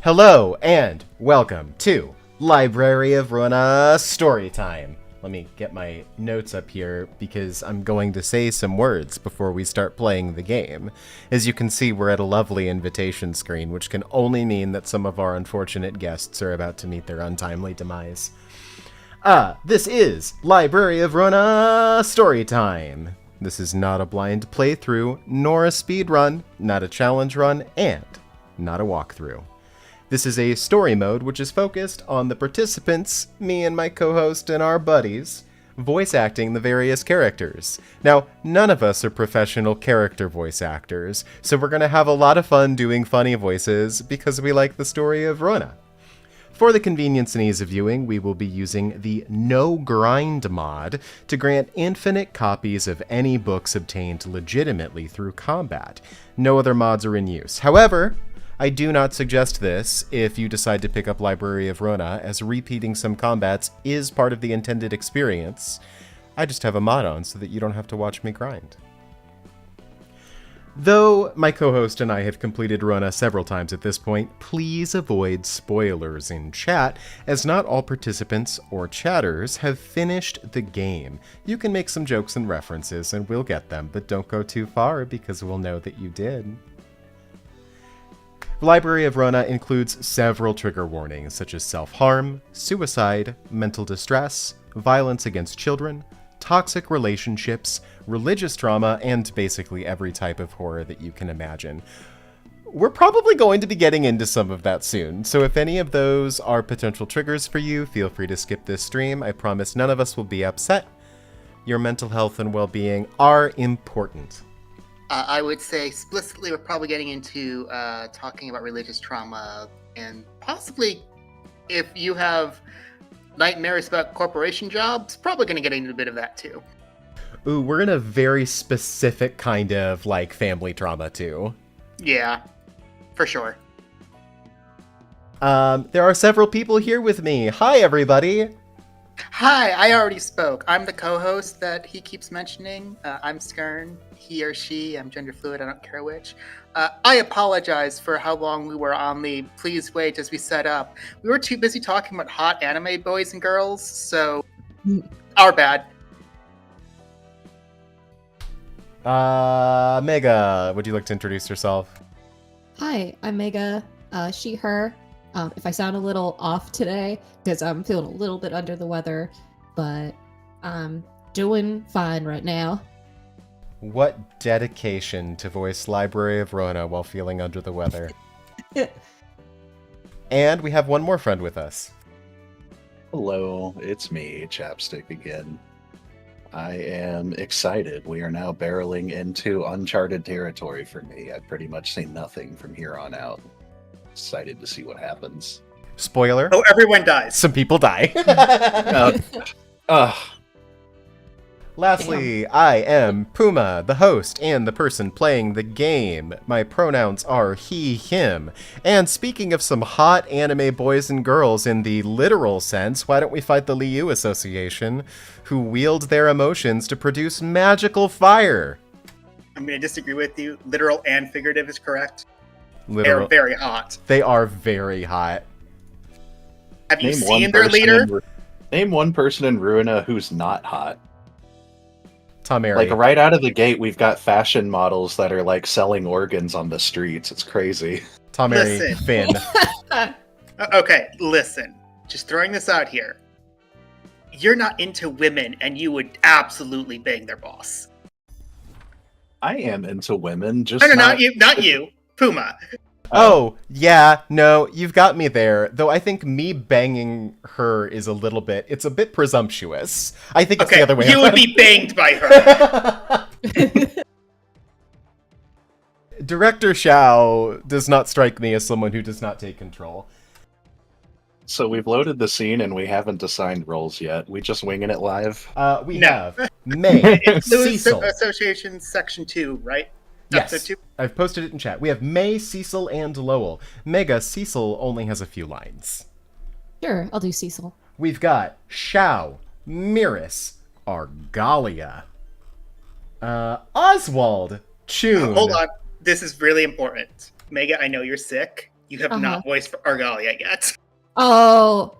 Hello and welcome to Library of Ruina Storytime. Let me get my notes up here because I'm going to say some words before we start playing the game. As you can see, we're at a lovely invitation screen, which can only mean that some of our unfortunate guests are about to meet their untimely demise. This is Library of Ruina Storytime. This is not a blind playthrough, nor a speedrun, not a challenge run, and not a walkthrough. This is a story mode which is focused on the participants, me and my co-host and our buddies, voice acting the various characters. Now, none of us are professional character voice actors, so we're going to have a lot of fun doing funny voices because we like the story of Ruina. For the convenience and ease of viewing, we will be using the NoGrind mod to grant infinite copies of any books obtained legitimately through combat. No other mods are in use. However, I do not suggest this if you decide to pick up Library of Ruina, as repeating some combats is part of the intended experience. I just have a mod on so that you don't have to watch me grind. Though my co-host and I have completed Ruina several times at this point, please avoid spoilers in chat, as not all participants or chatters have finished the game. You can make some jokes and references and we'll get them, but don't go too far because we'll know that you did. Library of Ruina includes several trigger warnings such as self-harm, suicide, mental distress, violence against children, toxic relationships, religious trauma, and basically every type of horror that you can imagine. We're probably going to be getting into some of that soon, so if any of those are potential triggers for you, feel free to skip this stream. I promise none of us will be upset. Your mental health and well-being are important. I would say explicitly we're probably getting into talking about religious trauma, and possibly if you have nightmares about corporation jobs, probably going to get into a bit of that too. Ooh, we're in a very specific kind of, like, family trauma too. Yeah, for sure. There are several people here with me. Hi, everybody! Hi, I already spoke. I'm the co-host that he keeps mentioning. I'm Skern, he or she. I'm gender fluid, I don't care which. I apologize for how long we were on the please wait as we set up. We were too busy talking about hot anime boys and girls, so our bad. Mega, would you like to introduce yourself? Hi, I'm Mega, she, her. If I sound a little off today, because I'm feeling a little bit under the weather, but I'm doing fine right now. What dedication to voice Library of Ruina while feeling under the weather. And we have one more friend with us. Hello, it's me, Chapstick again. I am excited. We are now barreling into uncharted territory for me. I've pretty much seen nothing from here on out. Excited to see what happens. Spoiler. Oh, everyone dies. Some people die. Lastly, I am Puma, the host and the person playing the game. My pronouns are he, him. And speaking of some hot anime boys and girls in the literal sense, why don't we fight the Liu Association, who wield their emotions to produce magical fire? I'm going to disagree with you. Literal and figurative is correct. Literal. They're very hot. They are very hot. Have you seen their leader? Name one person in Ruina who's not hot. Tameri. Like, right out of the gate, we've got fashion models that are, like, selling organs on the streets. It's crazy. Tameri, Listen. Finn. Okay, listen. Just throwing this out here. You're not into women, and you would absolutely bang their boss. I am into women, just No, not you. Not you. Puma. Oh, yeah, no, you've got me there. Though I think me banging her is it's a bit presumptuous. I think it's the other way you around. would be banged by her. Director Shao does not strike me as someone who does not take control. So we've loaded the scene and we haven't assigned roles yet. We just winging it live? We have May, Cecil. Association Section 2, right? Yes, I've posted it in chat. We have May, Cecil, and Lowell. Mega, Cecil only has a few lines. Sure, I'll do Cecil. We've got Shao, Miris, Argalia, Oswald, Chun. Hold on. This is really important. Mega, I know you're sick. You have Uh-huh. not voiced for Argalia yet. Oh,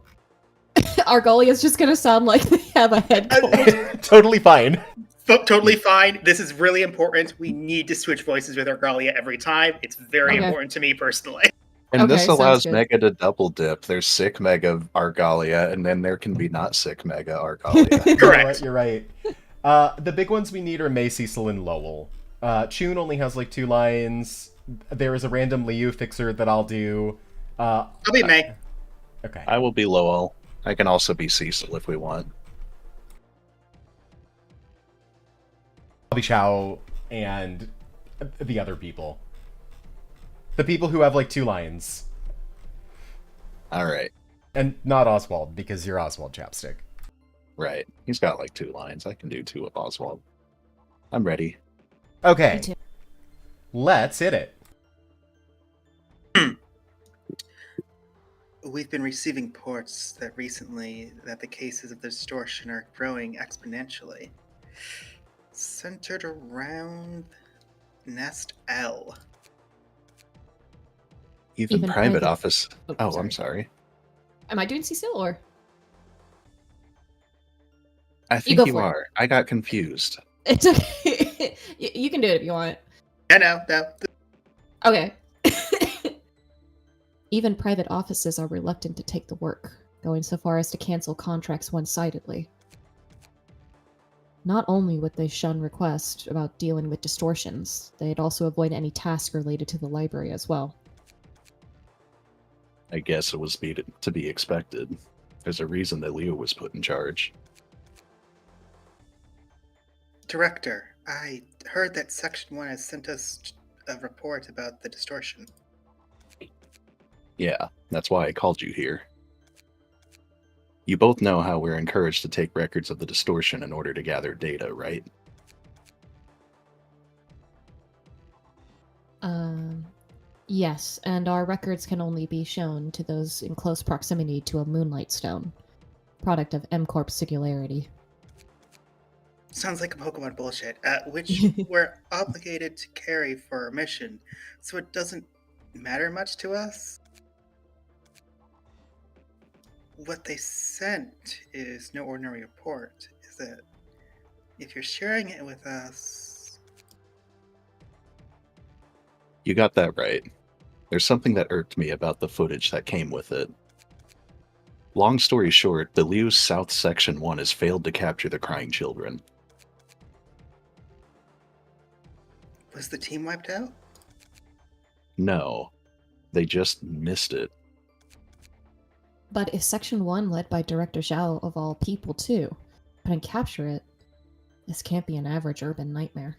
Argolia's just gonna sound like they have a head cold. Totally fine. Totally fine. This is really important. We need to switch voices with Argalia every time. It's very Okay. important to me personally. And Okay, this sounds allows good. Mega to double dip. There's sick Mega Argalia, and then there can be not sick Mega Argalia. Correct. You're right. The big ones we need are May, Cecil, and Lowell. Chun only has like 2 lines. There is a random Liu fixer that I'll do. I'll be May. Okay. I will be Lowell. I can also be Cecil if we want. I'll be Chow and the other people. The people who have like 2 lines. All right. And not Oswald, because you're Oswald Chapstick. Right. He's got like 2 lines. I can do 2 of Oswald. I'm ready. Okay. Me too. Let's hit it. We've been receiving reports that recently that the cases of distortion are growing exponentially. Centered around Nest L. Even Even private private- office. Oh, sorry. I'm sorry. Am I doing Cecil or? I think go you for it. are. I got confused. It's okay. You can do it if you want. No. Okay. Even private offices are reluctant to take the work, going so far as to cancel contracts one-sidedly. Not only would they shun requests about dealing with distortions, they'd also avoid any task related to the library as well. I guess it was to be expected. There's a reason that Leo was put in charge. Director, I heard that Section 1 has sent us a report about the distortion. Yeah, that's why I called you here. You both know how we're encouraged to take records of the distortion in order to gather data, right? Yes, and our records can only be shown to those in close proximity to a moonlight stone, product of M-Corp's singularity. Sounds like a Pokemon bullshit, which we're obligated to carry for our mission, so it doesn't matter much to us. What they sent is no ordinary report, is it? If you're sharing it with us... You got that right. There's something that irked me about the footage that came with it. Long story short, the Liu's South Section 1 has failed to capture the crying children. Was the team wiped out? No, they just missed it. But if Section 1, led by Director Zhao of all people too, couldn't capture it, this can't be an average urban nightmare.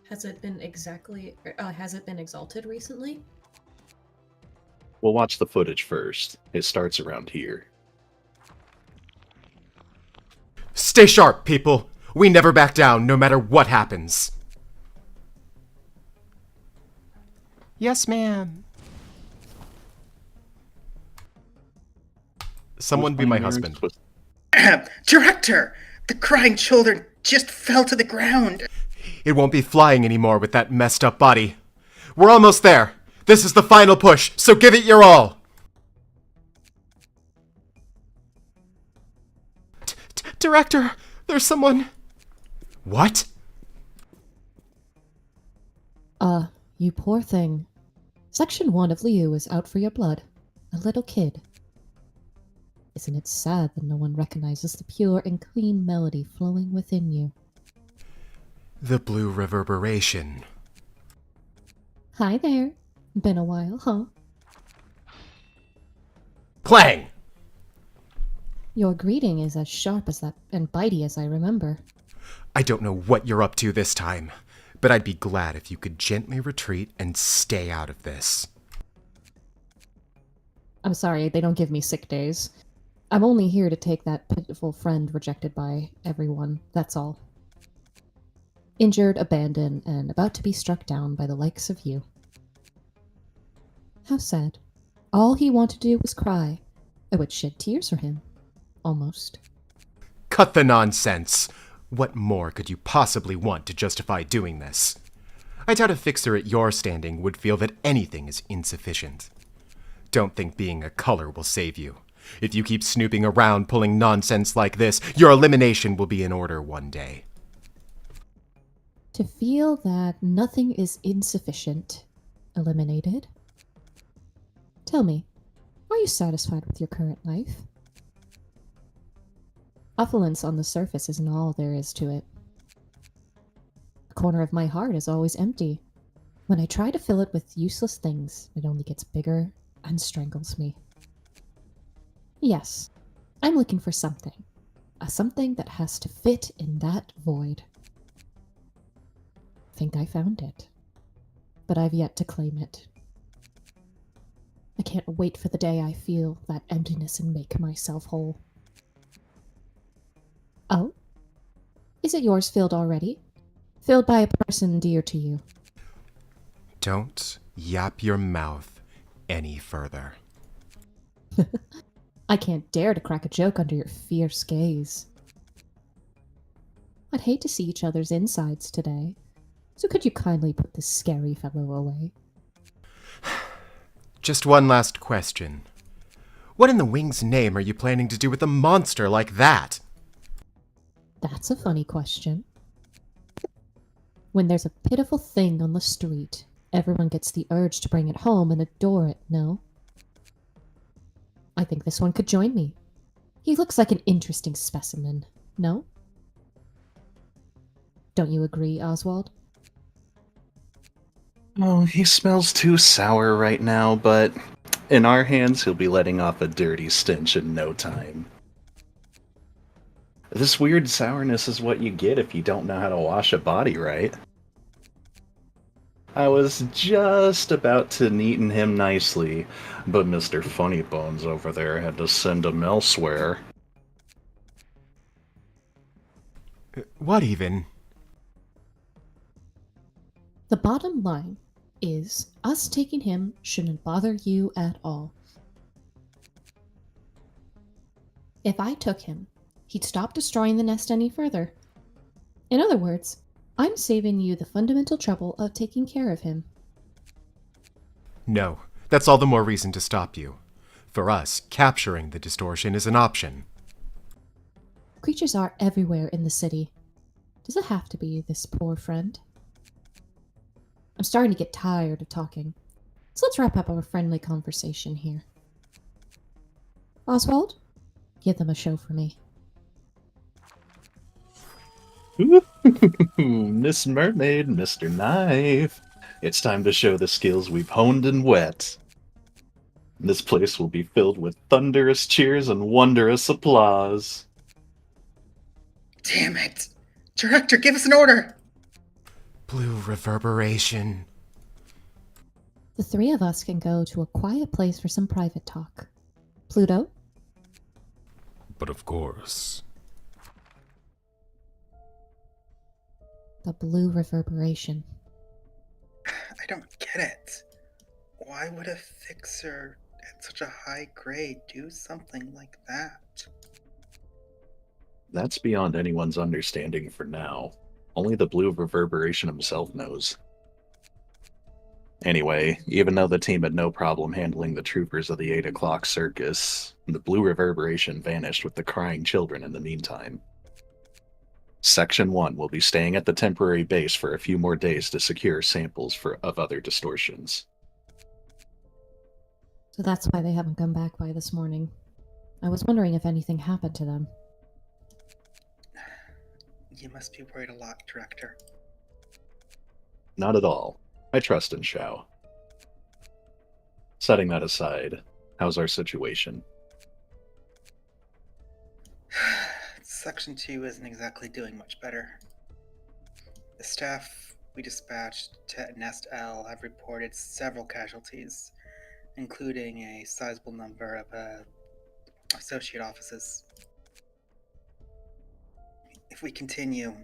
Has it been exalted recently? We'll watch the footage first. It starts around here. Stay sharp, people. We never back down, no matter what happens. Yes, ma'am. Someone be my husband. Director! The crying children just fell to the ground! It won't be flying anymore with that messed up body. We're almost there. This is the final push, so give it your all. Director, there's someone... What? You poor thing. Section 1 of Liu is out for your blood. A little kid. Isn't it sad that no one recognizes the pure and clean melody flowing within you? The blue reverberation. Hi there. Been a while, huh? Clang! Your greeting is as sharp as that and bitey as I remember. I don't know what you're up to this time, but I'd be glad if you could gently retreat and stay out of this. I'm sorry, they don't give me sick days. I'm only here to take that pitiful friend rejected by everyone, that's all. Injured, abandoned, and about to be struck down by the likes of you. How sad. All he wanted to do was cry. I would shed tears for him. Almost. Cut the nonsense! What more could you possibly want to justify doing this? I doubt a fixer at your standing would feel that anything is insufficient. Don't think being a color will save you. If you keep snooping around pulling nonsense like this, your elimination will be in order one day. To feel that nothing is insufficient, eliminated? Tell me, are you satisfied with your current life? Affluence on the surface isn't all there is to it. The corner of my heart is always empty. When I try to fill it with useless things, it only gets bigger and strangles me. Yes, I'm looking for something. A something that has to fit in that void. I think I found it, but I've yet to claim it. I can't wait for the day I feel that emptiness and make myself whole. Oh? Is it yours filled already? Filled by a person dear to you? Don't yap your mouth any further. I can't dare to crack a joke under your fierce gaze. I'd hate to see each other's insides today, so could you kindly put this scary fellow away? Just one last question. What in the wing's name are you planning to do with a monster like that? That's a funny question. When there's a pitiful thing on the street, everyone gets the urge to bring it home and adore it, no? I think this one could join me. He looks like an interesting specimen, no? Don't you agree, Oswald? Oh, he smells too sour right now, but in our hands, he'll be letting off a dirty stench in no time. This weird sourness is what you get if you don't know how to wash a body right. I was just about to neaten him nicely, but Mr. Funnybones over there had to send him elsewhere. What even? The bottom line is us taking him shouldn't bother you at all. If I took him, he'd stop destroying the nest any further. In other words, I'm saving you the fundamental trouble of taking care of him. No, that's all the more reason to stop you. For us, capturing the distortion is an option. Creatures are everywhere in the city. Does it have to be this poor friend? I'm starting to get tired of talking, so let's wrap up our friendly conversation here. Oswald, give them a show for me. Miss Mermaid, Mr. Knife. It's time to show the skills we've honed and wet. This place will be filled with thunderous cheers and wondrous applause. Damn it! Director, give us an order! Blue reverberation. The three of us can go to a quiet place for some private talk. Pluto? But of course. The blue reverberation. I don't get it. Why would a fixer at such a high grade do something like that? That's beyond anyone's understanding for now. Only the blue reverberation himself knows. Anyway, even though the team had no problem handling the troopers of the 8 o'clock circus, the blue reverberation vanished with the crying children in the meantime. Section 1 will be staying at the temporary base for a few more days to secure samples of other distortions. So that's why they haven't come back by this morning. I was wondering if anything happened to them. You must be worried a lot, Director. Not at all. I trust in Shao. Setting that aside, how's our situation? Section 2 isn't exactly doing much better. The staff we dispatched to Nest L have reported several casualties, including a sizable number of associate offices. If we continue,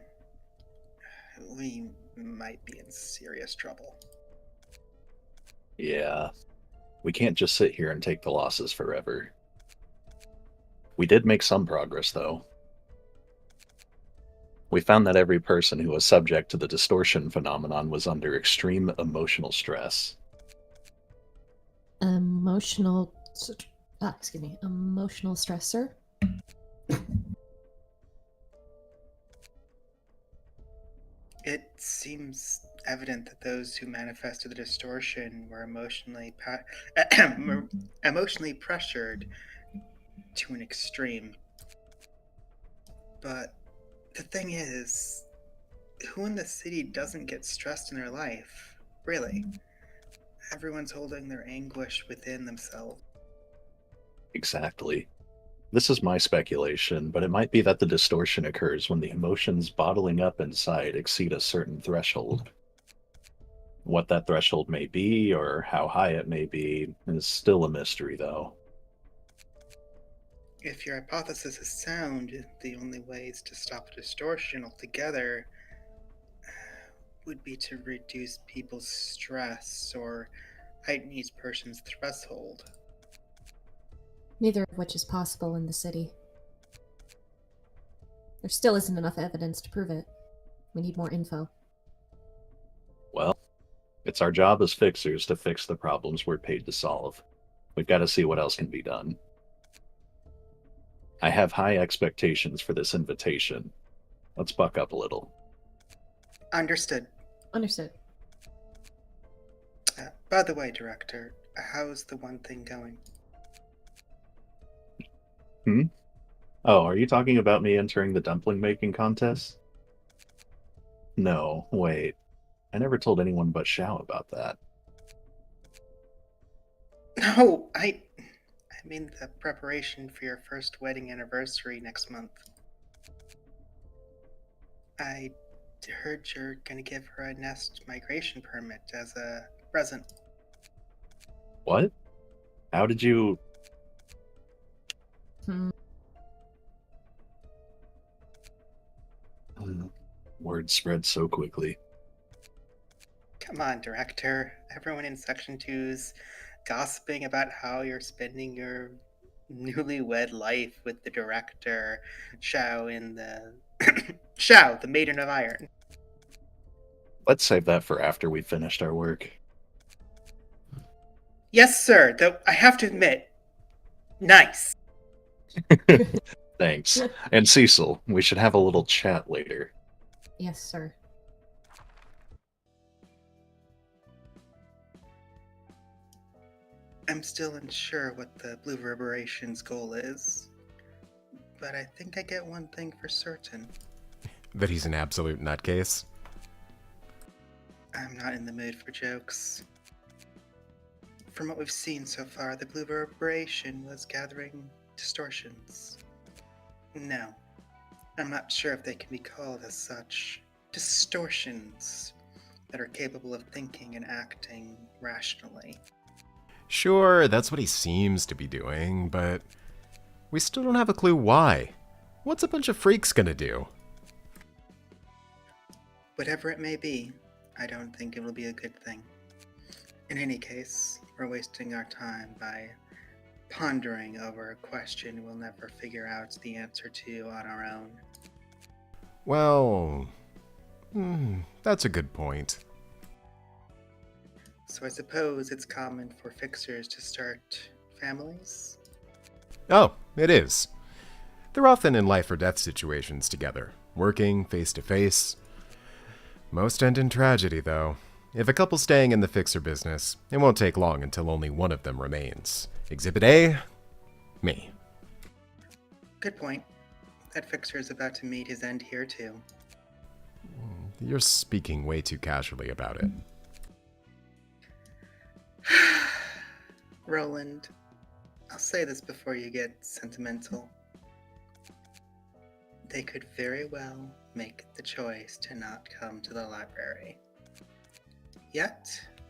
we might be in serious trouble. Yeah, we can't just sit here and take the losses forever. We did make some progress, though. We found that every person who was subject to the distortion phenomenon was under extreme emotional stress. Emotional stressor. It seems evident that those who manifested the distortion were emotionally pressured to an extreme. But the thing is, who in the city doesn't get stressed in their life? Really? Everyone's holding their anguish within themselves. Exactly. This is my speculation, but it might be that the distortion occurs when the emotions bottling up inside exceed a certain threshold. What that threshold may be, or how high it may be, is still a mystery, though. If your hypothesis is sound, the only ways to stop the distortion altogether would be to reduce people's stress or heighten each person's threshold. Neither of which is possible in the city. There still isn't enough evidence to prove it. We need more info. Well, it's our job as fixers to fix the problems we're paid to solve. We've got to see what else can be done. I have high expectations for this invitation. Let's buck up a little. Understood. Understood. By the way, Director, how's the one thing going? Oh, are you talking about me entering the dumpling making contest? No, wait. I never told anyone but Xiao about that. No, I mean the preparation for your first wedding anniversary next month. I heard you're gonna give her a nest migration permit as a present. What? How did you... Word spread so quickly. Come on, Director. Everyone in Section 2's gossiping about how you're spending your newlywed life with the Director, Xiao in the... Xiao, the Maiden of Iron. Let's save that for after we've finished our work. Yes, sir, though I have to admit, nice. Thanks. And Cecil, we should have a little chat later. Yes, sir. I'm still unsure what the Blue Reverberation's goal is, but I think I get one thing for certain. That he's an absolute nutcase. I'm not in the mood for jokes. From what we've seen so far, the Blue Reverberation was gathering distortions. No, I'm not sure if they can be called as such. Distortions that are capable of thinking and acting rationally. Sure, that's what he seems to be doing, but we still don't have a clue why. What's a bunch of freaks gonna do? Whatever it may be, I don't think it will be a good thing. In any case, we're wasting our time by pondering over a question we'll never figure out the answer to on our own. Well, that's a good point. So I suppose it's common for fixers to start families? Oh, it is. They're often in life or death situations together, working face to face. Most end in tragedy, though. If a couple's staying in the fixer business, it won't take long until only one of them remains. Exhibit A, me. Good point. That fixer is about to meet his end here, too. You're speaking way too casually about it. Roland, I'll say this before you get sentimental. They could very well make the choice to not come to the library. Yet,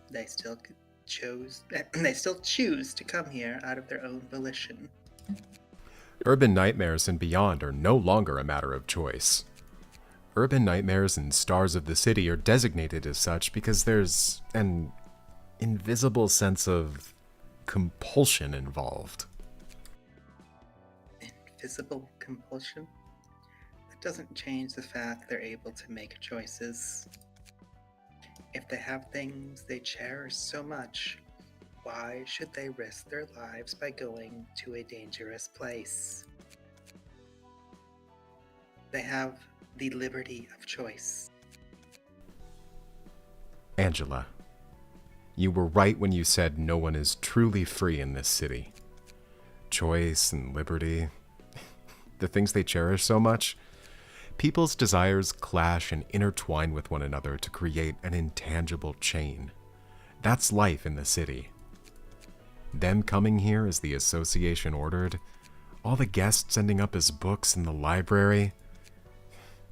they still choose to come here out of their own volition. Urban nightmares and beyond are no longer a matter of choice. Urban nightmares and stars of the city are designated as such because there's an invisible sense of compulsion involved. Invisible compulsion? The doesn't change the fact they're able to make choices. If they have things they cherish so much, why should they risk their lives by going to a dangerous place? They have the liberty of choice. Angela, you were right when you said no one is truly free in this city. Choice and liberty, the things they cherish so much, people's desires clash and intertwine with one another to create an intangible chain. That's life in the city. Them coming here as the association ordered, all the guests ending up as books in the library,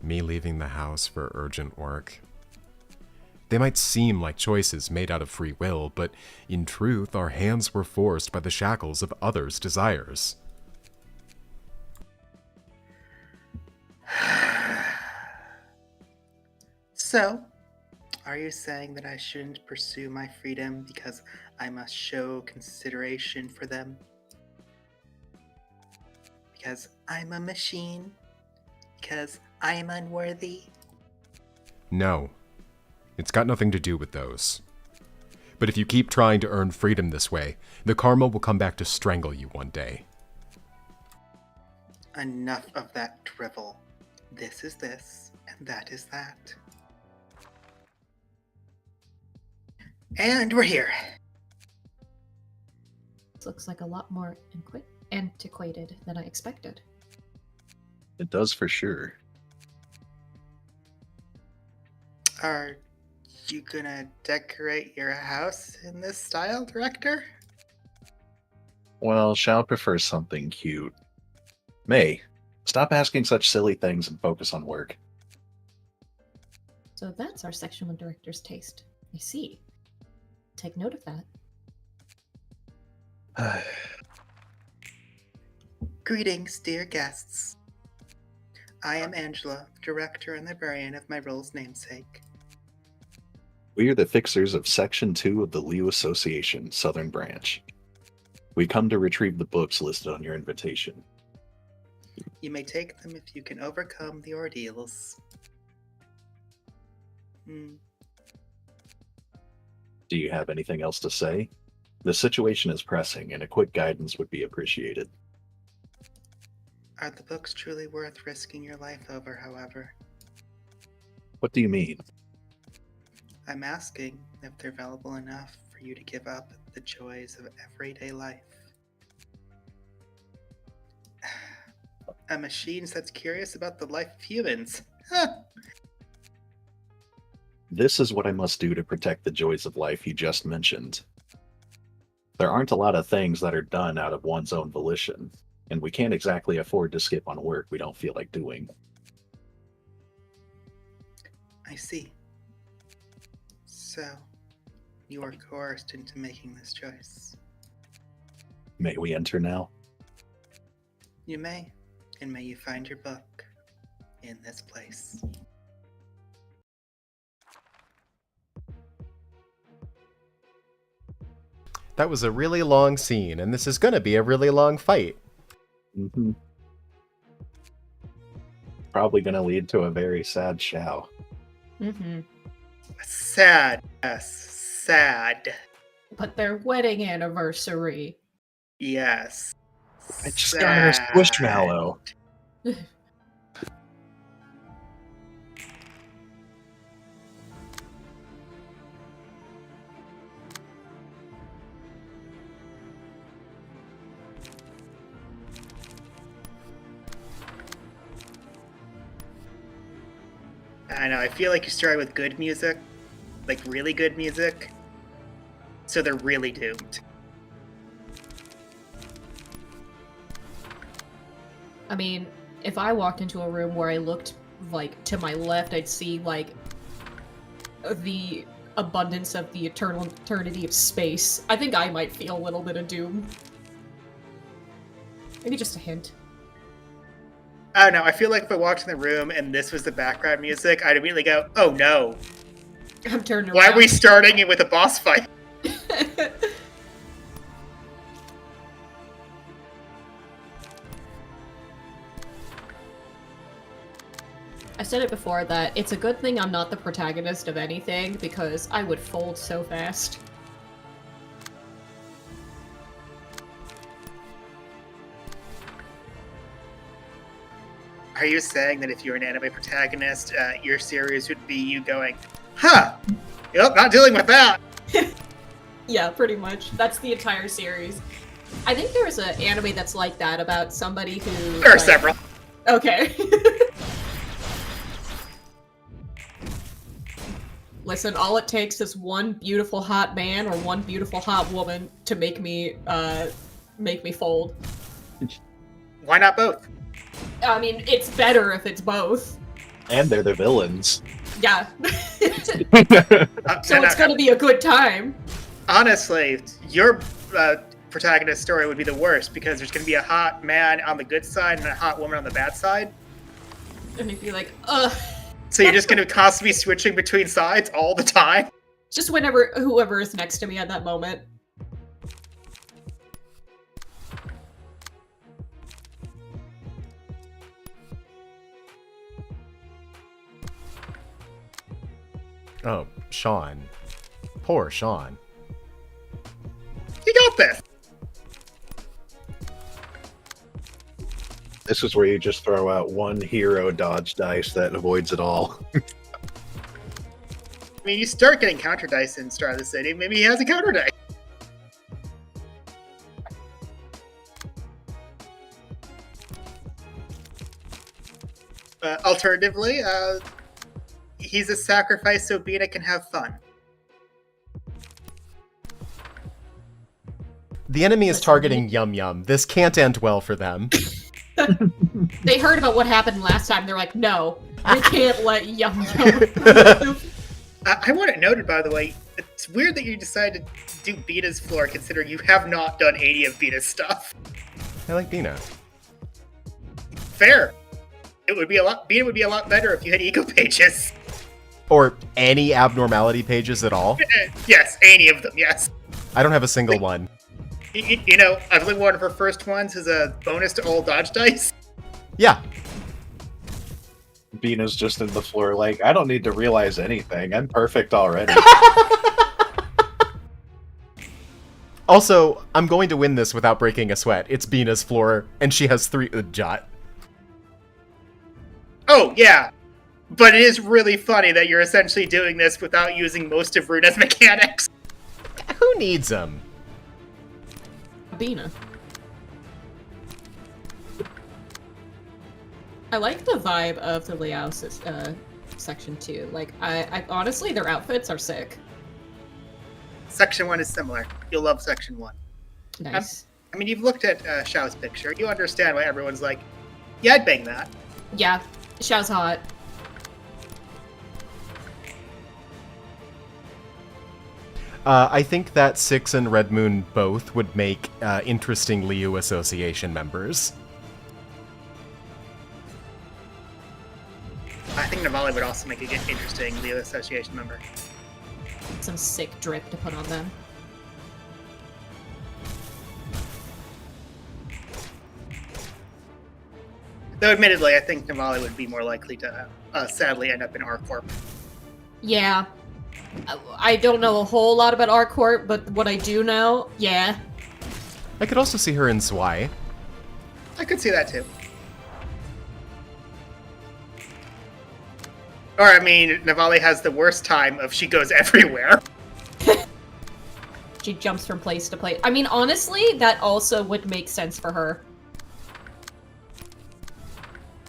me leaving the house for urgent work. They might seem like choices made out of free will, but in truth, our hands were forced by the shackles of others' desires. So, are you saying that I shouldn't pursue my freedom because I must show consideration for them? Because I'm a machine? Because I'm unworthy? No. It's got nothing to do with those. But if you keep trying to earn freedom this way, the karma will come back to strangle you one day. Enough of that drivel. This is this, and that is that. And we're here. This looks like a lot more antiquated than I expected. It does for sure. Are you gonna decorate your house in this style, Director? Well, shall prefer something cute. May, stop asking such silly things and focus on work. So that's our section 1 director's taste. I see. Take note of that. Greetings, dear guests. I am Angela, director and librarian of my role's namesake. We are the fixers of Section 2 of the Liu Association, Southern Branch. We come to retrieve the books listed on your invitation. You may take them if you can overcome the ordeals. Do you have anything else to say? The situation is pressing, and a quick guidance would be appreciated. Are the books truly worth risking your life over, however? What do you mean? I'm asking if they're valuable enough for you to give up the joys of everyday life. A machine that's curious about the life of humans. Huh. This is what I must do to protect the joys of life you just mentioned. There aren't a lot of things that are done out of one's own volition, and we can't exactly afford to skip on work we don't feel like doing. I see. So, you are coerced into making this choice. May we enter now? You may, and may you find your book in this place. That was a really long scene, and this is gonna be a really long fight. Mm-hmm. Probably gonna lead to a very sad show. Mm-hmm. Sad. Yes, sad. But their wedding anniversary. Yes. I just got her squishmallow. I know, I feel like you started with good music, like really good music, so they're really doomed. I mean, if I walked into a room where I looked, like, to my left, I'd see, like, the abundance of the eternity of space. I think I might feel a little bit of doom. Maybe just a hint. I don't know, I feel like if I walked in the room and this was the background music, I'd immediately go, oh no. I'm turning around. Why are we starting it with a boss fight? I said it before that it's a good thing I'm not the protagonist of anything because I would fold so fast. Are you saying that if you're an anime protagonist, your series would be you going, huh, yep, not dealing with that? Yeah, pretty much. That's the entire series. I think there was an anime that's like that about somebody who... There are several. Okay. Listen, all it takes is one beautiful hot man or one beautiful hot woman to make me fold. Why not both? I mean, it's better if it's both. And they're the villains. Yeah. So it's gonna be a good time. Honestly, your protagonist story would be the worst because there's gonna be a hot man on the good side and a hot woman on the bad side. And you'd be like, ugh. So you're just gonna constantly be switching between sides all the time? Just whoever is next to me at that moment. Oh, Sean. Poor Sean. You got this! This is where you just throw out one hero dodge dice that avoids it all. I mean, you start getting counter dice in Star of the City. Maybe he has a counter dice. Alternatively, he's a sacrifice so Bina can have fun. The enemy is targeting Yum Yum. This can't end well for them. They heard about what happened last time. They're like, no, we can't let Yum Yum. I want it noted, by the way, it's weird that you decided to do Bina's floor, considering you have not done 80 of Bina's stuff. I like Bina. Fair. Bina would be a lot better if you had ego pages. Or any abnormality pages at all. Yes, any of them, yes. I don't have a single one. You know, I believe one of her first ones is a bonus to all dodge dice. Yeah. Bina's just in the floor like, I don't need to realize anything. I'm perfect already. Also, I'm going to win this without breaking a sweat. It's Bina's floor, and she has 3 Jot. Oh, yeah. But it is really funny that you're essentially doing this without using most of Ruina's mechanics. Who needs them? Bina. I like the vibe of the Liao section 2. Like, I honestly, their outfits are sick. Section 1 is similar. You'll love Section 1. Nice. I mean, you've looked at Xiao's picture. You understand why everyone's like, yeah, I'd bang that. Yeah, Xiao's hot. I think that Six and Red Moon both would make interesting Liu Association members. I think Navali would also make a good, interesting Leo Association member. Some sick drip to put on them. Though, admittedly, I think Navali would be more likely to, sadly, end up in R-Corp. Yeah. I don't know a whole lot about R-Corp, but what I do know, yeah. I could also see her in Zwei. I could see that, too. Or, I mean, Navali has the worst time of she goes everywhere. She jumps from place to place. I mean, honestly, that also would make sense for her.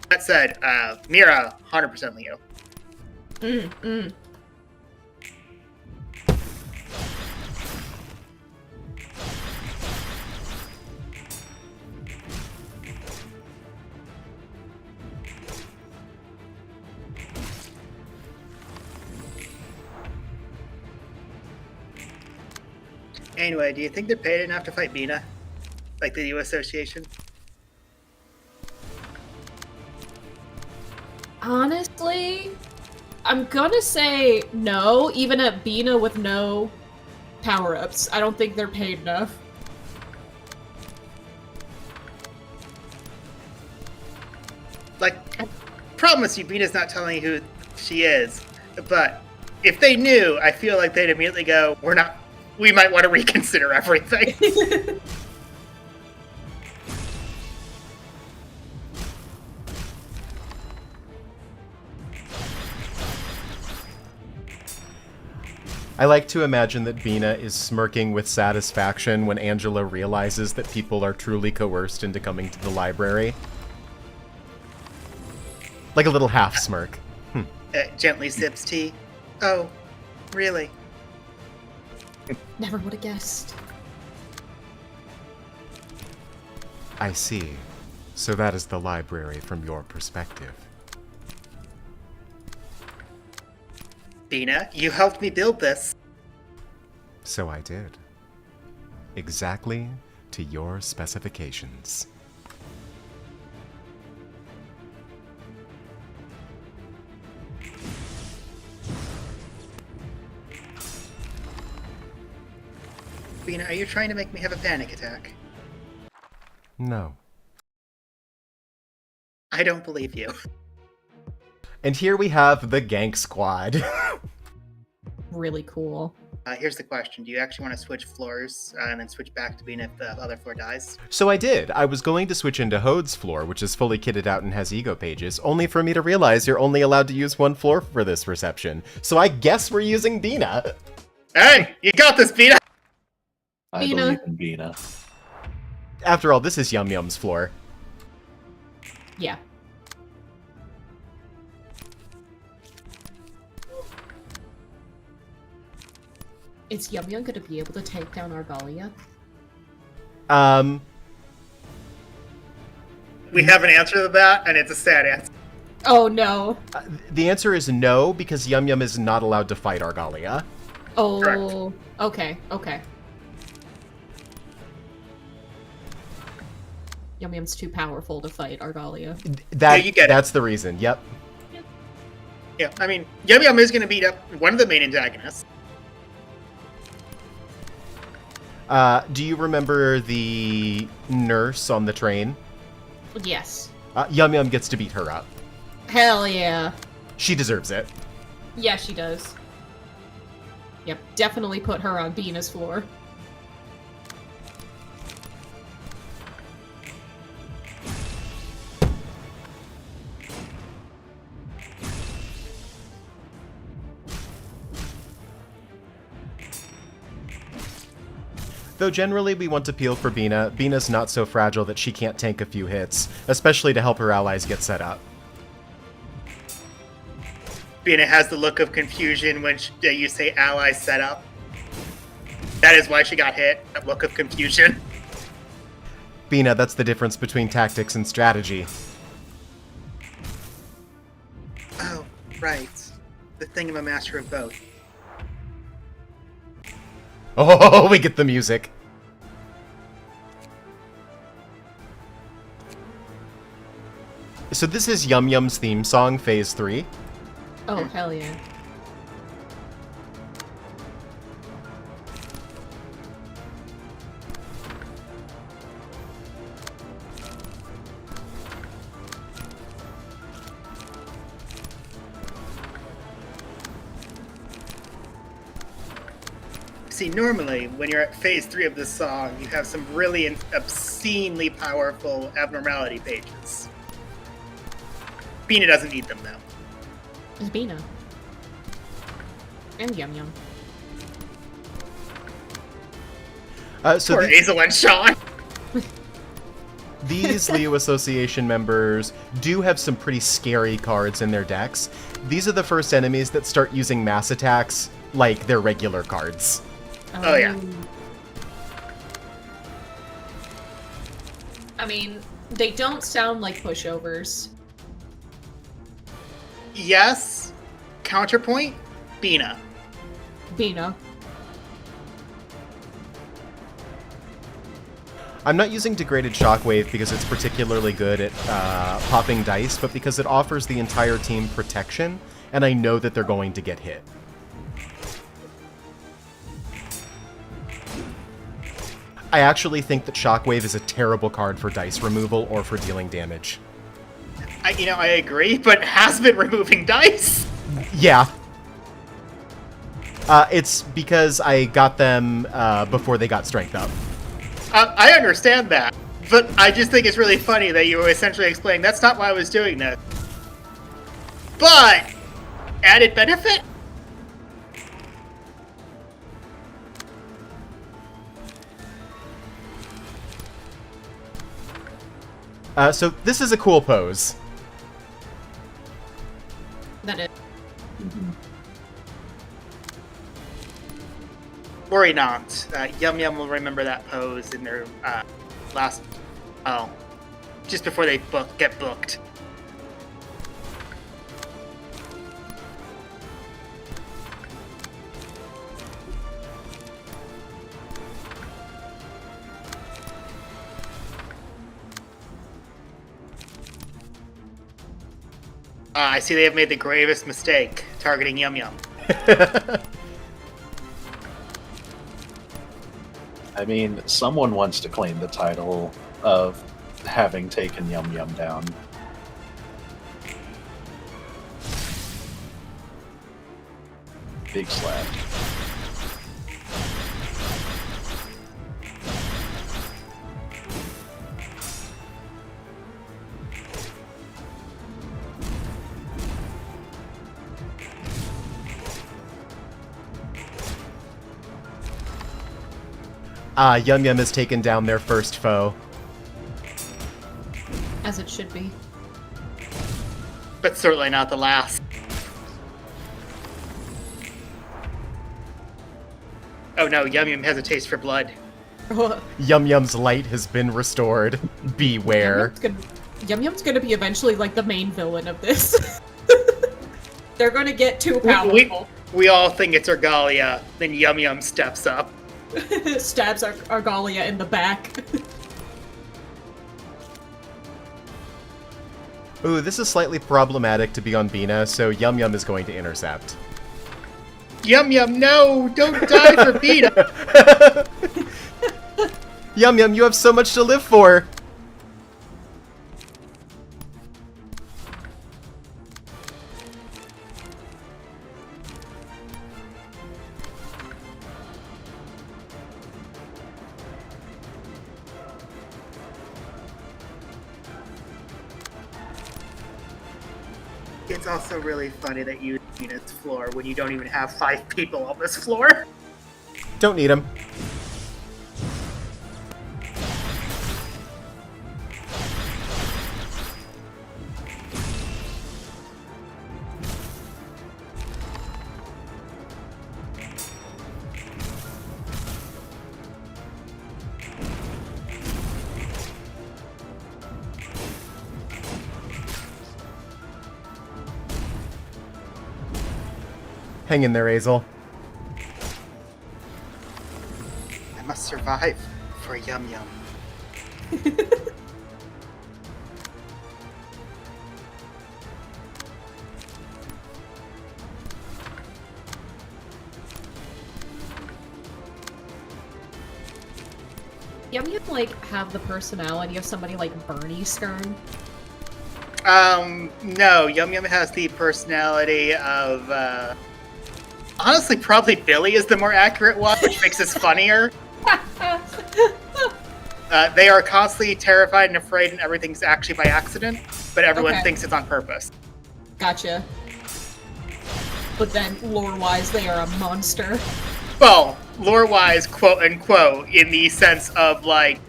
That said, Mira, 100% Leo. Anyway, do you think they're paid enough to fight Bina? Like the U Association? Honestly, I'm gonna say no, even at Bina with no power-ups. I don't think they're paid enough. Like, promise you, Bina's not telling you who she is. But if they knew, I feel like they'd immediately go, we might want to reconsider everything. I like to imagine that Bina is smirking with satisfaction when Angela realizes that people are truly coerced into coming to the library. Like a little half smirk. Gently sips tea. Oh, really? Never would have guessed. I see. So that is the library from your perspective. Bina, you helped me build this. So I did. Exactly to your specifications. Bina, are you trying to make me have a panic attack? No. I don't believe you. And here we have the Gank Squad. Really cool. Here's the question. Do you actually want to switch floors and then switch back to Bina if the other floor dies? So I did. I was going to switch into Hode's floor, which is fully kitted out and has ego pages, only for me to realize you're only allowed to use one floor for this reception. So I guess we're using Bina. Hey, you got this, Bina! I Bina. believe in Bina. After all, this is Yum Yum's floor. Yeah. Is Yum Yum going to be able to take down Argalia? We have an answer to that, and it's a sad answer. Oh no. The answer is no, because Yum Yum is not allowed to fight Argalia. Oh, Correct. okay, okay. Yum Yum's too powerful to fight Argalia. That, Yeah, you get it. that's the reason, yep. Yeah, I mean, Yum Yum is going to beat up one of the main antagonists. Do you remember the nurse on the train? Yes. Yum Yum gets to beat her up. Hell yeah. She deserves it. Yeah, she does. Yep, definitely put her on Bina's floor. Though generally we want to peel for Bina, Bina's not so fragile that she can't tank a few hits, especially to help her allies get set up. Bina has the look of confusion when you say ally set up. That is why she got hit. That look of confusion. Bina, that's the difference between tactics and strategy. Oh, right. The thing I'm a master of both. Oh, we get the music. So this is Yum Yum's theme song, Phase 3. Oh, hell yeah. See, normally, when you're at phase 3 of this song, you have some really obscenely powerful abnormality pages. Bina doesn't need them, though. It's Bina. And Yum Yum. So Poor Azel and Sean. these Leo Association members do have some pretty scary cards in their decks. These are the first enemies that start using mass attacks like their regular cards. Oh, yeah. I mean, they don't sound like pushovers. Yes. Counterpoint, Bina. Bina. I'm not using Degraded Shockwave because it's particularly good at popping dice, but because it offers the entire team protection, and I know that they're going to get hit. I actually think that Shockwave is a terrible card for dice removal or for dealing damage. I agree, but has been removing dice. Yeah. It's because I got them before they got strength up. I understand that, but I just think it's really funny that you were essentially explaining that's not why I was doing this. But added benefit? So this is a cool pose. That is. Worry not. Yum Yum will remember that pose in their last... Oh. Just before they get booked. I see they have made the gravest mistake, targeting Yum Yum. I mean, someone wants to claim the title of having taken Yum Yum down. Big slap. Yum Yum has taken down their first foe. As it should be. But certainly not the last. Oh no, Yum Yum has a taste for blood. Yum Yum's light has been restored. Beware. Yum Yum's gonna be eventually like the main villain of this. They're gonna get too powerful. We all think it's Argalia, then Yum Yum steps up. Stabs Argalia in the back. Ooh, this is slightly problematic to be on Bina, so Yum Yum is going to intercept. Yum Yum, no! Don't die for Bina! Yum Yum, you have so much to live for! It's also really funny that you need its floor when you don't even have 5 people on this floor. Don't need him. Hang in there, Azel. I must survive for Yum Yum. Yum Yum like have the personality of somebody like Bernie Skern. No, Yum Yum has the personality of, honestly, probably Billy is the more accurate one, which makes this funnier. They are constantly terrified and afraid, and everything's actually by accident, but everyone thinks it's on purpose. Gotcha. But then, lore-wise, they are a monster. Well, lore-wise, quote-unquote, in the sense of, like,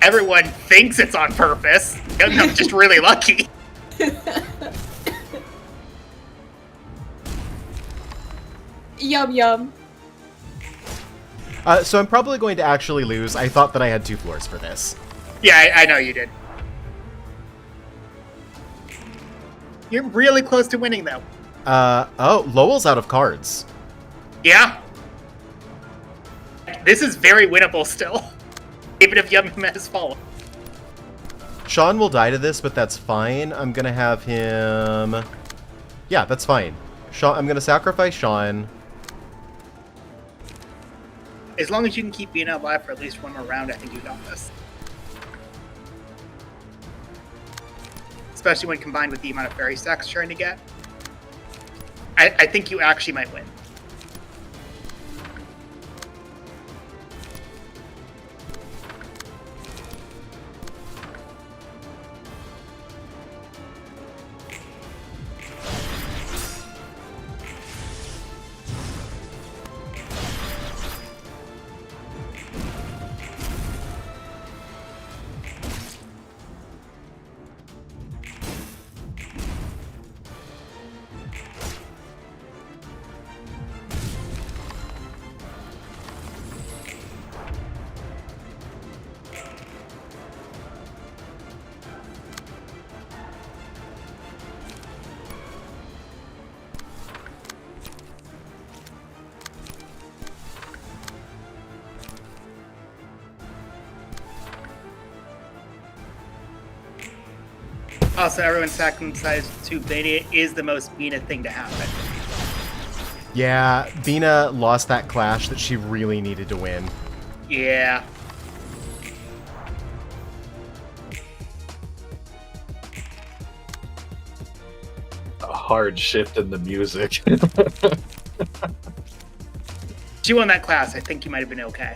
everyone thinks it's on purpose. Yum Yum's just really lucky. Yum Yum. So I'm probably going to actually lose. I thought that I had 2 floors for this. Yeah, I know you did. You're really close to winning, though. Oh, Lowell's out of cards. Yeah. This is very winnable still. Even if Yum Yum has fallen. Sean will die to this, but that's fine. I'm gonna have him... Yeah, that's fine. I'm gonna sacrifice Sean. As long as you can keep being alive for at least one more round, I think you got this. especially when combined with the amount of fairy stacks you're trying to get. I think you actually might win. Also, everyone sacrificed to Bania is the most Bina thing to happen. Yeah, Bina lost that clash that she really needed to win. Yeah. A hard shift in the music. She won that class. I think you might have been okay.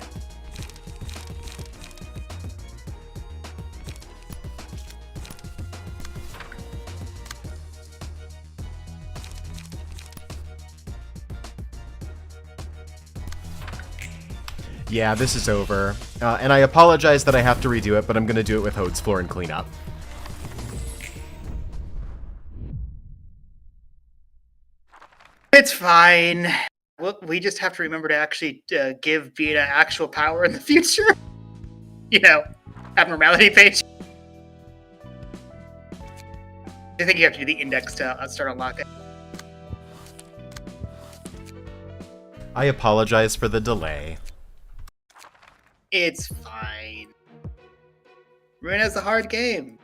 Yeah, this is over. And I apologize that I have to redo it, but I'm going to do it with Hode's Floor and clean up. It's fine. Well, we just have to remember to actually give Bina actual power in the future. You know, abnormality page. I think you have to do the index to start unlocking. I apologize for the delay. It's fine. Ruina's a hard game.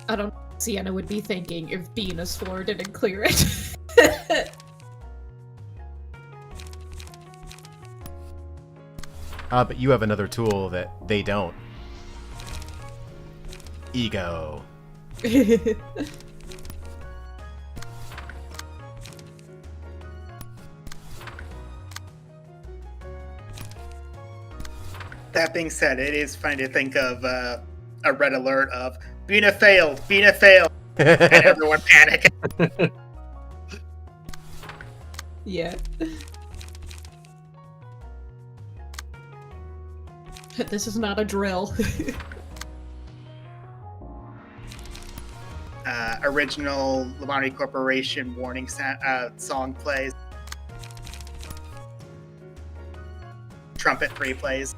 I don't know what Sienna would be thinking if Bina's floor didn't clear it. But you have another tool that they don't. Ego. That being said, it is funny to think of a red alert of Bina failed, and everyone panicking. Yeah. This is not a drill. Original Lamani Corporation warning song plays. Trumpet 3 plays.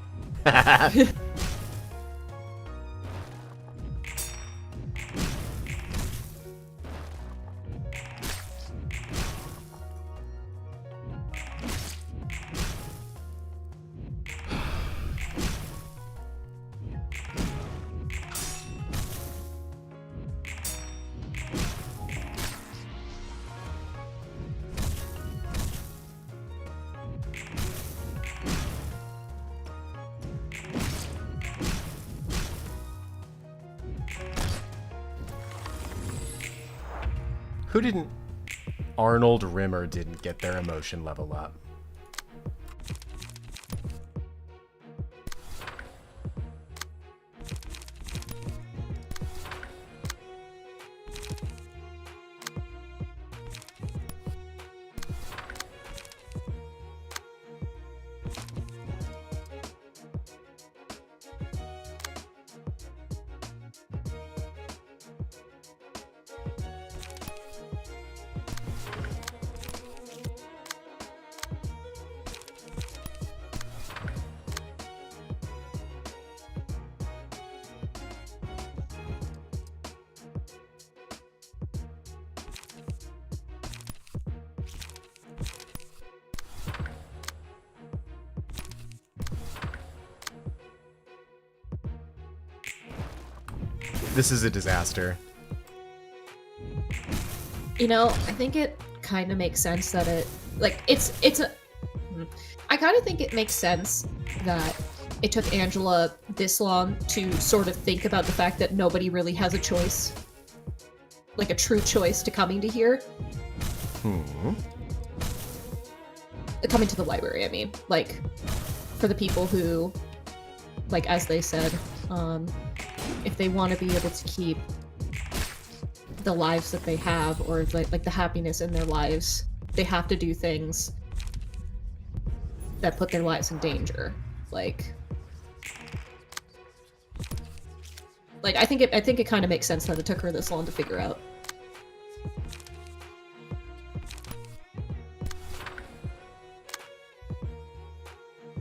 Who didn't? Arnold Rimmer didn't get their emotion level up. This is a disaster. You know, I think it kind of makes sense that I kind of think it makes sense that it took Angela this long to sort of think about the fact that nobody really has a choice. Like a true choice to coming to here. Coming to the library, I mean. Like, for the people who, like, as they said, if they want to be able to keep the lives that they have, or like the happiness in their lives, they have to do things that put their lives in danger. Like I think it kind of makes sense that it took her this long to figure out.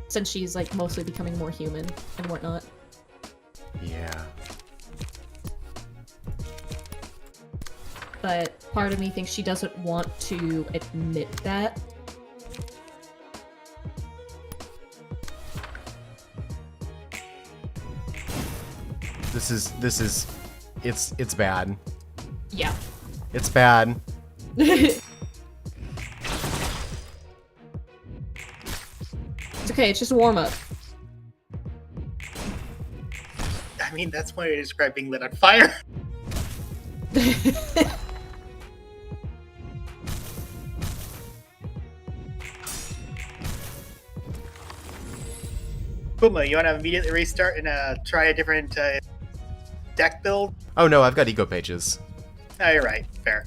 Since she's like mostly becoming more human and whatnot. Yeah. But part of me thinks she doesn't want to admit that. It's bad. Yeah. It's bad. It's okay, it's just a warm-up. I mean, that's one way to describe being lit on fire. Puma, you want to immediately restart and try a different deck build? Oh no, I've got ego pages. Oh, you're right. Fair.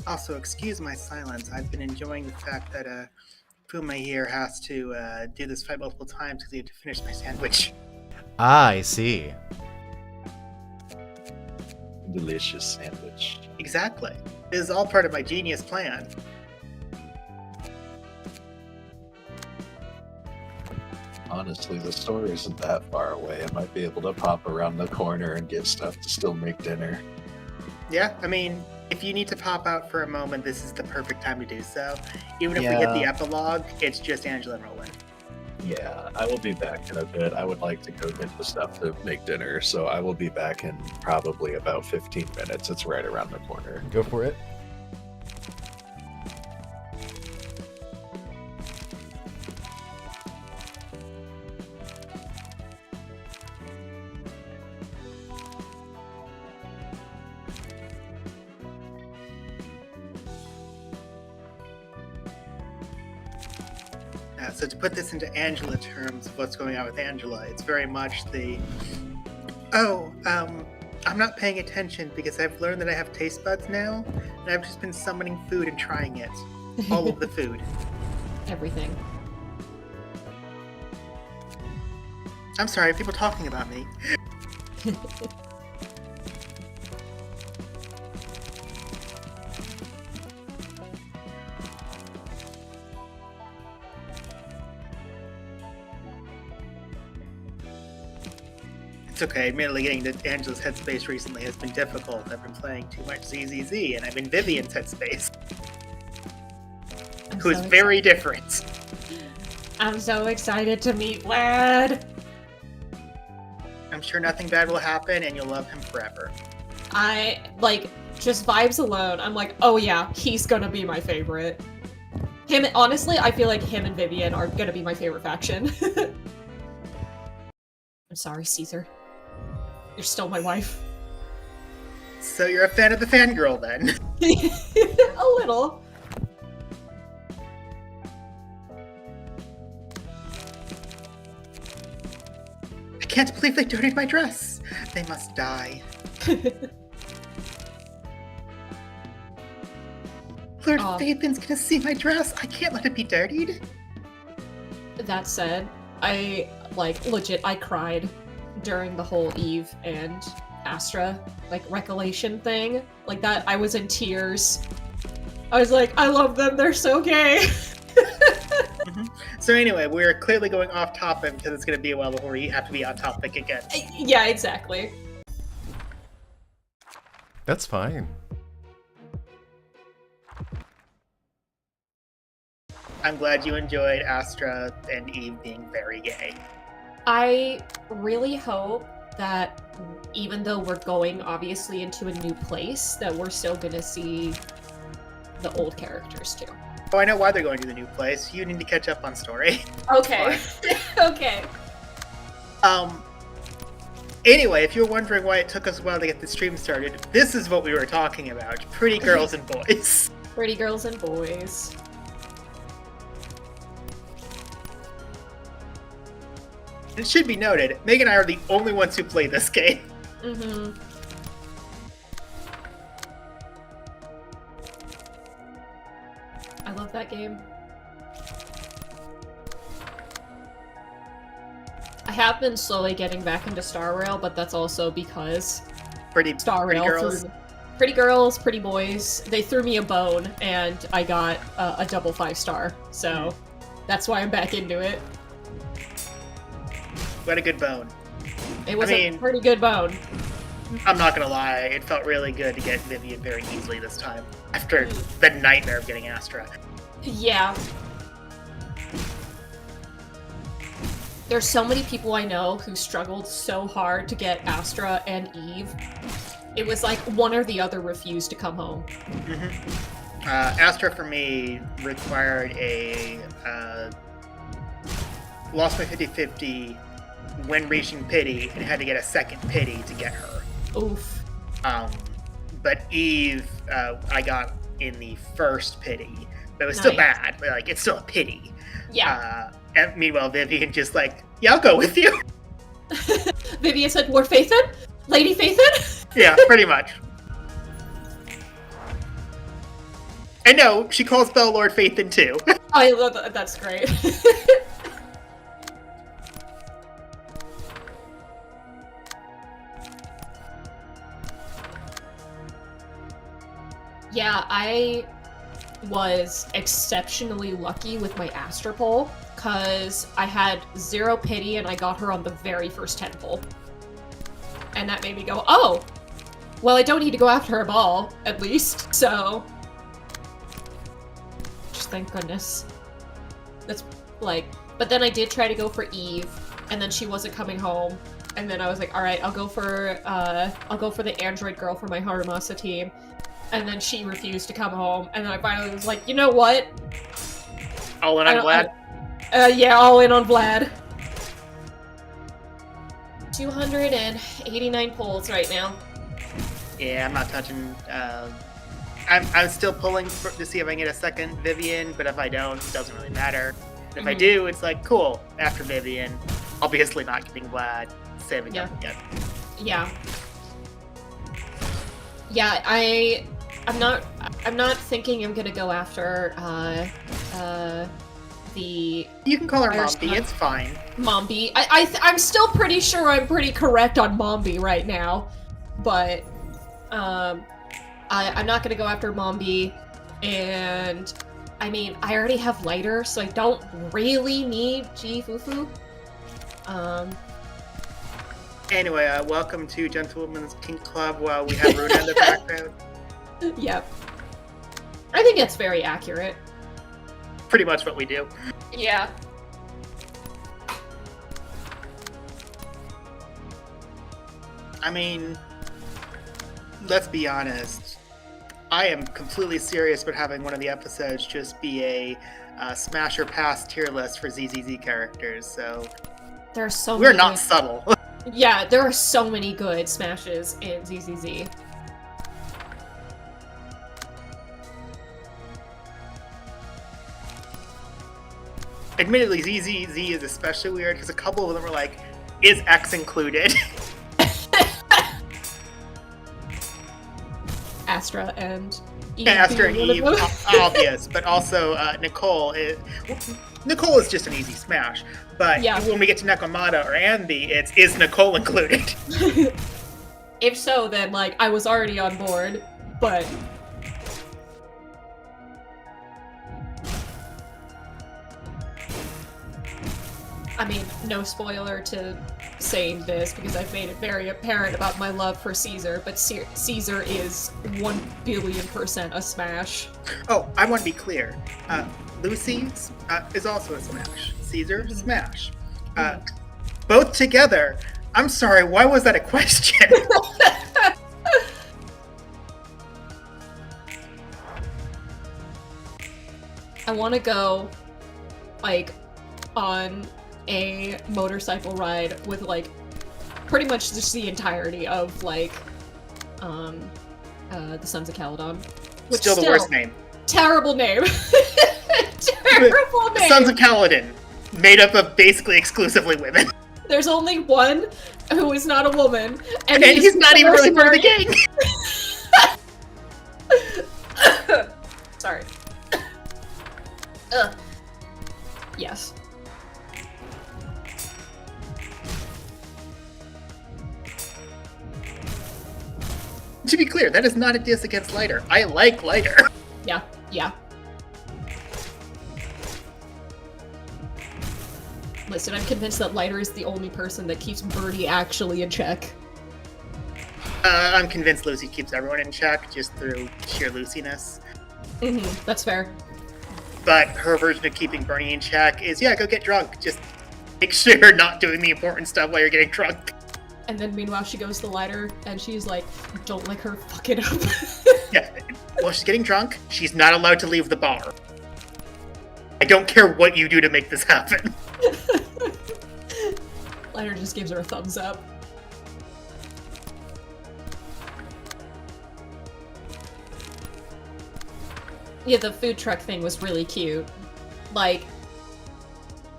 Also, excuse my silence. I've been enjoying the fact that Puma here has to do this fight multiple times because he had to finish my sandwich. Ah, I see. Delicious sandwich. Exactly. This is all part of my genius plan. Honestly, the store isn't that far away. I might be able to pop around the corner and get stuff to still make dinner. Yeah, I mean, if you need to pop out for a moment, this is the perfect time to do so. Even if we get the epilogue, it's just Angela and Roland. Yeah, I will be back in a bit. I would like to go get the stuff to make dinner, so I will be back in probably about 15 minutes. It's right around the corner. Go for it. So to put this into Angela terms of what's going on with Angela, it's very much the, I'm not paying attention because I've learned that I have taste buds now, and I've just been summoning food and trying it. All of the food. Everything. I'm sorry, people talking about me. It's okay, admittedly getting to Angela's headspace recently has been difficult. I've been playing too much ZZZ, and I'm in Vivian's headspace. Who is very different. I'm so excited to meet Lad! I'm sure nothing bad will happen, and you'll love him forever. Just vibes alone, I'm like, oh yeah, he's gonna be my favorite. Honestly, I feel like him and Vivian are gonna be my favorite faction. I'm sorry, Caesar. You're still my wife. So you're a fan of the fangirl, then? A little. I can't believe they donated my dress. They must die. Lord Phaethan's gonna see my dress. I can't let it be dirtied. That said, legit, I cried during the whole Eve and Astra, recollection thing. Like that, I was in tears. I was like, I love them, they're so gay! So anyway, we're clearly going off topic because it's going to be a while before we have to be on topic again. Yeah, exactly. That's fine. I'm glad you enjoyed Astra and Eve being very gay. I really hope that even though we're going obviously into a new place, that we're still gonna see the old characters too. Oh, I know why they're going to the new place. You need to catch up on story. Okay. Okay. Anyway, if you're wondering why it took us a while to get the stream started, this is what we were talking about. Pretty girls and boys. Pretty girls and boys. It should be noted, Meg and I are the only ones who play this game. Mm-hmm. I love that game. I have been slowly getting back into Star Rail, but that's also because Pretty girls. Pretty girls, pretty boys. They threw me a bone, and I got a double 5-star. So that's why I'm back into it. What a good bone. It was a pretty good bone. I'm not gonna lie, it felt really good to get Vivian very easily this time. After the nightmare of getting Astra. Yeah. There's so many people I know who struggled so hard to get Astra and Eve. It was like one or the other refused to come home. Mm-hmm. Astra for me required a lost my 50-50 when reaching pity and had to get a second pity to get her. Oof. But Eve, I got in the first pity. But it was still bad, but like it's still a pity. Yeah. And meanwhile, Vivian just like, yeah, I'll go with you. Vivian said, "We're Faithin? Lady Faithin?" Yeah, pretty much. And no, she calls Bell Lord Faithin too. I love that. That's great. Yeah, I was exceptionally lucky with my Astra pull, because I had 0 pity and I got her on the very first 10 pull. And that made me go, oh! Well, I don't need to go after her ball, at least, so... Just thank goodness. That's, like... But then I did try to go for Eve, and then she wasn't coming home. And then I was like, alright, I'll go for the android girl for my Harumasa team. And then she refused to come home, and then I finally was like, you know what? All in on Vlad? Yeah, all in on Vlad. 289 pulls right now. Yeah, I'm not touching. I'm still pulling to see if I can get a second Vivian, but if I don't, it doesn't really matter. If I do, it's like, cool, after Vivian, obviously not getting Vlad, saving up again. Yeah. Yeah, I'm not thinking I'm gonna go after the... You can call her Mombi, it's fine. Mombi. I'm still pretty sure I'm pretty correct on Mombi right now, but I'm not gonna go after Mombi, and I mean, I already have lighter, so I don't really need G Fufu. Anyway, welcome to Gentlewoman's Kink Club while we have Ruina in the background. Yep. I think it's very accurate. Pretty much what we do. Yeah. I mean, let's be honest. I am completely serious about having one of the episodes just be a smash or pass tier list for ZZZ characters, so... There's so We're many not good... subtle. Yeah, there are so many good smashes in ZZZ. Admittedly, ZZZ is especially weird because a couple of them were like, is X included? Astra and Eve. Astra and Eve, obvious, but also Nicole is just an easy smash. But when we get to Nekomata or Andy, it's, is Nicole included? If so, then, like, I was already on board, but... I mean, no spoiler to saying this because I've made it very apparent about my love for Caesar, but Caesar is 1,000,000,000% a smash. Oh, I want to be clear. Lucy is also a smash. Caesar, smash. Both together. I'm sorry, why was that a question? I want to go, like, on a motorcycle ride with, like, pretty much just the entirety of, like, the Sons of Caledon. Which Still the worst name. Terrible name. Terrible name. Sons of Caledon, made up of basically exclusively women. There's only one who is not a woman, and he's not even really part of the gang. Sorry. Yes. To be clear, that is not a diss against Lighter. I like Lighter. Yeah, yeah. Listen, I'm convinced that Lighter is the only person that keeps Birdie actually in check. I'm convinced Lucy keeps everyone in check just through sheer Luciness. That's fair. But her version of keeping Bernie in check is, yeah, go get drunk. Just make sure you're not doing the important stuff while you're getting drunk. And then meanwhile she goes to Lighter, and she's like, don't let her fuck it up. Yeah, while she's getting drunk, she's not allowed to leave the bar. I don't care what you do to make this happen. Lighter just gives her a thumbs up. Yeah, the food truck thing was really cute. Like,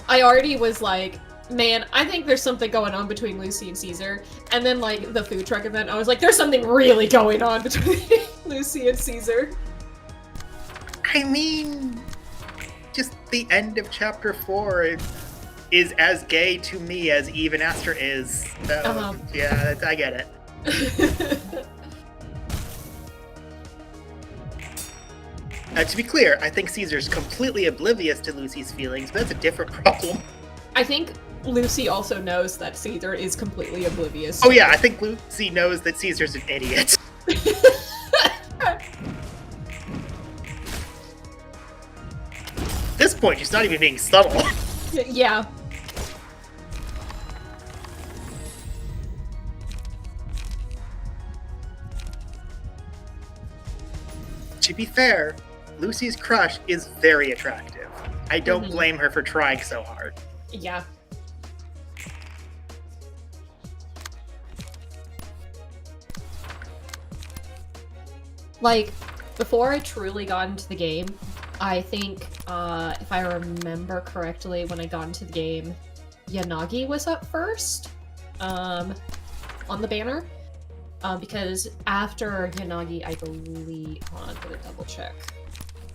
I already was like, man, I think there's something going on between Lucy and Caesar. And then, like, the food truck event, I was like, there's something really going on between Lucy and Caesar. I mean, just the end of chapter 4 is as gay to me as Eve and Esther is. So, yeah, I get it. To be clear, I think Caesar's completely oblivious to Lucy's feelings, but that's a different problem. I think Lucy also knows that Caesar is completely oblivious. Oh yeah, I think Lucy knows that Caesar's an idiot. At this point, she's not even being subtle. Yeah. To be fair, Lucy's crush is very attractive. I don't blame her for trying so hard. Yeah. Like, before I truly got into the game, I think, if I remember correctly, when I got into the game, Yanagi was up first, on the banner. Because after Yanagi, I believe... Hold on, I'm gonna double check.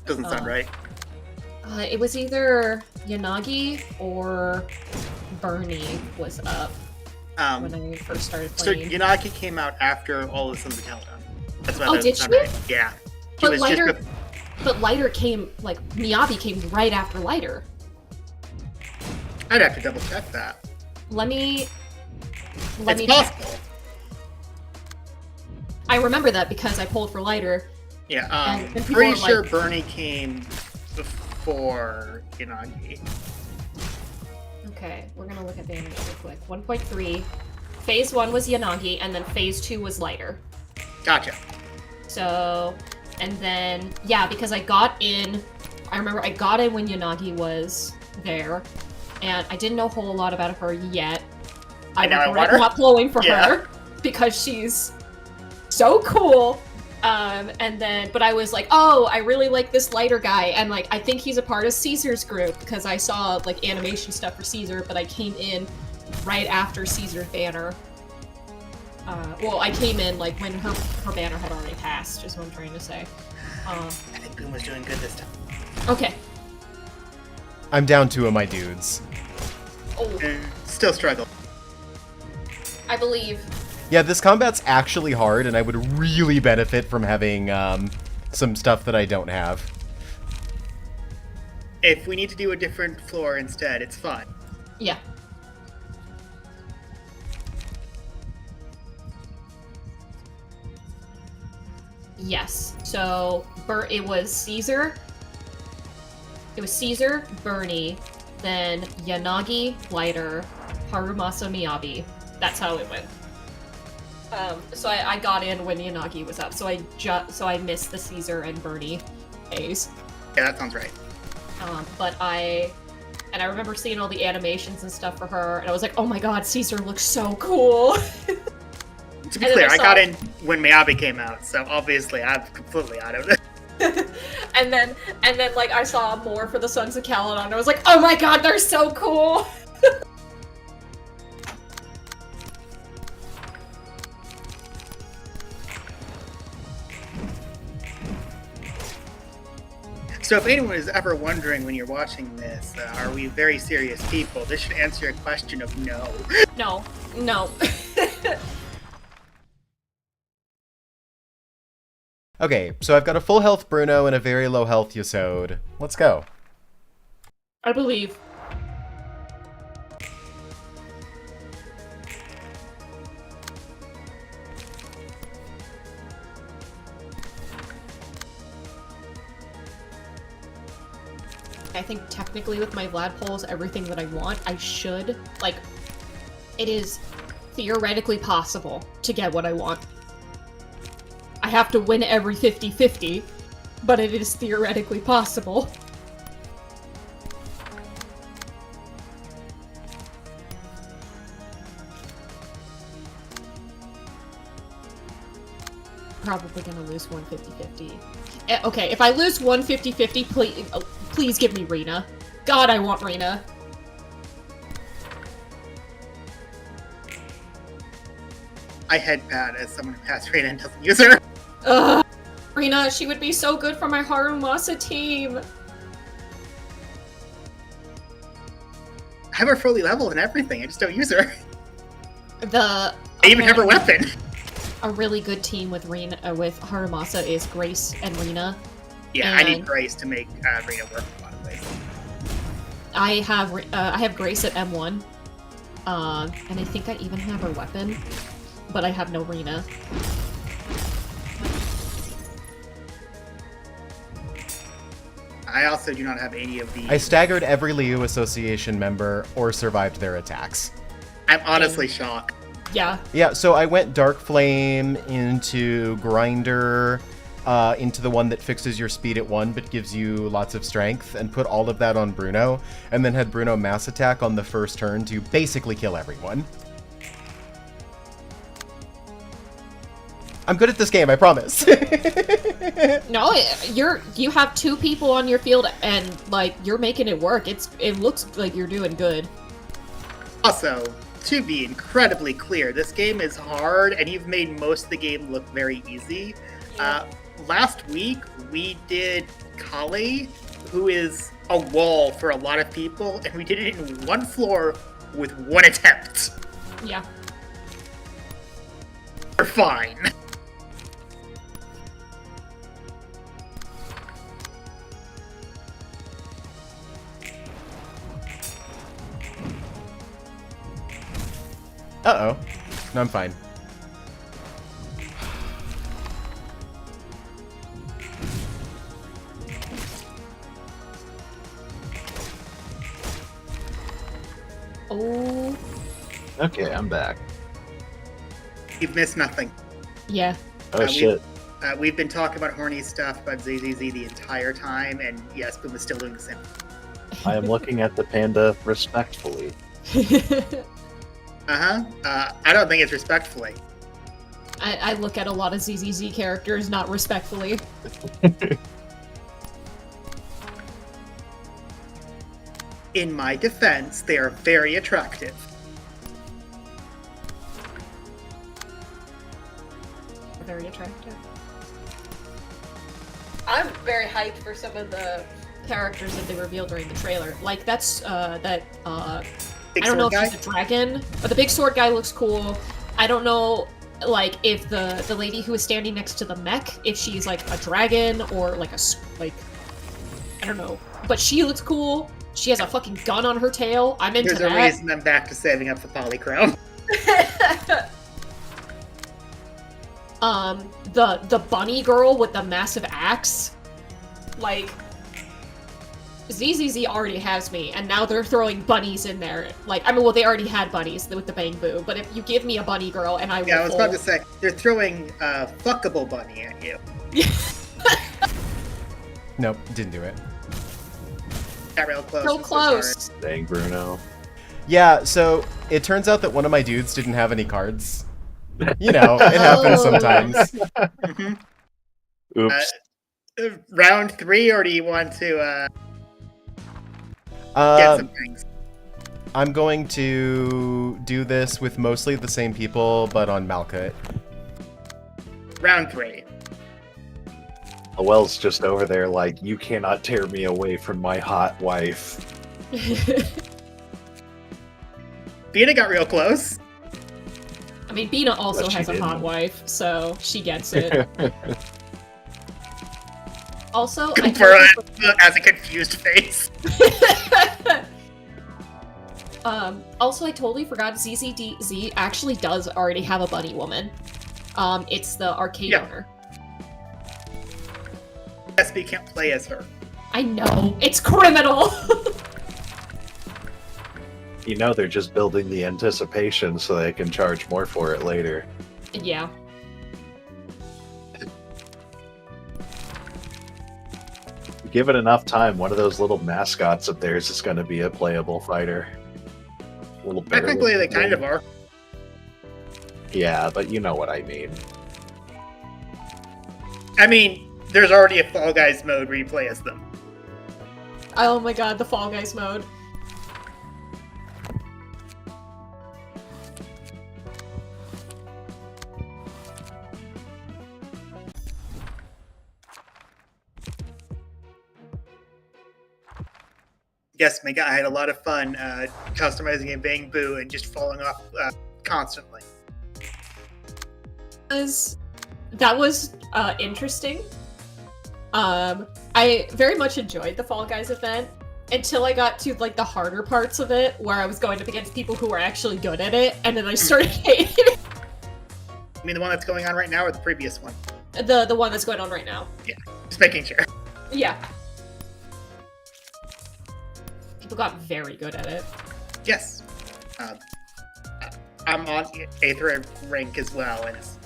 Doesn't sound right. It was either Yanagi or Bernie was up when I first started playing. So Yanagi came out after all of Sons of Caledon. That's why did she? right. Yeah. But Lighter came, like, Miyabi came right after Lighter. I'd have to double check that. Let me It's possible. I remember that because I pulled for Lighter. Yeah, and people pretty were sure like, Bernie came before Yanagi. Okay, we're gonna look at damage real quick. 1.3. Phase 1 was Yanagi, and then Phase 2 was Lighter. Gotcha. So, and then, yeah, because I remember I got in when Yanagi was there, and I didn't know a whole lot about her yet. I regret not pulling for her, because she's so cool. And then, but I was like, oh, I really like this Lighter guy, and, like, I think he's a part of Caesar's group, because I saw, like, animation stuff for Caesar, but I came in right after Caesar's banner. Well, I came in, like, when her banner had already passed, is what I'm trying to say. I think Puma's doing good this time. Okay. I'm down 2 of my dudes. Oh, Still struggle. I believe. Yeah, this combat's actually hard, and I would really benefit from having some stuff that I don't have. If we need to do a different floor instead, it's fine. Yeah. Yes. So it was Caesar. It was Caesar, Bernie, then Yanagi, Lighter, Harumasa, Miyabi. That's how it went. So I got in when Yanagi was up. So I missed the Caesar and Bernie phase. Yeah, that sounds right. But I remember seeing all the animations and stuff for her, and I was like, oh my god, Caesar looks so cool. To be clear, I got in when Miyabi came out, so obviously I'm completely out of it. and then like I saw more for the Sons of Caledon, and I was like, oh my god, they're so cool. So if anyone is ever wondering when you're watching this, are we very serious people? This should answer your question of no. No. Okay, so I've got a full health Bruno and a very low health Yasode. Let's go. I believe. I think technically with my Vlad polls, everything that I want, I should, like, it is theoretically possible to get what I want. I have to win every 50-50, but it is theoretically possible. Probably gonna lose one 50-50. Okay, if I lose one 50-50, please give me Ruina. God, I want Ruina. I headpad as someone who has Ruina and doesn't use her. Ugh. Ruina, she would be so good for my Harumasa team. I have her fully leveled and everything, I just don't use her. I even have her weapon. A really good team with Harumasa is Grace and Ruina. Yeah, I need Grace to make Ruina work a lot of ways. I have Grace at M1, and I think I even have her weapon, but I have no Ruina. I also do not have any of the... I staggered every Liu Association member or survived their attacks. I'm honestly shocked. Yeah. Yeah, so I went Dark Flame into Grinder, into the one that fixes your speed at 1 but gives you lots of strength, and put all of that on Bruno, and then had Bruno mass attack on the first turn to basically kill everyone. I'm good at this game, I promise. No, you have 2 people on your field and like you're making it work. It looks like you're doing good. Also, to be incredibly clear, this game is hard and you've made most of the game look very easy. Last week we did Kali, who is a wall for a lot of people, and we did it in 1 floor with 1 attempt. Yeah. We're fine. Uh-oh. No, I'm fine. Oh. Okay, I'm back. You've missed nothing. Yeah. Oh, shit. We've been talking about horny stuff about ZZZ the entire time, and yes, Puma's still doing the same. I am looking at the panda respectfully. I don't think it's respectfully. I look at a lot of ZZZ characters not respectfully. In my defense, they are very attractive. Very attractive. I'm very hyped for some of the characters that they revealed during the trailer. Like I don't know if he's a dragon, but the big sword guy looks cool. I don't know, like, if the lady who is standing next to the mech, if she's like a dragon or like I don't know. But she looks cool. She has a fucking gun on her tail. I'm into that. There's a reason I'm back to saving up the polychrome. the bunny girl with the massive axe. Like, ZZZ already has me, and now they're throwing bunnies in there. Like, I mean, well, they already had bunnies with the Bang Boo, but if you give me a bunny girl and I will Yeah, I was about to say, they're throwing a fuckable bunny at you. Nope, didn't do it. Got real close. So I'm close. sorry. Dang, Bruno. Yeah, so it turns out that one of my dudes didn't have any cards. You know, it happens Oh. sometimes. Mhm. Oops. Round 3, or do you want to get Um, some things? I'm going to do this with mostly the same people, but on Malkut. Round 3. Wells just over there like, you cannot tear me away from my hot wife. Bina got real close. I mean, Bina also But she has a hot didn't. wife, so she gets it. Also, I For has a confused face. also, I totally forgot ZZZ actually does already have a bunny woman. It's the arcade Yeah. owner. SB can't play as her. I know, it's criminal! You know they're just building the anticipation so they can charge more for it later. Yeah. Give it enough time, one of those little mascots of theirs is going to be a playable fighter. Little bear Technically, they looking kind thing. of are. Yeah, but you know what I mean. I mean, there's already a Fall Guys mode where you play as them. Oh my god, the Fall Guys mode. Yes, Mega, I had a lot of fun customizing a Bang Boo and just falling off constantly. That was interesting. I very much enjoyed the Fall Guys event until I got to like the harder parts of it, where I was going up against people who were actually good at it, and then I started hating it. I mean, the one that's going on right now or the previous one? The one that's going on right now. Just making sure. Yeah. People got very good at it. Yes. I'm on Aether rank as well, and it's...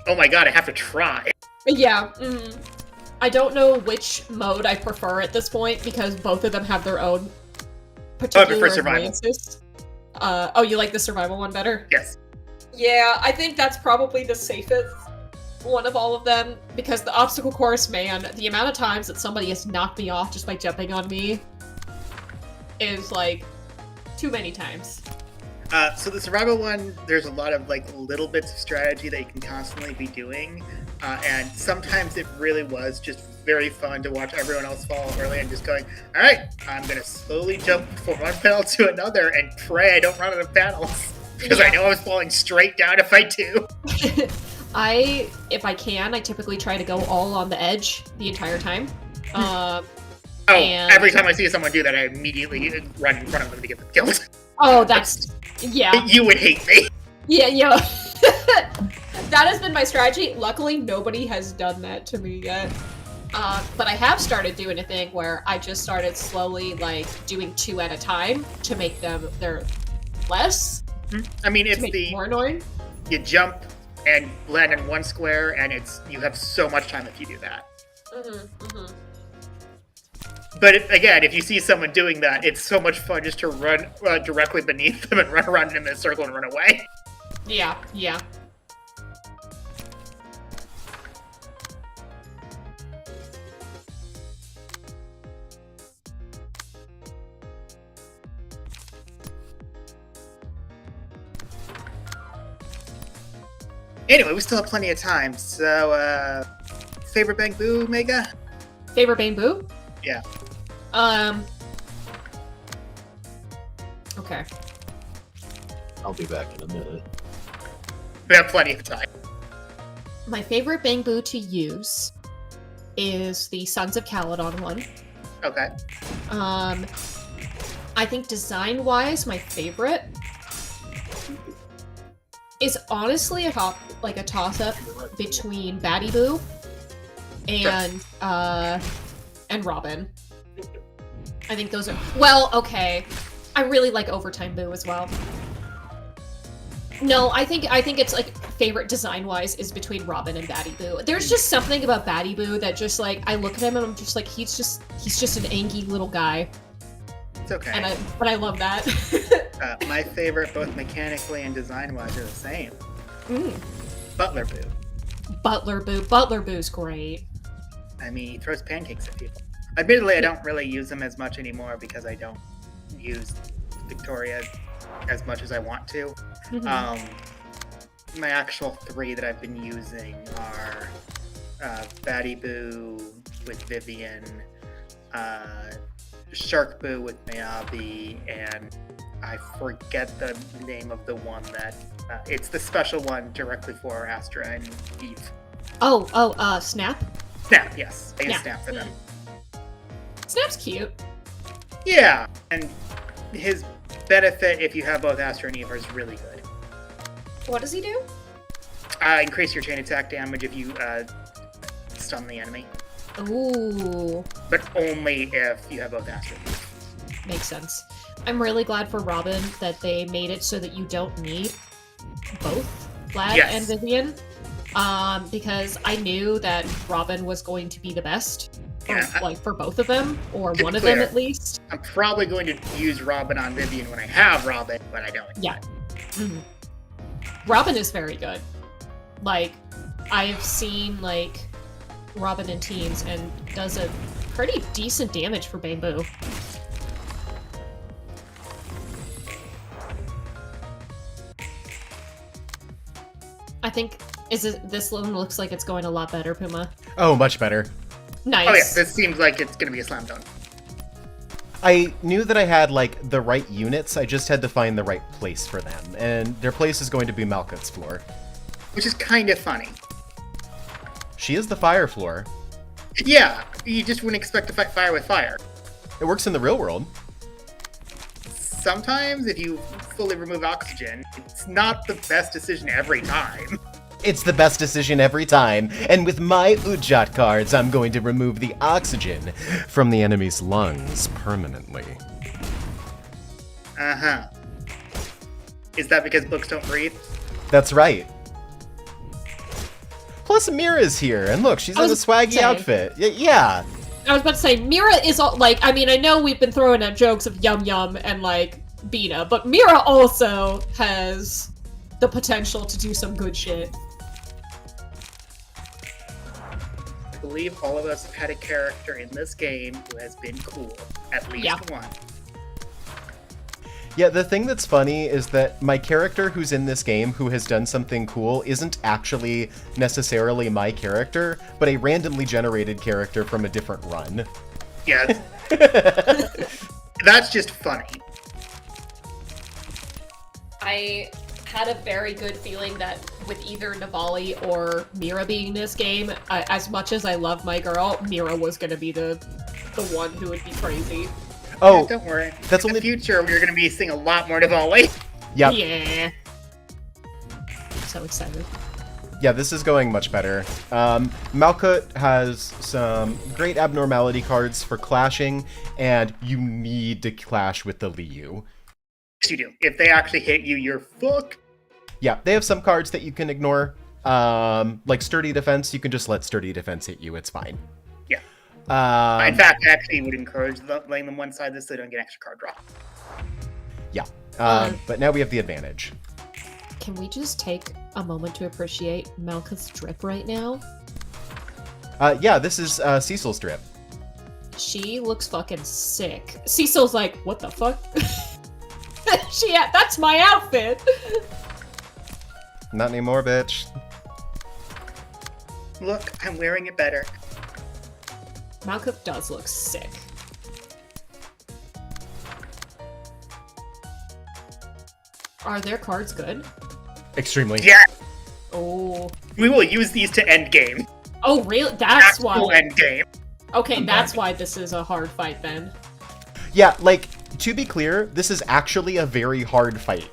Oh my god, I have to try. Yeah. I don't know which mode I prefer at this point, because both of them have their own particular prefer survival. annoyances. Oh, you like the survival one better? Yes. Yeah, I think that's probably the safest one of all of them, because the obstacle course, man, the amount of times that somebody has knocked me off just by jumping on me is, like, too many times. So the survival one, there's a lot of like little bits of strategy that you can constantly be doing, and sometimes it really was just very fun to watch everyone else fall early and just going, all right, I'm gonna slowly jump from one panel to another and pray I don't run out of panels because I know I was falling straight down if I do. If I can, I typically try to go all on the edge the entire time. And- Every time I see someone do that, I immediately run in front of them to get them killed. Oh, that's... Yeah. You would hate me. Yeah. That has been my strategy. Luckily, nobody has done that to me yet. But I have started doing a thing where I just started slowly, like, doing 2 at a time to make them, they're less. I mean, To it's make it the... more annoying. You jump and land in one square, and you have so much time if you do that. But again, if you see someone doing that, it's so much fun just to run directly beneath them and run around in a circle and run away. Yeah. Anyway, we still have plenty of time, so, favorite Bang Boo, Mega? Favorite Bang Boo? Yeah. Okay. I'll be back in a minute. We have plenty of time. My favorite Bang Boo to use is the Sons of Caledon one. Okay. I think design-wise, my favorite is honestly a like a toss-up between Batty Boo and Robin. I think those are okay. I really like Overtime Boo as well. No, I think it's like favorite design-wise is between Robin and Batty Boo. There's just something about Batty Boo that just like I look at him and I'm just like he's just an angy little guy. It's okay. But I love that. My favorite, both mechanically and design-wise, are the same. Butler Boo. Butler Boo's great. I mean, he throws pancakes at people. Admittedly, I don't really use him as much anymore because I don't use Victoria as much as I want to. My actual 3 that I've been using are Batty Boo with Vivian, Shark Boo with Mayabi, and I forget the name of the one that it's the special one directly for Astra and Eve. Snap? Snap, yes. I use Snap for them. Snap's cute. Yeah, and his benefit if you have both Astra and Eve is really good. What does he do? Increase your chain attack damage if you stun the enemy. Ooh. But only if you have both Astra and Eve. Makes sense. I'm really glad for Robin that they made it so that you don't need both Vlad and Vivian. Because I knew that Robin was going to be the best. For both of them, or one of them at least. I'm probably going to use Robin on Vivian when I have Robin, but I don't. Yeah. Mm-hmm. Robin is very good. Like, I've seen, like, Robin in teams and does a pretty decent damage for Bamboo. I think, this one looks like it's going a lot better, Puma. Oh, much better. Nice. Oh yeah, this seems like it's gonna be a slam dunk. I knew that I had, like, the right units, I just had to find the right place for them, and their place is going to be Malkuth's floor. Which is kind of funny. She is the fire floor. Yeah, you just wouldn't expect to fight fire with fire. It works in the real world. Sometimes, if you fully remove oxygen, it's not the best decision every time. It's the best decision every time, and with my Ujat cards, I'm going to remove the oxygen from the enemy's lungs permanently. Uh-huh. Is that because books don't breathe? That's right. Plus, Mira's here, and look, she's in a swaggy outfit. Yeah. I was about to say, Mira is, like, I mean, I know we've been throwing out jokes of Yum Yum and, like, Bina, but Mira also has the potential to do some good shit. I believe all of us have had a character in this game who has been cool. At least one. Yeah, the thing that's funny is that my character who's in this game who has done something cool isn't actually necessarily my character, but a randomly generated character from a different run. Yeah. That's just funny. I had a very good feeling that with either Navali or Mira being in this game, as much as I love my girl, Mira was going to be the one who would be crazy. Oh, yeah, don't worry. That's in the future, we're going to be seeing a lot more Navali. Yep. Yeah. So excited. Yeah, this is going much better. Malkuth has some great abnormality cards for clashing, and you need to clash with the Liu. Yes, you do. If they actually hit you, you're fucked. Yeah, they have some cards that you can ignore. Like Sturdy Defense, you can just let Sturdy Defense hit you, it's fine. Yeah. In fact, I actually would encourage laying them one side so they don't get extra card draw. Yeah, but now we have the advantage. Can we just take a moment to appreciate Malkuth's drip right now? Yeah, this is Cecil's drip. She looks fucking sick. Cecil's like, what the fuck? That's my outfit! Not anymore, bitch. Look, I'm wearing it better. Malkuth does look sick. Are their cards good? Extremely. Yeah! Oh. We will use these to end game. Oh, really? That's why. End game. Okay, that's why this is a hard fight then. Yeah, like, to be clear, this is actually a very hard fight.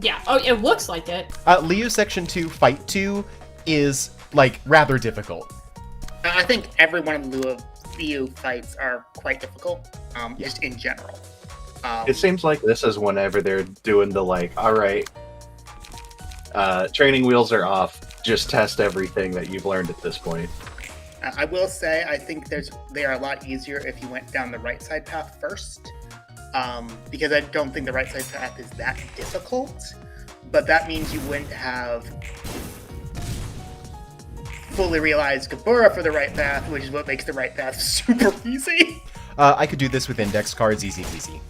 Yeah. Oh, it looks like it. Liu Section 2 Fight 2 is, like, rather difficult. I think every one of the Liu fights are quite difficult, just in general. It seems like this is whenever they're doing the, like, alright, training wheels are off, just test everything that you've learned at this point. I will say, I think they are a lot easier if you went down the right side path first, because I don't think the right side path is that difficult, but that means you wouldn't have fully realized Gabura for the right path, which is what makes the right path super easy. I could do this with index cards, easy peasy.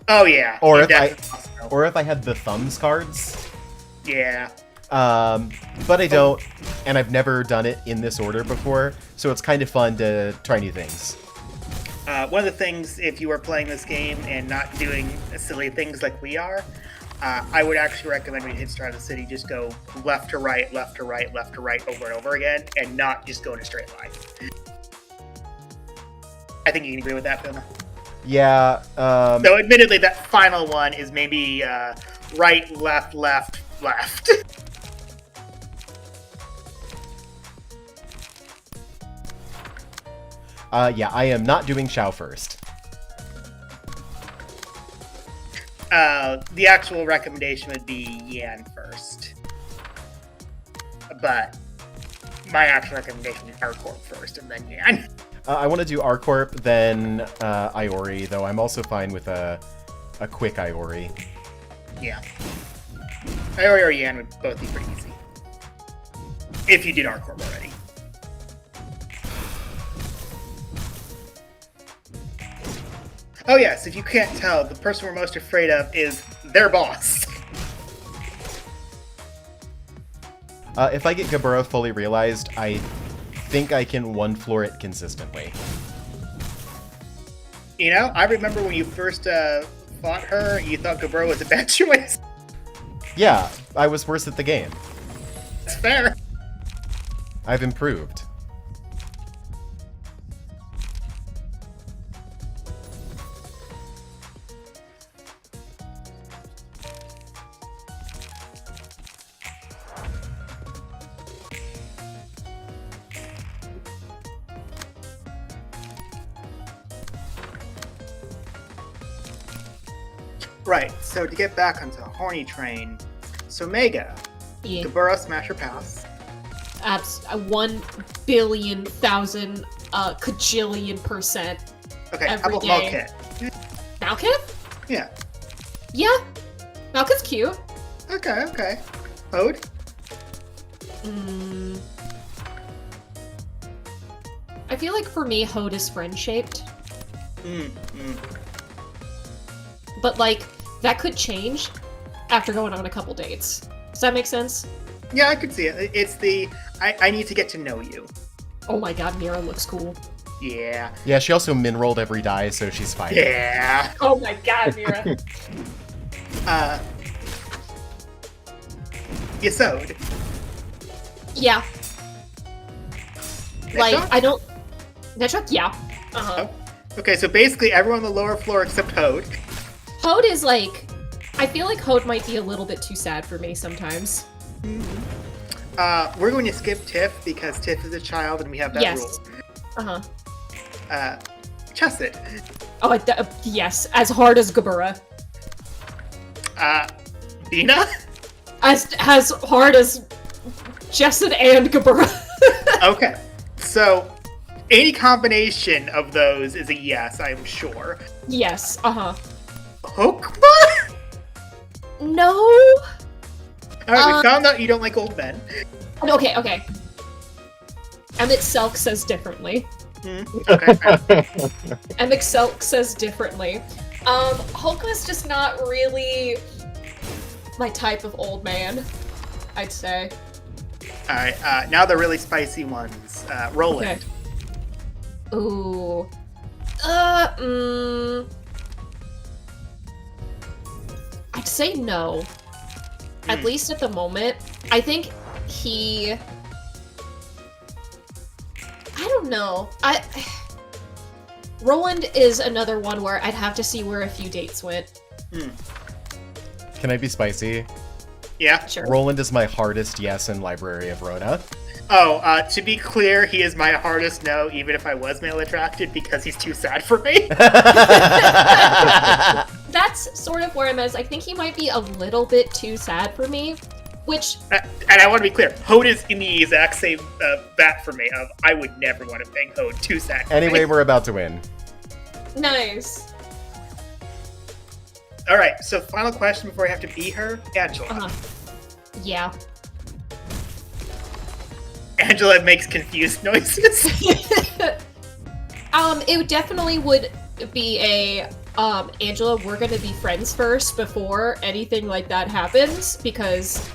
Oh yeah. Or if I had the thumbs cards. Yeah. But I don't, and I've never done it in this order before, so it's kind of fun to try new things. One of the things, if you are playing this game and not doing silly things like we are, I would actually recommend when you hit Start of the City, just go left to right, left to right, left to right over and over again, and not just go in a straight line. I think you can agree with that, Puma. Yeah. So admittedly, that final one is maybe right, left, left, left. Yeah, I am not doing Xiao first. The actual recommendation would be Yan first. But my actual recommendation is Arcorp first and then Yan. I want to do Arcorp, then Iori, though I'm also fine with a quick Iori. Yeah. Iori or Yan would both be pretty easy. If you did Arcorp already. Oh yes, if you can't tell, the person we're most afraid of is their boss. If I get Gabura fully realized, I think I can one-floor it consistently. You know, I remember when you first fought her, you thought Gabura was a bad choice. Yeah, I was worse at the game. That's fair. I've improved. Right, so to get back onto the horny train, so Mega, Yeah. Gabura Smasher Pass. 1,000,000,000 kajillion%. Okay, Every how about day. Malkit? Malkith? Yeah. Yeah. Malkith's cute. Okay. Ode? I feel like for me, Hode is friend-shaped. But, like, that could change after going on a couple dates. Does that make sense? Yeah, I could see it. It's the, I need to get to know you. Oh my god, Mira looks cool. Yeah. Yeah, she also min-rolled every die, so she's fine. Yeah. Oh my god, Mira. Yesod. Yeah. Like, Netra? I don't... Netra? Yeah. Uh-huh. Oh. Okay, so basically everyone on the lower floor except Hode. Hode is like... I feel like Hode might be a little bit too sad for me sometimes. We're going to skip Tiff because Tiff is a child and we have that Yes. rule. Uh-huh. Chesed. Oh, yes. As hard as Gabura. Bina? As hard as Jessid and Gabura. Okay. So, any combination of those is a yes, I'm sure. Yes. Uh-huh. Hokma? No. Alright, we found out you don't like old men. Okay. Emmett Selk says differently. Okay, fair. Emmett Selk says differently. Hokma's just not really my type of old man, I'd say. Alright, now the really spicy ones. Roland. Okay. Ooh. I'd say no. At least at the moment. I think he... I don't know. Roland is another one where I'd have to see where a few dates went. Can I be spicy? Yeah. Sure. Roland is my hardest yes in Library of Rona. Oh, to be clear, he is my hardest no, even if I was male attracted, because he's too sad for me. That's sort of where I'm at. I think he might be a little bit too sad for me, which... And I want to be clear, Hode is in the exact same bat for me, of I would never want to bang Hode, too sad for Anyway, me. we're about to win. Nice. Alright, so final question before I have to beat her. Angela. Yeah. Angela makes confused noises. It definitely would be a, Angela, we're gonna be friends first before anything like that happens, because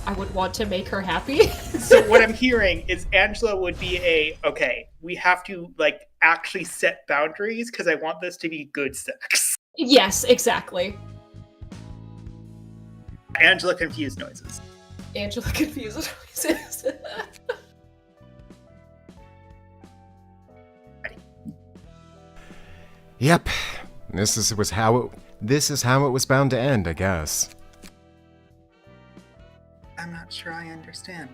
I would want to make her happy. So what I'm hearing is Angela would be okay, we have to, like, actually set boundaries, because I want this to be good sex. Yes, exactly. Angela confused noises. Angela confused noises. Yep. This is how it was bound to end, I guess. I'm not sure I understand.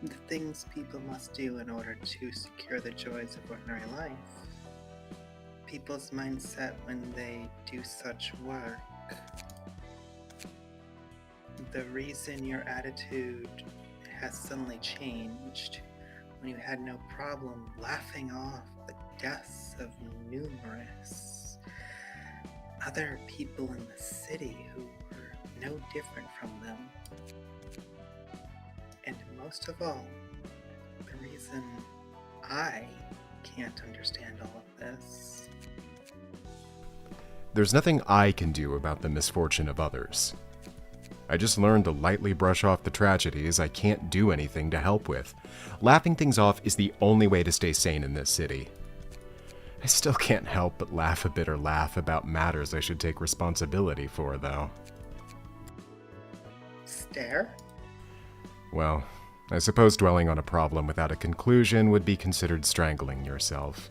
The things people must do in order to secure the joys of ordinary life. People's mindset when they do such work. The reason your attitude has suddenly changed when you had no problem laughing off the deaths of numerous other people in the city who were no different from them. And most of all, the reason I can't understand all of this. There's nothing I can do about the misfortune of others. I just learned to lightly brush off the tragedies I can't do anything to help with. Laughing things off is the only way to stay sane in this city. I still can't help but laugh a bitter laugh about matters I should take responsibility for, though. Stare? Well, I suppose dwelling on a problem without a conclusion would be considered strangling yourself.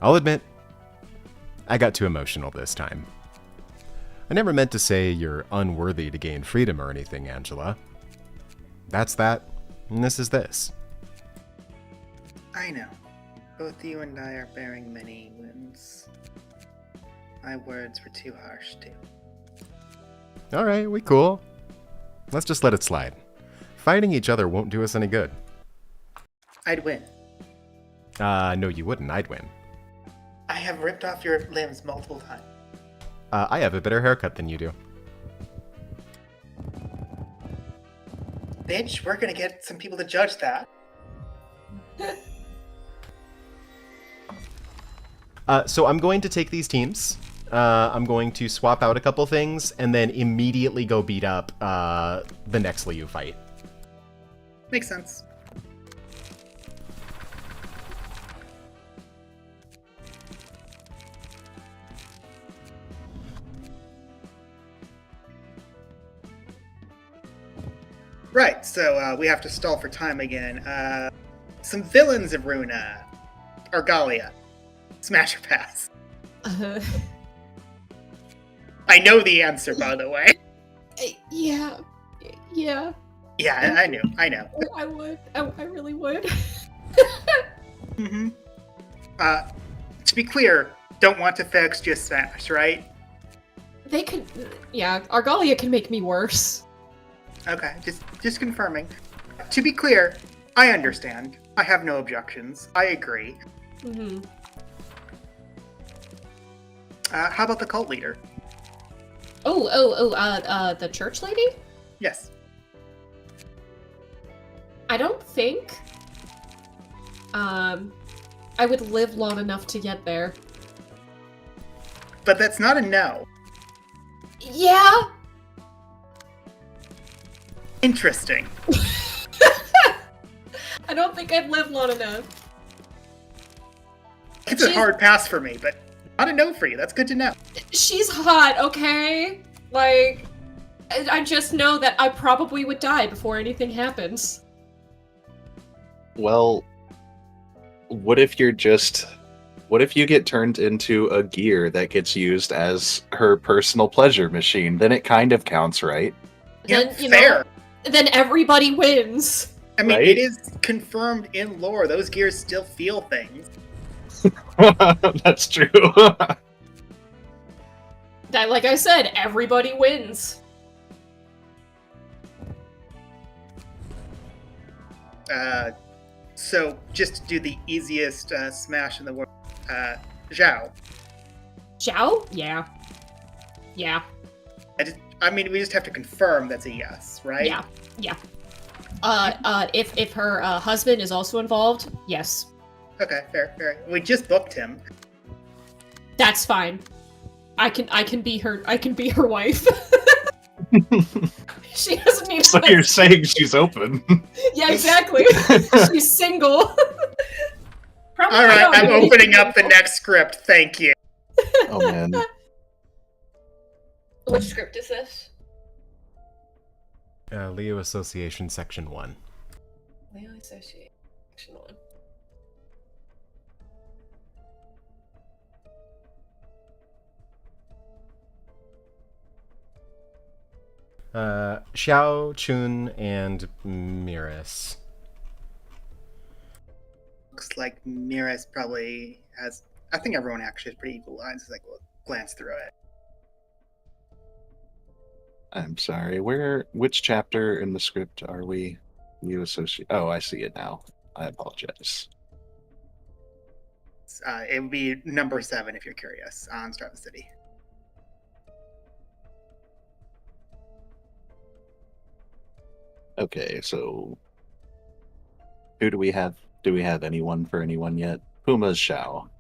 I'll admit, I got too emotional this time. I never meant to say you're unworthy to gain freedom or anything, Angela. That's that, and this is this. I know. Both you and I are bearing many wounds. My words were too harsh, too. Alright, we cool. Let's just let it slide. Fighting each other won't do us any good. I'd win. No you wouldn't, I'd win. I have ripped off your limbs multiple times. I have a better haircut than you do. Bitch, we're gonna get some people to judge that. So I'm going to take these teams. I'm going to swap out a couple things, and then immediately go beat up the next Liu fight. Makes sense. Right, so we have to stall for time again. Some villains of Ruina. Argalia. Smash or pass? I know the answer, by the way. Yeah. Yeah, I know. I would. I really would. Mm-hmm. To be clear, don't want to fix, just smash, right? They could. Yeah, Argalia can make me worse. Okay, just confirming. To be clear, I understand. I have no objections. I agree. Mm-hmm. How about the cult leader? The church lady? Yes. I don't think I would live long enough to get there. But that's not a no. Yeah. Interesting. I don't think I'd live long enough. It's a hard pass for me, but not a no for you. That's good to know. She's hot, okay? Like, I just know that I probably would die before anything happens. Well, what if you're just What if you get turned into a gear that gets used as her personal pleasure machine? Then it kind of counts, right? Then, Yeah, you fair. know, then everybody wins. I mean, Right? it is confirmed in lore. Those gears still feel things. That's true. That, like I said, everybody wins. So just to do the easiest smash in the world, Zhao. Zhao? Yeah. Yeah. I mean, we just have to confirm that's a yes, right? Yeah. Yeah. If her husband is also involved, yes. Okay, fair. We just booked him. That's fine. I can be her wife. She doesn't need So you're saying she's open. Yeah, exactly. She's single. Probably All right, not. I'm opening up the next script. Thank you. Oh man. Which script is this? Leo Association Section 1. Leo Association Section 1. Xiao, Chun, and Miris. Looks like Miras probably has. I think everyone actually has pretty equal lines as I glance through it. I'm sorry. Which chapter in the script are we? You associate. Oh, I see it now. I apologize. It would be number 7 if you're curious on Start the City. Okay, so who do we have? Do we have anyone for anyone yet? Puma's Xiao.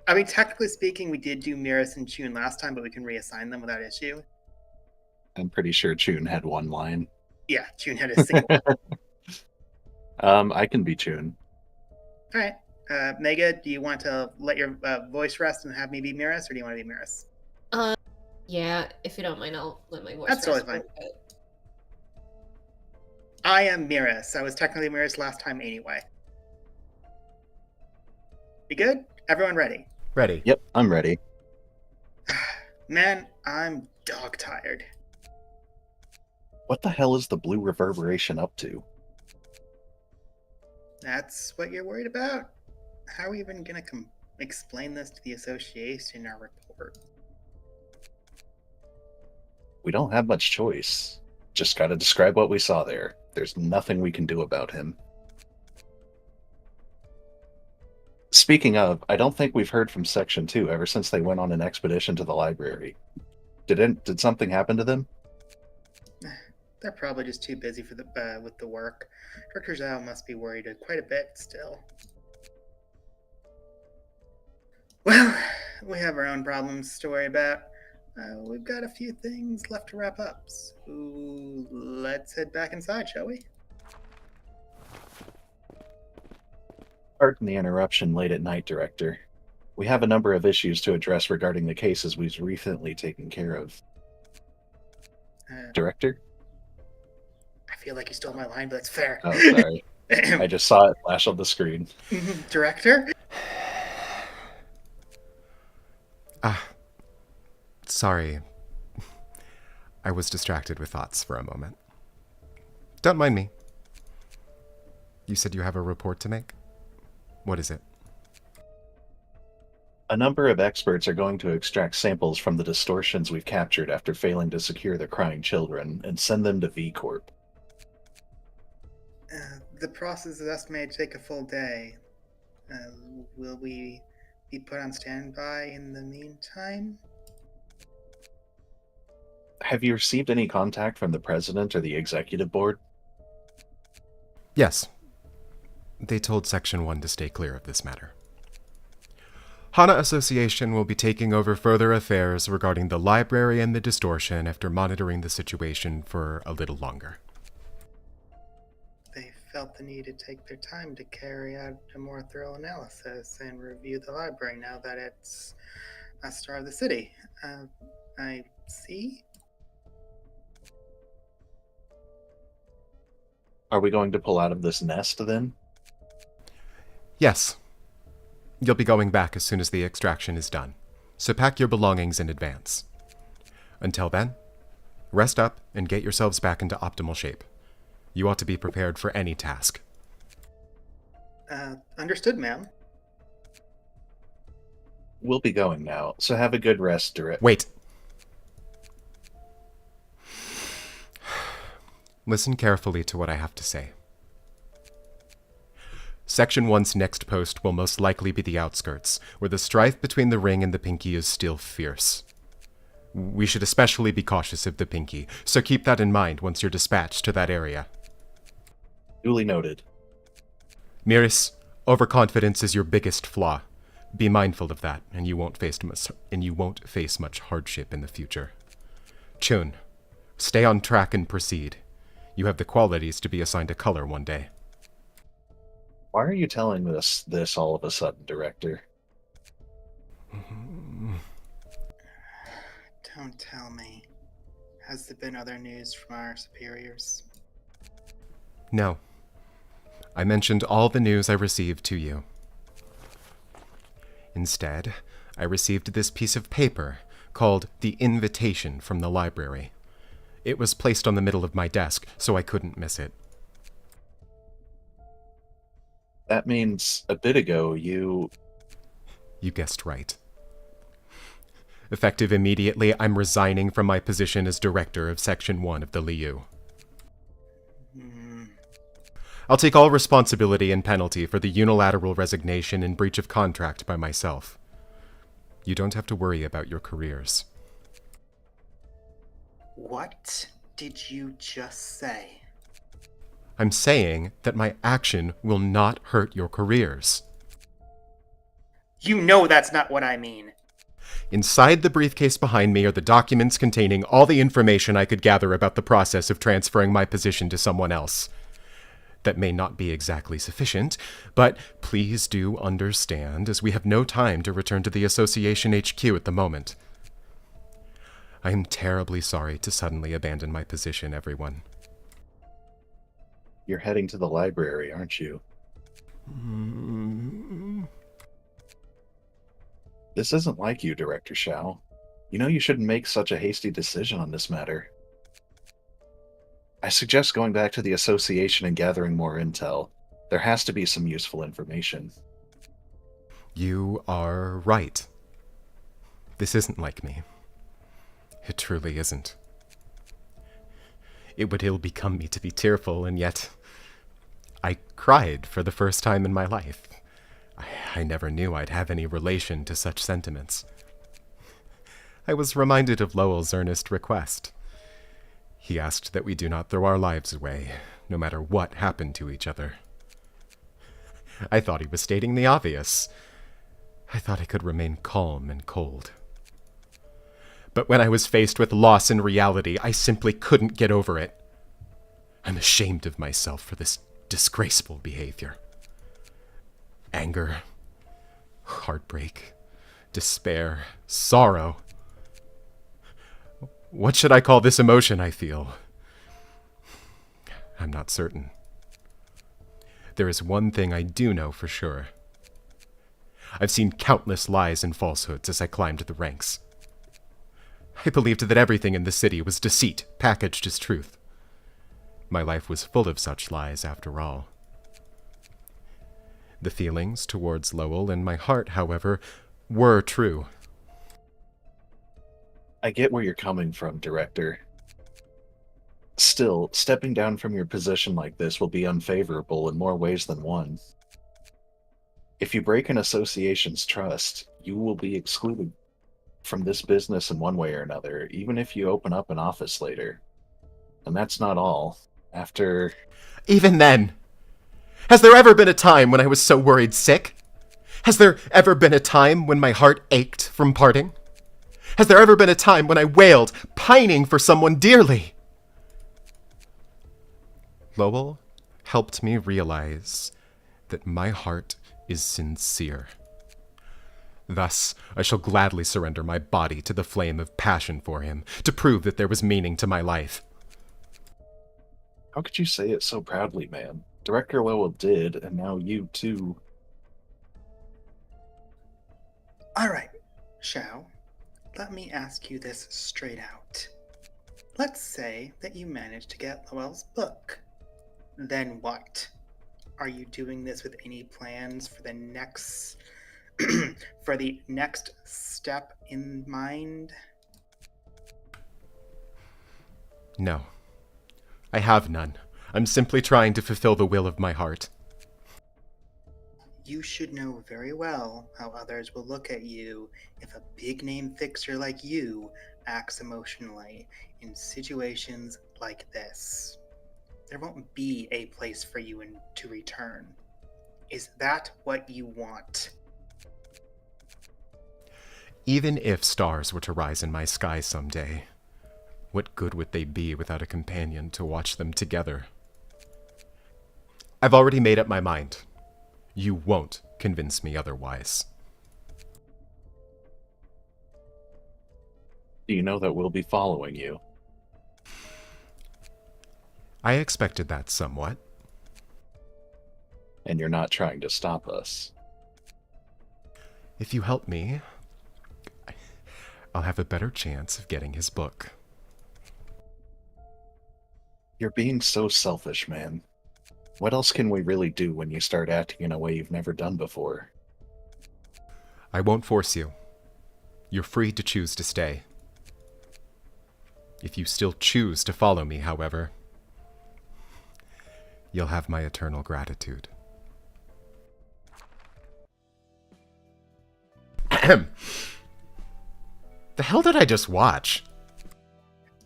I mean, technically speaking, we did do Miras and Chun last time, but we can reassign them without issue. I'm pretty sure Chun had one line. Yeah, Chun had a single. I can be Chun. All right. Mega, do you want to let your voice rest and have me be Miras, or do you want to be Miras? Yeah, if you don't mind, I'll let my voice That's rest totally fine. for a bit. I am Miras. I was technically Miras last time anyway. You good? Everyone ready? Ready. Yep, I'm ready. Man, I'm dog tired. What the hell is the blue reverberation up to? That's what you're worried about? How are we even going to explain this to the association in our report? We don't have much choice. Just gotta describe what we saw there. There's nothing we can do about him. Speaking of, I don't think we've heard from Section 2 ever since they went on an expedition to the library. Did something happen to them? They're probably just too busy for with the work. Director Zhao must be worried quite a bit still. Well, we have our own problems to worry about. We've got a few things left to wrap up. So let's head back inside, shall we? Pardon the interruption late at night, Director. We have a number of issues to address regarding the cases we've recently taken care of. Director? I feel like you stole my line, but that's fair. Oh, sorry. I just saw it flash on the screen. Director? Sorry. I was distracted with thoughts for a moment. Don't mind me. You said you have a report to make? What is it? A number of experts are going to extract samples from the distortions we've captured after failing to secure the crying children and send them to V Corp. The process is estimated to take a full day. Will we be put on standby in the meantime? Have you received any contact from the president or the executive board? Yes. They told Section 1 to stay clear of this matter. Hana Association will be taking over further affairs regarding the library and the distortion after monitoring the situation for a little longer. They felt the need to take their time to carry out a more thorough analysis and review the library now that it's a star of the city. I see. Are we going to pull out of this nest then? Yes. You'll be going back as soon as the extraction is done, so pack your belongings in advance. Until then, rest up and get yourselves back into optimal shape. You ought to be prepared for any task. Understood, ma'am. We'll be going now, so have a good rest, Director. Wait. Listen carefully to what I have to say. Section 1's next post will most likely be the outskirts, where the strife between the Ring and the Pinky is still fierce. We should especially be cautious of the Pinky, so keep that in mind once you're dispatched to that area. Duly noted. Miris, overconfidence is your biggest flaw. Be mindful of that, and you won't face much hardship in the future. Chun, stay on track and proceed. You have the qualities to be assigned a color one day. Why are you telling us this all of a sudden, Director? Don't tell me. Has there been other news from our superiors? No. I mentioned all the news I received to you. Instead, I received this piece of paper called the invitation from the library. It was placed on the middle of my desk, so I couldn't miss it. That means a bit ago you... You guessed right. Effective immediately, I'm resigning from my position as director of Section 1 of the Liu. I'll take all responsibility and penalty for the unilateral resignation and breach of contract by myself. You don't have to worry about your careers. What did you just say? I'm saying that my action will not hurt your careers. You know that's not what I mean. Inside the briefcase behind me are the documents containing all the information I could gather about the process of transferring my position to someone else. That may not be exactly sufficient, but please do understand, as we have no time to return to the Association HQ at the moment. I am terribly sorry to suddenly abandon my position, everyone. You're heading to the library, aren't you? This isn't like you, Director Shao. You know you shouldn't make such a hasty decision on this matter. I suggest going back to the Association and gathering more intel. There has to be some useful information. You are right. This isn't like me. It truly isn't. It would ill become me to be tearful, and yet I cried for the first time in my life. I never knew I'd have any relation to such sentiments. I was reminded of Lowell's earnest request. He asked that we do not throw our lives away, no matter what happened to each other. I thought he was stating the obvious. I thought I could remain calm and cold. But when I was faced with loss in reality, I simply couldn't get over it. I'm ashamed of myself for this disgraceful behavior. Anger, heartbreak, despair, sorrow. What should I call this emotion I feel? I'm not certain. There is one thing I do know for sure. I've seen countless lies and falsehoods as I climbed the ranks. I believed that everything in the city was deceit, packaged as truth. My life was full of such lies, after all. The feelings towards Lowell in my heart, however, were true. I get where you're coming from, Director. Still, stepping down from your position like this will be unfavorable in more ways than one. If you break an association's trust, you will be excluded from this business in one way or another, even if you open up an office later. And that's not all. After... Even then! Has there ever been a time when I was so worried sick? Has there ever been a time when my heart ached from parting? Has there ever been a time when I wailed, pining for someone dearly? Lowell helped me realize that my heart is sincere. Thus, I shall gladly surrender my body to the flame of passion for him, to prove that there was meaning to my life. How could you say it so proudly, man? Director Lowell did, and now you too. All right, Shao, let me ask you this straight out. Let's say that you manage to get Lowell's book. Then what? Are you doing this with any plans for the next for the next step in mind? No, I have none. I'm simply trying to fulfill the will of my heart. You should know very well how others will look at you if a big name fixer like you acts emotionally in situations like this. There won't be a place for you to return. Is that what you want? Even if stars were to rise in my sky someday, what good would they be without a companion to watch them together? I've already made up my mind. You won't convince me otherwise. Do you know that we'll be following you? I expected that somewhat. And you're not trying to stop us. If you help me, I'll have a better chance of getting his book. You're being so selfish, man. What else can we really do when you start acting in a way you've never done before? I won't force you. You're free to choose to stay. If you still choose to follow me, however, you'll have my eternal gratitude. The hell did I just watch?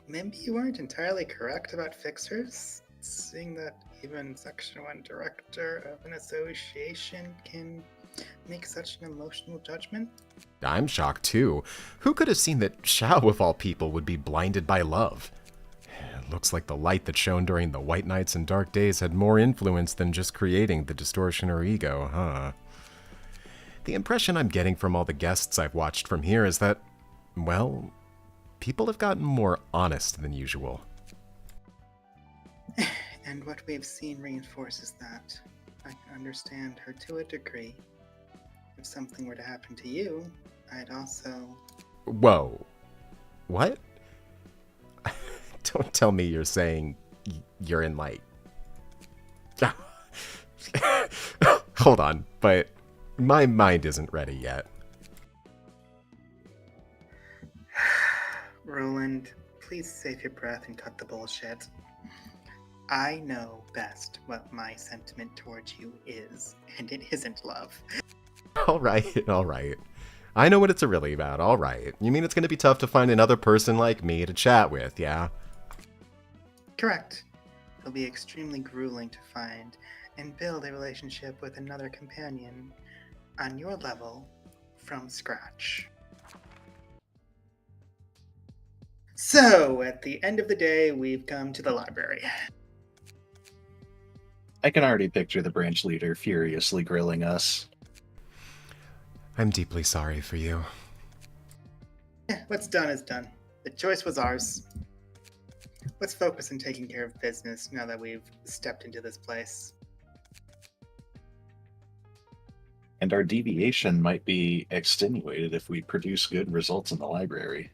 Maybe you weren't entirely correct about fixers, seeing that even Section 1 director of an association can make such an emotional judgment. I'm shocked too. Who could have seen that Shao, of all people, would be blinded by love? It looks like the light that shone during the white nights and dark days had more influence than just creating the distortion or ego, huh? The impression I'm getting from all the guests I've watched from here is that, well, people have gotten more honest than usual. And what we've seen reinforces that. I can understand her to a degree. If something were to happen to you, I'd also... Whoa. What? Don't tell me you're saying you're in, like... Hold on, but my mind isn't ready yet. Roland, please save your breath and cut the bullshit. I know best what my sentiment towards you is, and it isn't love. All right. I know what it's really about, all right. You mean it's going to be tough to find another person like me to chat with, yeah? Correct. It'll be extremely grueling to find and build a relationship with another companion on your level from scratch. So, at the end of the day, we've come to the library. I can already picture the branch leader furiously grilling us. I'm deeply sorry for you. What's done is done. The choice was ours. Let's focus on taking care of business now that we've stepped into this place. And our deviation might be extenuated if we produce good results in the library.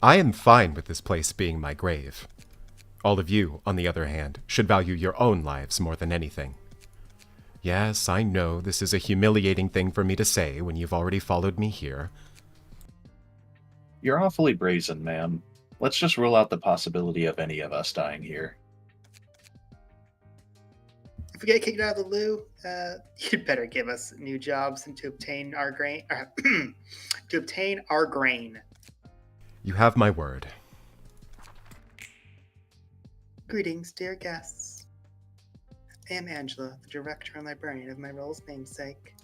I am fine with this place being my grave. All of you, on the other hand, should value your own lives more than anything. Yes, I know this is a humiliating thing for me to say when you've already followed me here. You're awfully brazen, ma'am. Let's just rule out the possibility of any of us dying here. If we get kicked out of the loo, you'd better give us new jobs and to obtain our grain. To obtain our grain. You have my word. Greetings, dear guests. I am Angela, the director and librarian of my role's namesake.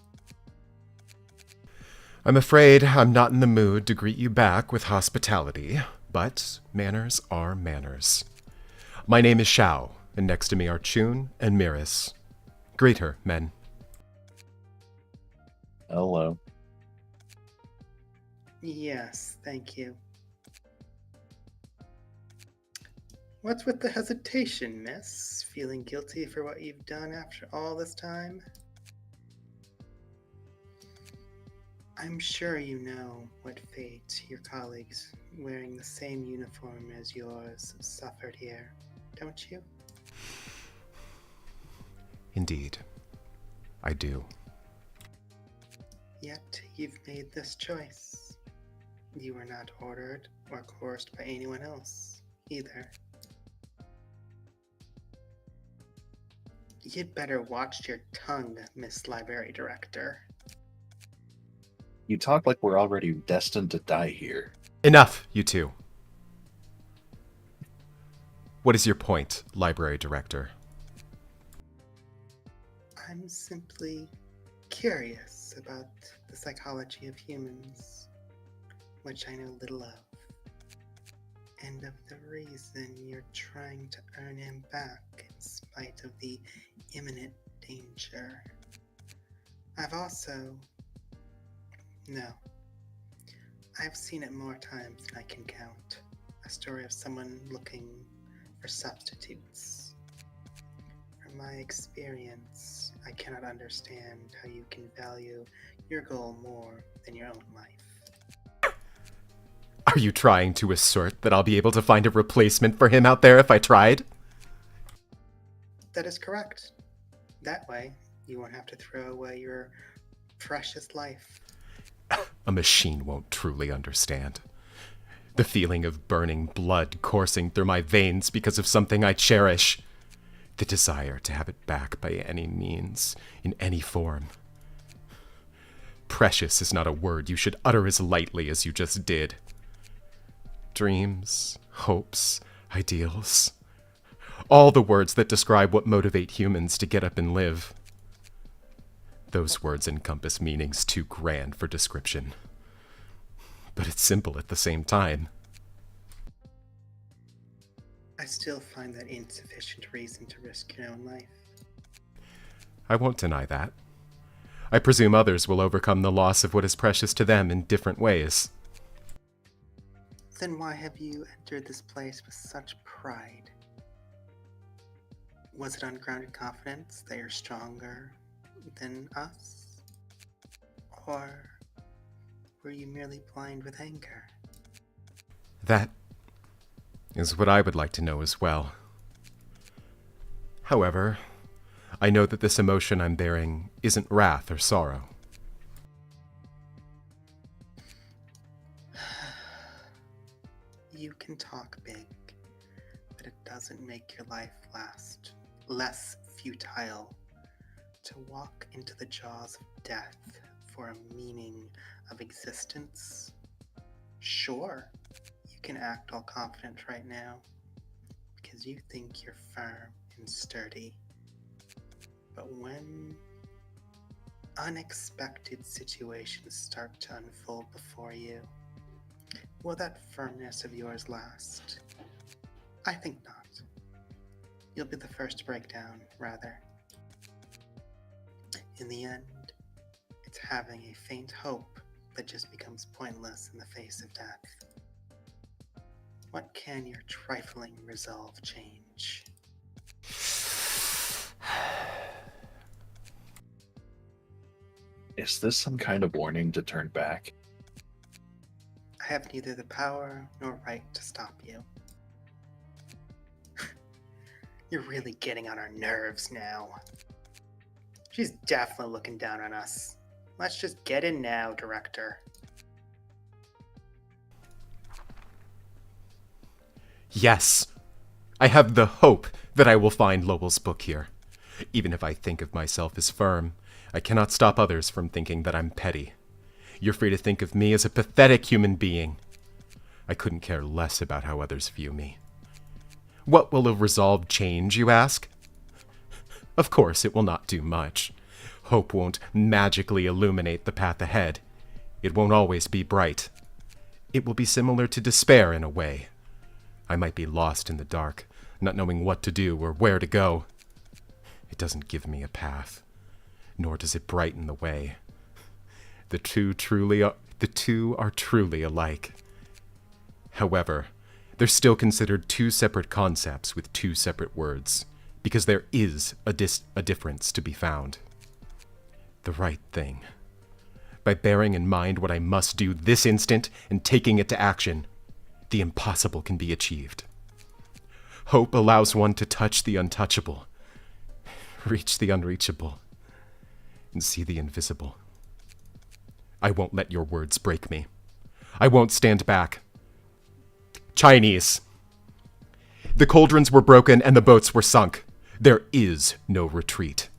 I'm afraid I'm not in the mood to greet you back with hospitality, but manners are manners. My name is Shao, and next to me are Chun and Miris. Greet her, men. Hello. Yes, thank you. What's with the hesitation, miss? Feeling guilty for what you've done after all this time? I'm sure you know what fate your colleagues wearing the same uniform as yours suffered here, don't you? Indeed, I do. Yet you've made this choice. You were not ordered or coerced by anyone else, either. You'd better watch your tongue, Miss Library Director. You talk like we're already destined to die here. Enough, you two. What is your point, Library Director? I'm simply curious about the psychology of humans, which I know little of, and of the reason you're trying to earn him back in spite of the imminent danger. I've seen it more times than I can count. A story of someone looking for substitutes. From my experience, I cannot understand how you can value your goal more than your own life. Are you trying to assert that I'll be able to find a replacement for him out there if I tried? That is correct. That way, you won't have to throw away your precious life. A machine won't truly understand. The feeling of burning blood coursing through my veins because of something I cherish. The desire to have it back by any means, in any form. Precious is not a word you should utter as lightly as you just did. Dreams, hopes, ideals. All the words that describe what motivate humans to get up and live. Those words encompass meanings too grand for description. But it's simple at the same time. I still find that insufficient reason to risk your own life. I won't deny that. I presume others will overcome the loss of what is precious to them in different ways. Then why have you entered this place with such pride? Was it ungrounded confidence that you're stronger than us? Or were you merely blind with anger? That is what I would like to know as well. However, I know that this emotion I'm bearing isn't wrath or sorrow. You can talk big, but it doesn't make your life less futile. To walk into the jaws of death for a meaning of existence? Sure, you can act all confident right now, because you think you're firm and sturdy. But when unexpected situations start to unfold before you, will that firmness of yours last? I think not. You'll be the first to break down, rather. In the end, it's having a faint hope that just becomes pointless in the face of death. What can your trifling resolve change? Is this some kind of warning to turn back? I have neither the power nor right to stop you. You're really getting on our nerves now. She's definitely looking down on us. Let's just get in now, Director. Yes, I have the hope that I will find Lowell's book here. Even if I think of myself as firm, I cannot stop others from thinking that I'm petty. You're free to think of me as a pathetic human being. I couldn't care less about how others view me. What will a resolve change, you ask? Of course, it will not do much. Hope won't magically illuminate the path ahead. It won't always be bright. It will be similar to despair in a way. I might be lost in the dark, not knowing what to do or where to go. It doesn't give me a path, nor does it brighten the way. The two are truly alike. However, they're still considered two separate concepts with two separate words, because there is a difference to be found. The right thing. by bearing in mind what I must do this instant and taking it to action, the impossible can be achieved. Hope allows one to touch the untouchable, reach the unreachable, and see the invisible. I won't let your words break me. I won't stand back. Chinese. The cauldrons were broken and the boats were sunk. There is no retreat.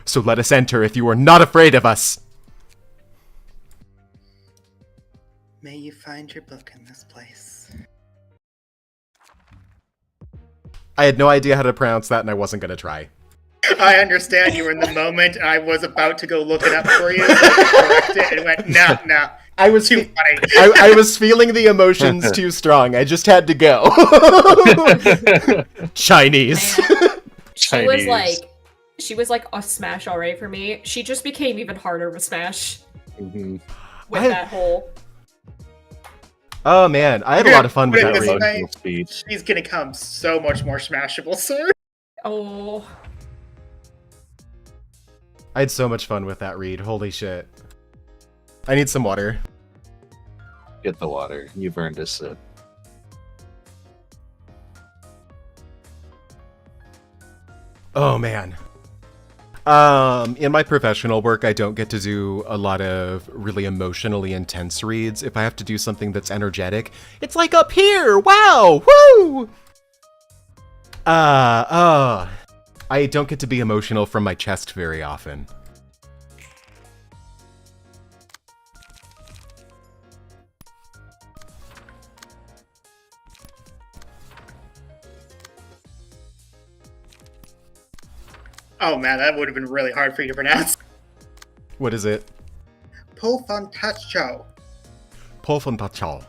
So let us enter if you are not afraid of us. May you find your book in this place. I had no idea how to pronounce that and I wasn't going to try. I understand you were in the moment. I was about to go look it up for you, so I corrected it and went, no. I was Too funny. I was feeling the emotions too strong. I just had to go. Chinese. Man. She was like a smash already for me. She just became even harder of a smash with that whole. Oh man, I had a lot of fun with that read. She's gonna come so much more smashable, sir. Oh. I had so much fun with that read. Holy shit. I need some water. Get the water. You've earned a sip. Oh man. In my professional work, I don't get to do a lot of really emotionally intense reads. If I have to do something that's energetic, it's like up here. Wow. Woo! I don't get to be emotional from my chest very often. Oh man, that would have been really hard for you to pronounce. What is it? Polfantacho. Polfantacho.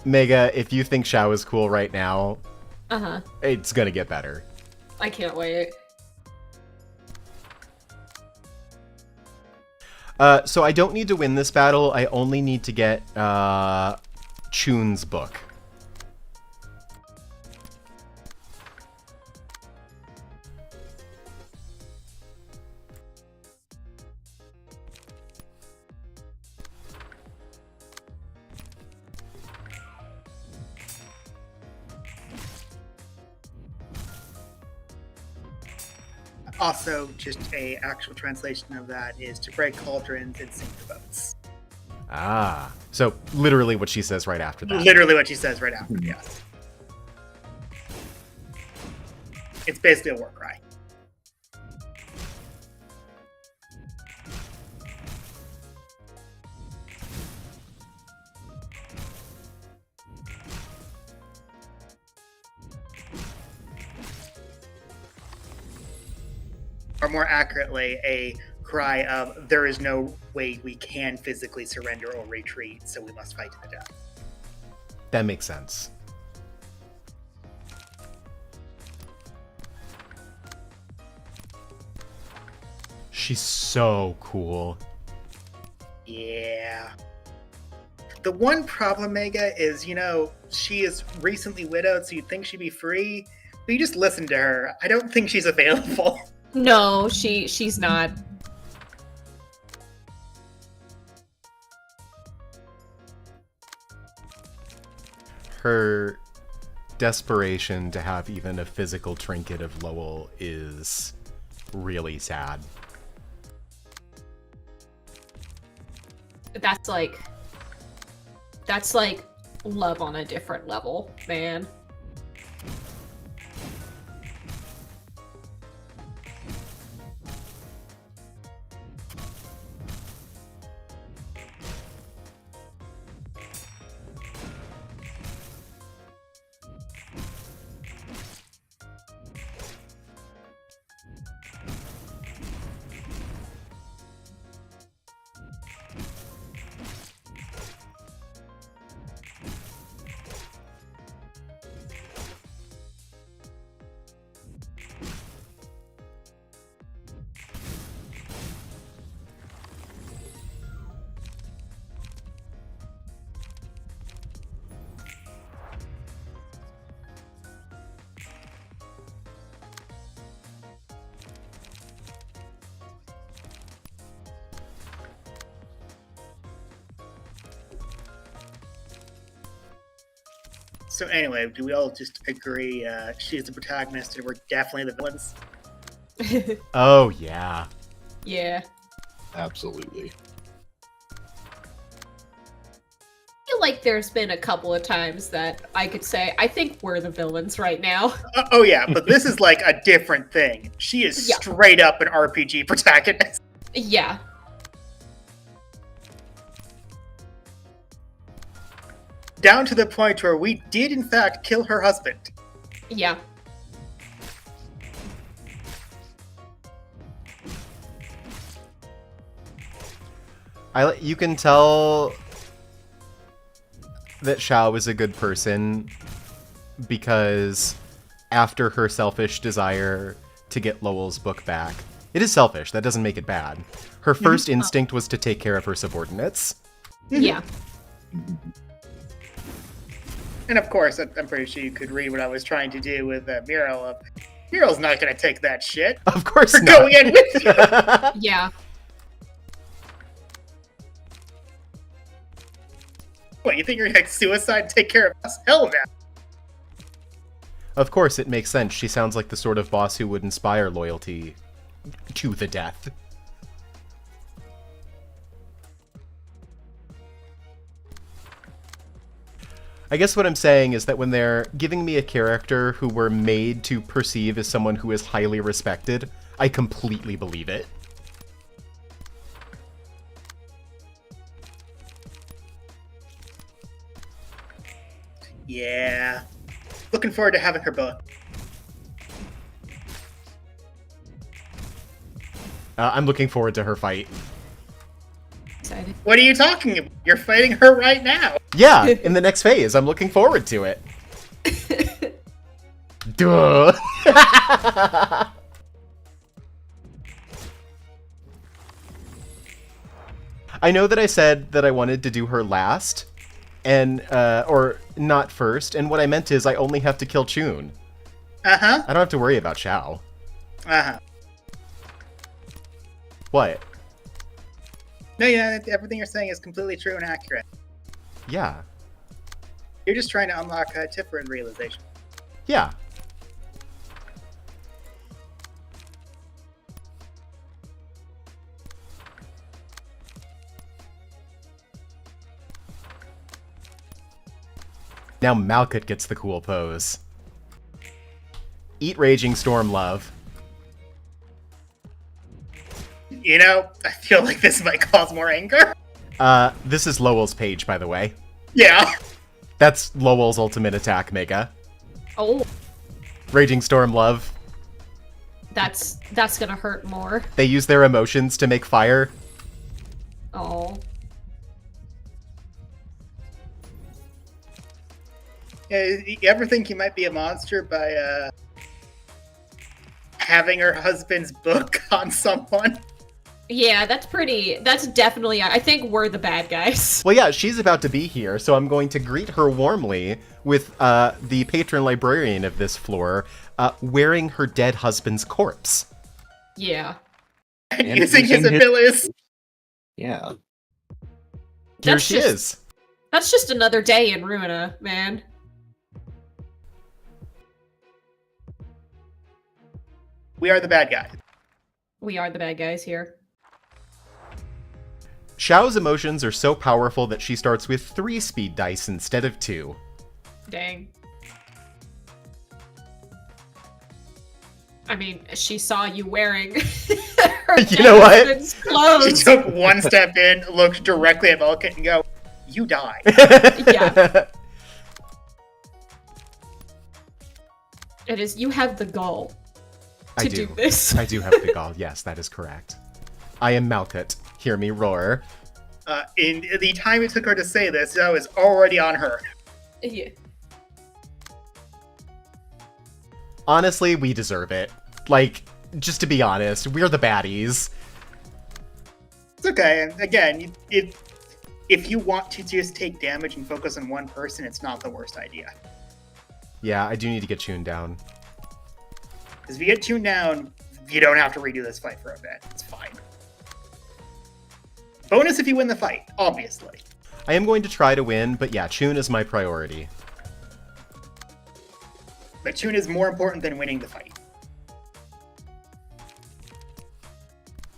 Mega, if you think Xiao is cool right now, it's gonna get better. I can't wait. So I don't need to win this battle, I only need to get, Chun's book. Also, just a actual translation of that is to break cauldrons and sink the boats. Ah, so literally what she says right after that. Literally what she says right after, yes. It's basically a war cry. Or more accurately, a cry of, there is no way we can physically surrender or retreat, so we must fight to the death. That makes sense. She's so cool. Yeah. The one problem, Mega, is, she is recently widowed, so you'd think she'd be free, but you just listen to her. I don't think she's available. No, she's not. Her desperation to have even a physical trinket of Lowell is really sad. That's like love on a different level, man. So anyway, do we all just agree she's the protagonist and we're definitely the villains? Oh, yeah. Yeah. Absolutely. I feel like there's been a couple of times that I could say, I think we're the villains right now. Oh yeah, but this is like a different thing. She is Yeah. straight up an RPG protagonist. Yeah. Down to the point where we did in fact kill her husband. Yeah. You can tell that Xiao is a good person because after her selfish desire to get Lowell's book back, it is selfish, that doesn't make it bad. Her first instinct was to take care of her subordinates. Yeah. And of course, I'm pretty sure you could read what I was trying to do with Muriel. Muriel's not going to take that shit. Of course We're not. going in with you. Yeah. What, you think you're going to suicide and take care of us? Hell no. Of course, it makes sense. She sounds like the sort of boss who would inspire loyalty to the death. I guess what I'm saying is that when they're giving me a character who we're made to perceive as someone who is highly respected, I completely believe it. Yeah. Looking forward to having her book. I'm looking forward to her fight. Excited. What are you talking about? You're fighting her right now. Yeah, in the next phase. I'm looking forward to it. Duh. I know that I said that I wanted to do her last, and or not first, and what I meant is I only have to kill Chun. Uh-huh. I don't have to worry about Xiao. Uh-huh. What? No, yeah, everything you're saying is completely true and accurate. Yeah. You're just trying to unlock Tifferin realization. Yeah. Now Malkut gets the cool pose. Eat Raging Storm, love. You know, I feel like this might cause more anger. This is Lowell's page, by the way. Yeah. That's Lowell's ultimate attack, Mega. Oh, Raging Storm, love. that's gonna hurt more. They use their emotions to make fire. Oh. Yeah, you ever think you might be a monster by having her husband's book on someone? Yeah, that's definitely, I think we're the bad guys. Well, yeah, she's about to be here, so I'm going to greet her warmly with the patron librarian of this floor wearing her dead husband's corpse. Yeah. And And using his using his- abilities. Yeah. Here That's she just- is. That's just another day in Ruina, man. We are the bad guy. We are the bad guys here. Xiao's emotions are so powerful that she starts with 3 speed dice instead of 2. Dang. I mean, she saw you wearing her You know what? husband's She clothes. took one step in, looked directly at Malkut, and go, "You die." Yeah. It is, you have the gall I to do. do this. I do have the gall. Yes, that is correct. I am Malkut. Hear me roar. In the time it took her to say this, I was already on her. Yeah. Honestly, we deserve it. Like, just to be honest, we're the baddies. It's okay. And again, if you want to just take damage and focus on one person, it's not the worst idea. Yeah, I do need to get tuned down. Because if you get tuned down, you don't have to redo this fight for a bit. It's fine. Bonus if you win the fight, obviously. I am going to try to win, but yeah, Chun is my priority. But Chun is more important than winning the fight.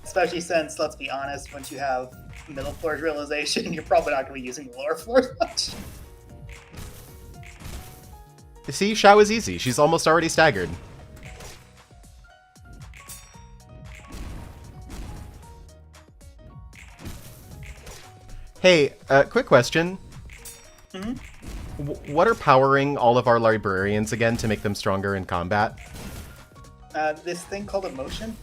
Especially since, let's be honest, once you have middle floors realization, you're probably not going to be using the lower floors much. You see, Xiao is easy. She's almost already staggered. Hey, quick question. What are powering all of our librarians again to make them stronger in combat? This thing called emotion?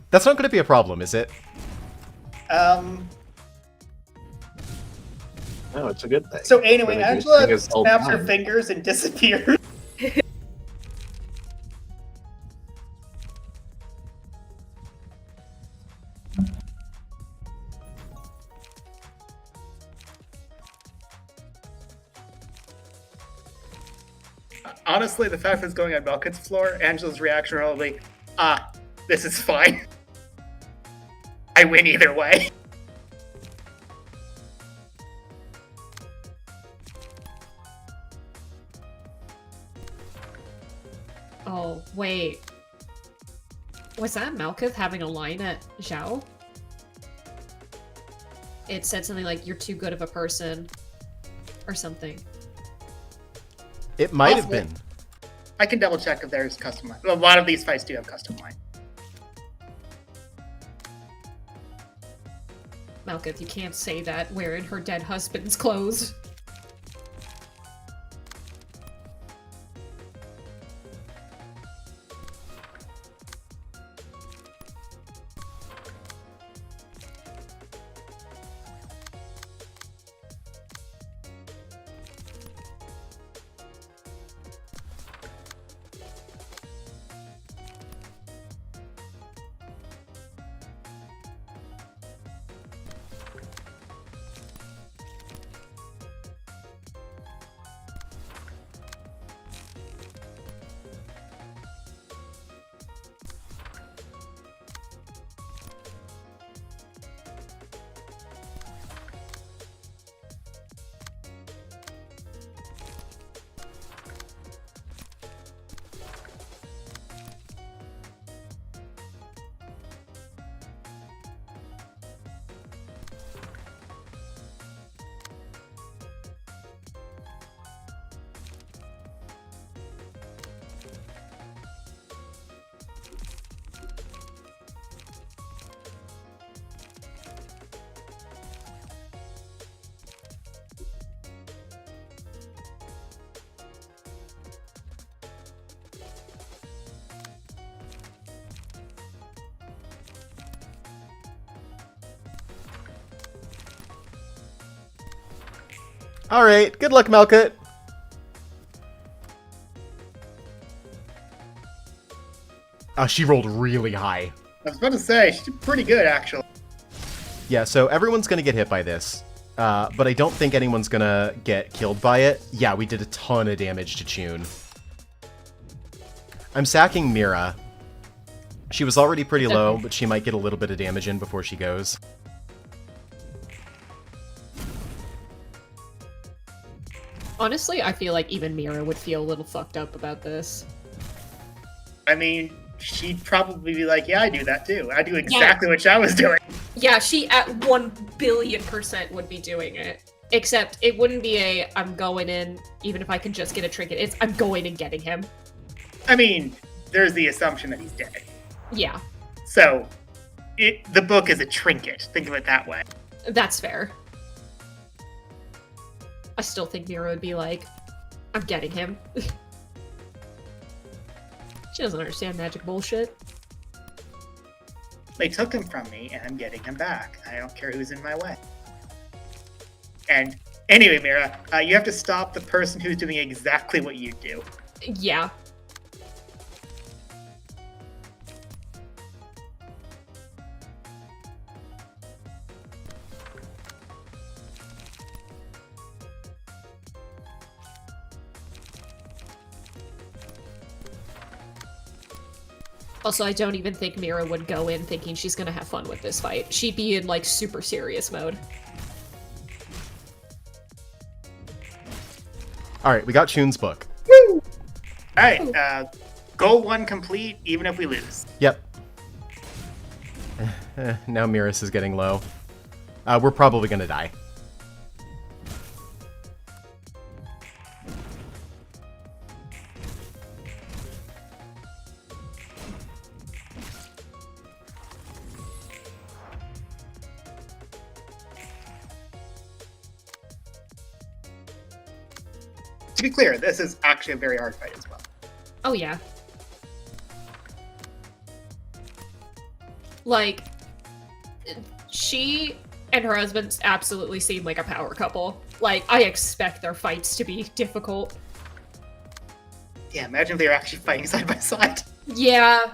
That's not going to be a problem, is it? No, it's a good thing. So anyway, But the good Angela thing is all snaps her time. fingers and disappears. Honestly, the fact that it's going on Melkit's floor, Angela's reaction will be, this is fine. I win either way. Oh, wait. Was that Malkuth having a line at Zhao? It said something like, you're too good of a person, or something. It might have Possibly. been. I can double check if there's custom line. A lot of these fights do have custom line. Malkuth, you can't say that wearing her dead husband's clothes. Alright, good luck, Malkut. She rolled really high. I was about to say, she did pretty good, actually. Yeah, so everyone's gonna get hit by this. But I don't think anyone's gonna get killed by it. Yeah, we did a ton of damage to Chun. I'm sacking Mira. She was already pretty low, but she might get a little bit of damage in before she goes. Honestly, I feel like even Mira would feel a little fucked up about this. I mean, she'd probably be like, yeah, I do that too. I do exactly what I was doing. Yeah, she at 1,000,000,000% would be doing it. Except it wouldn't be a, I'm going in, even if I can just get a trinket. It's, I'm going and getting him. I mean, there's the assumption that he's dead. Yeah, So, the book is a trinket. Think of it that way. that's fair. I still think Mira would be like, I'm getting him. She doesn't understand magic bullshit. They took him from me, and I'm getting him back. I don't care who's in my way. And anyway, Mira, you have to stop the person who's doing exactly what you do. Yeah. Also, I don't even think Mira would go in thinking she's gonna have fun with this fight. She'd be in, like, super serious mode. Alright, we got Chun's book. Woo! All right, goal 1 complete, even if we lose. Yep. Now Miris is getting low. We're probably gonna die. To be clear, this is actually a very hard fight as well. Oh yeah. Like, she and her husband absolutely seem like a power couple. Like, I expect their fights to be difficult. Yeah, imagine if they were actually fighting side by side. Yeah.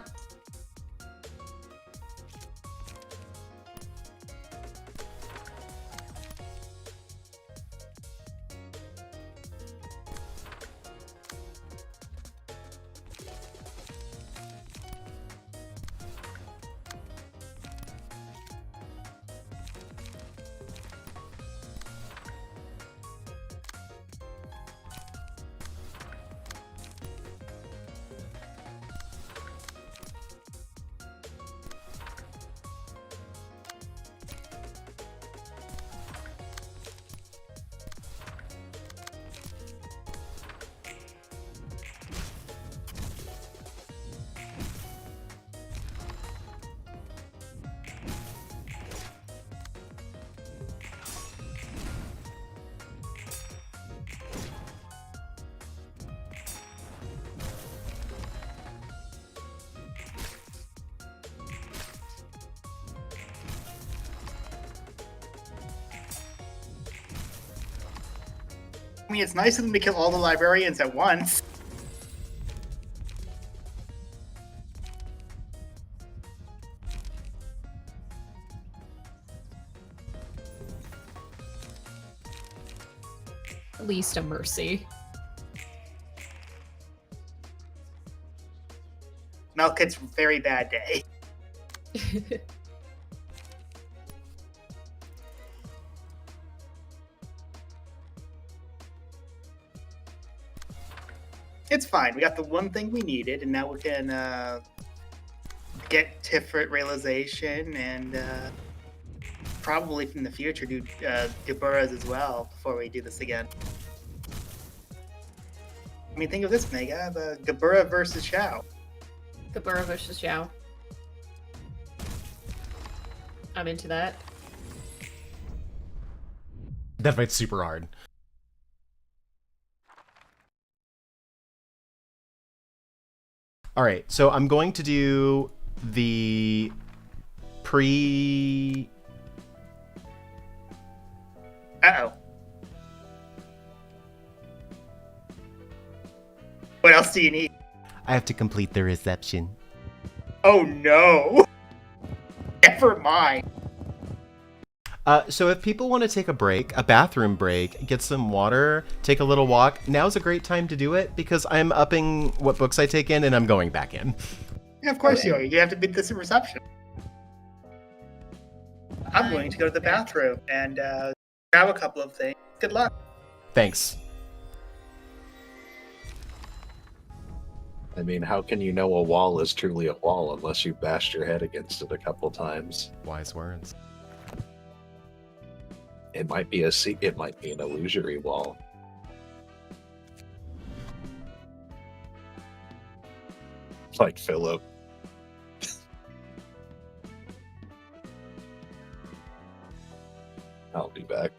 I mean, it's nice of them to kill all the librarians at once. At least a mercy. Melkit's very bad day. It's fine. We got the one thing we needed, and now we can get Tiferet realization and probably in the future do Gaburas as well before we do this again. I mean, think of this, Mega. The Gabura versus Shao. Gabura versus Zhao. I'm into that. That fight's super hard. Alright, so I'm going to do the pre... Uh-oh. What else do you need? I have to complete the reception. Oh no! Never mind. So if people want to take a break, a bathroom break, get some water, take a little walk, now's a great time to do it because I'm upping what books I take in and I'm going back in. Yeah, of course you are. You have to beat this in reception. I'm going to go to the bathroom and grab a couple of things. Good luck. Thanks. I mean, how can you know a wall is truly a wall unless you bashed your head against it a couple times? Wise words. It might be it might be an illusory wall. Like Philip. I'll be back.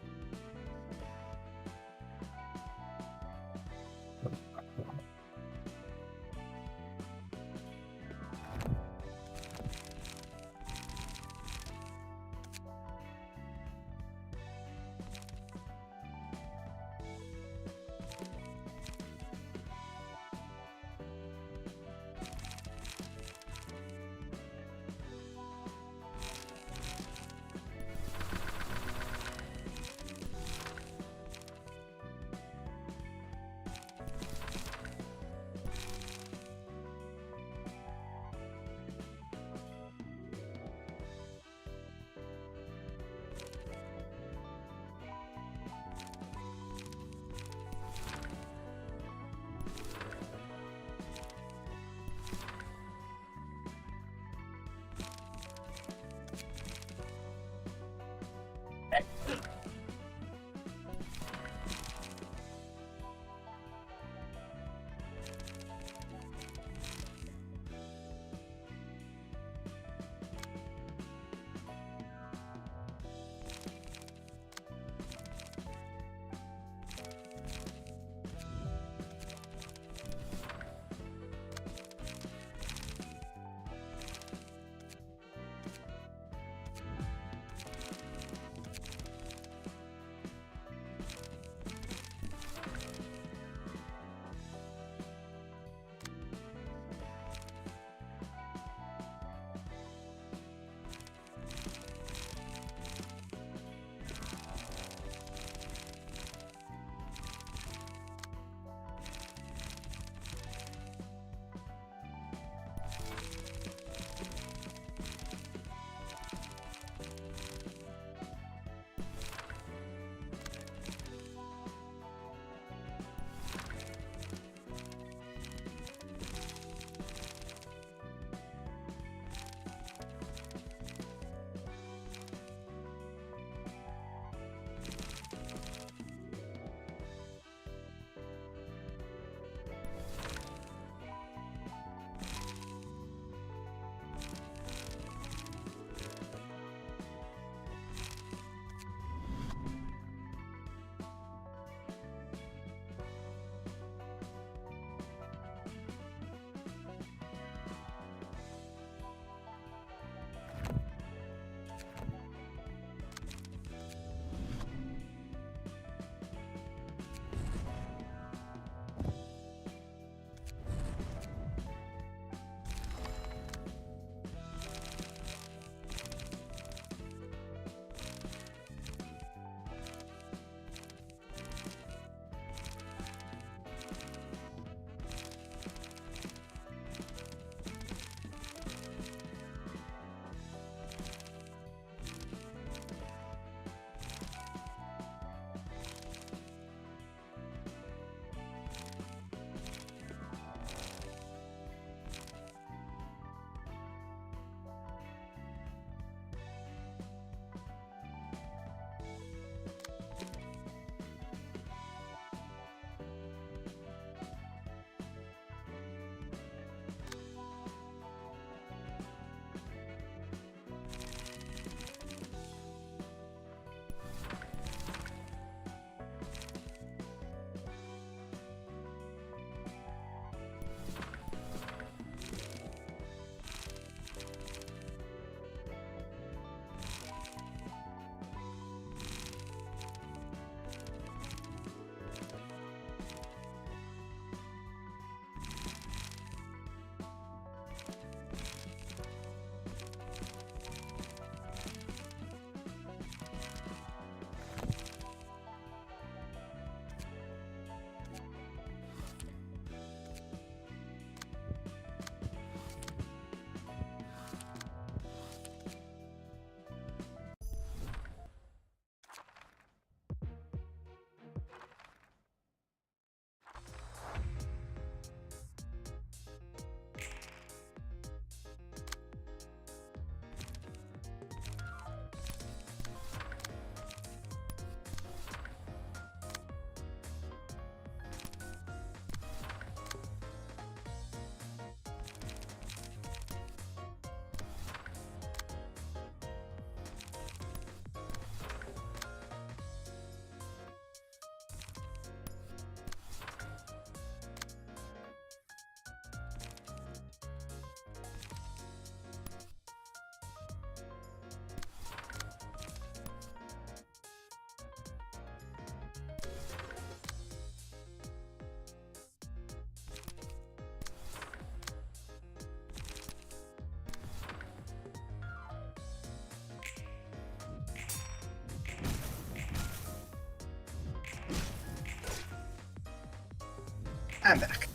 I'm back.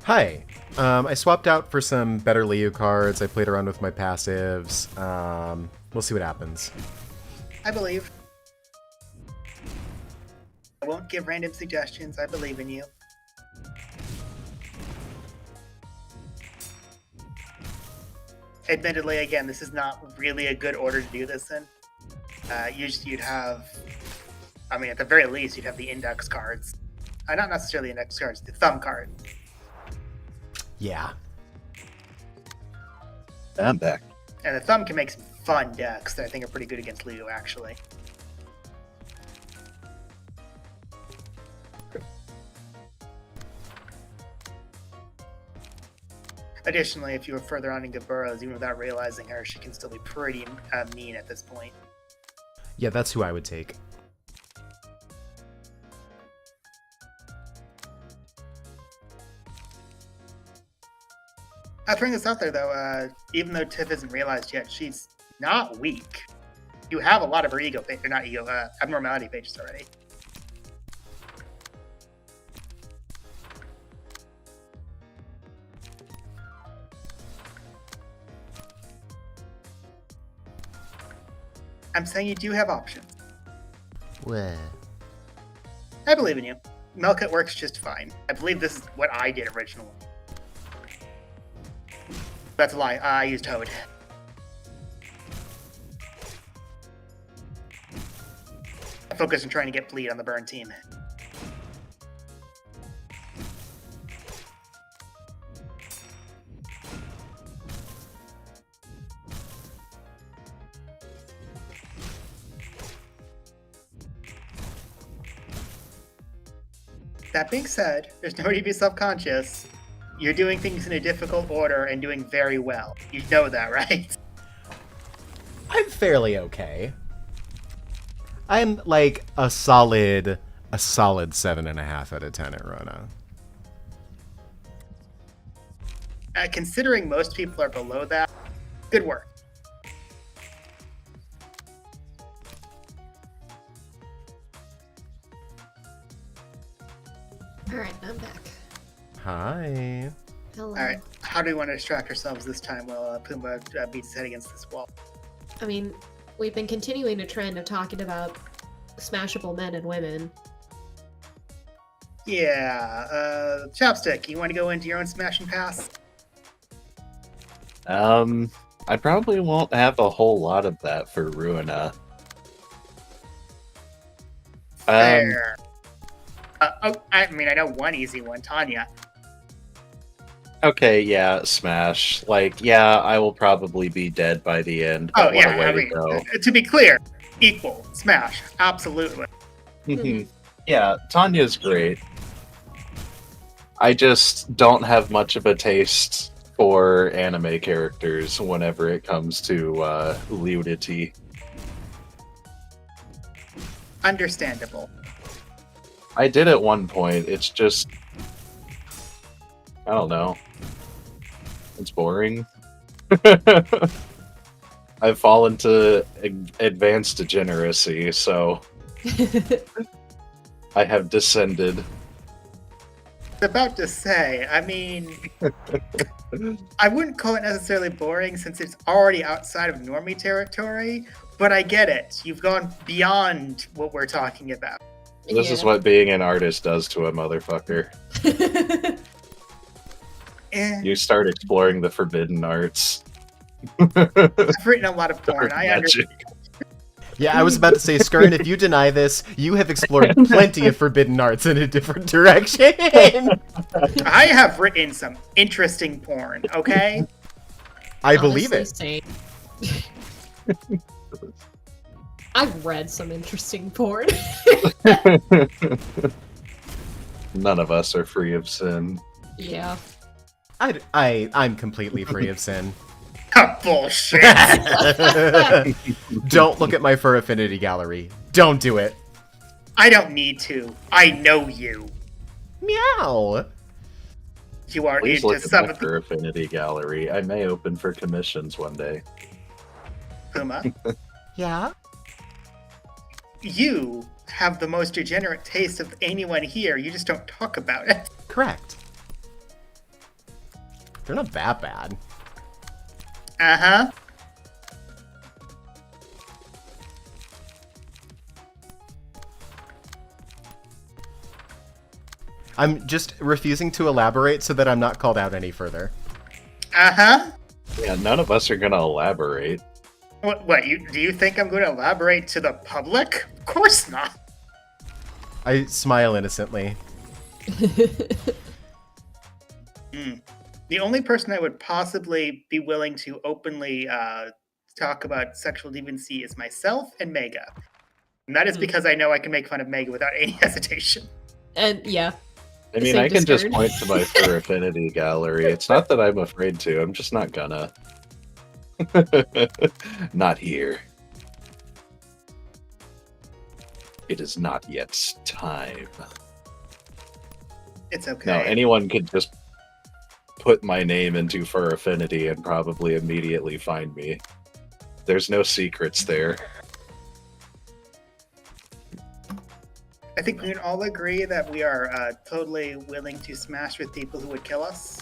Hi. I swapped out for some better Liu cards. I played around with my passives. We'll see what happens. I believe. I won't give random suggestions. I believe in you. Admittedly, again, this is not really a good order to do this in. Usually you'd have, I mean, at the very least, you'd have the index cards. Not necessarily index cards, the thumb card. Yeah. I'm back. And the thumb can make some fun decks that I think are pretty good against Liu, actually. Additionally, if you were further on in Gaburos, even without realizing her, she can still be pretty mean at this point. Yeah, that's who I would take. Throwing this out there, though, even though Tiff isn't realized yet, she's not weak. You have a lot of her ego, or not ego, abnormality pages already. I'm saying you do have options. Where? I believe in you. Melkit works just fine. I believe this is what I did originally. That's a lie. I used Toad. I focused on trying to get Bleed on the burn team. That being said, there's no need to be self-conscious. You're doing things in a difficult order and doing very well. You know that, right? I'm fairly okay. I'm like a solid 7.5 out of 10 at Ruina. Considering most people are below that, good work. Alright, I'm back. Hi. Hello. Alright, how do we want to distract ourselves this time while Puma beats his head against this wall? I mean, we've been continuing a trend of talking about smashable men and women. Yeah, Chopstick, you want to go into your own smash and pass? I probably won't have a whole lot of that for Ruina. Fair. I mean, I know one easy one, Tanya. Okay, yeah, Smash. Like, yeah, I will probably be dead by the end. But Oh, yeah, what a way I to mean, go. to be clear, equal, smash, absolutely. Mhm. Yeah, Tanya's great. I just don't have much of a taste for anime characters whenever it comes to ludity. Understandable. I did at one point. It's just, I don't know. It's boring. I've fallen to advanced degeneracy, so I have descended. About to say, I mean, I wouldn't call it necessarily boring since it's already outside of normie territory, but I get it. You've gone beyond what we're talking about. This is what being an artist does to a motherfucker. And You start exploring the forbidden arts. I've written a lot of porn. Dark I magic. understand. Yeah, I was about to say, Skern, if you deny this, you have explored plenty of forbidden arts in a different direction. I have written some interesting porn, okay? I believe Honestly, it. same. I've read some interesting porn. None of us are free of sin. Yeah. I'm completely free of sin. Bullshit. Don't look at my fur affinity gallery. Don't do it. I don't need to. I know you. Meow. You are Please into look at some my of the Fur Affinity gallery. I may open for commissions one day. Puma. Yeah? You have the most degenerate taste of anyone here. You just don't talk about it. Correct. They're not that bad. Uh-huh. I'm just refusing to elaborate so that I'm not called out any further. Uh-huh. Yeah, none of us are gonna elaborate. What, do you think I'm going to elaborate to the public? Of course not. I smile innocently. The only person I would possibly be willing to openly talk about sexual deviancy is myself and Mega. And that is because I know I can make fun of Mega without any hesitation. And yeah. I mean, Same I can just discard. point to my fur affinity gallery. It's not that I'm afraid to. I'm just not gonna. Not here. It is not yet time. It's okay. Now, anyone could just put my name into fur affinity and probably immediately find me. There's no secrets there. I think we can all agree that we are totally willing to smash with people who would kill us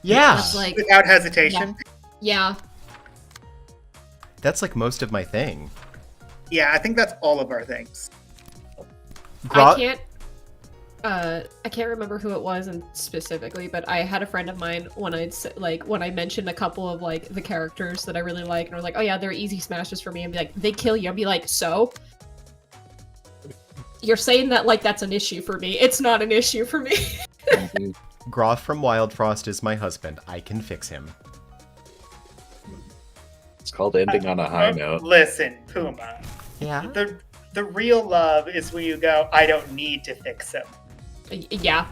Yeah, That's like, without hesitation. yeah. that's like most of my thing. Yeah, I think that's all of our things. I can't remember who it was and specifically, but I had a friend of mine when when I mentioned a couple of like the characters that I really like, and I was like, oh yeah, they're easy smashes for me, and be like, they kill you, I'd be like, so? You're saying that like that's an issue for me. It's not an issue for me. Groth from Wildfrost is my husband. I can fix him. It's called ending on a high note. Listen, Puma. Yeah. The real love is when you go, I don't need to fix him. Yeah.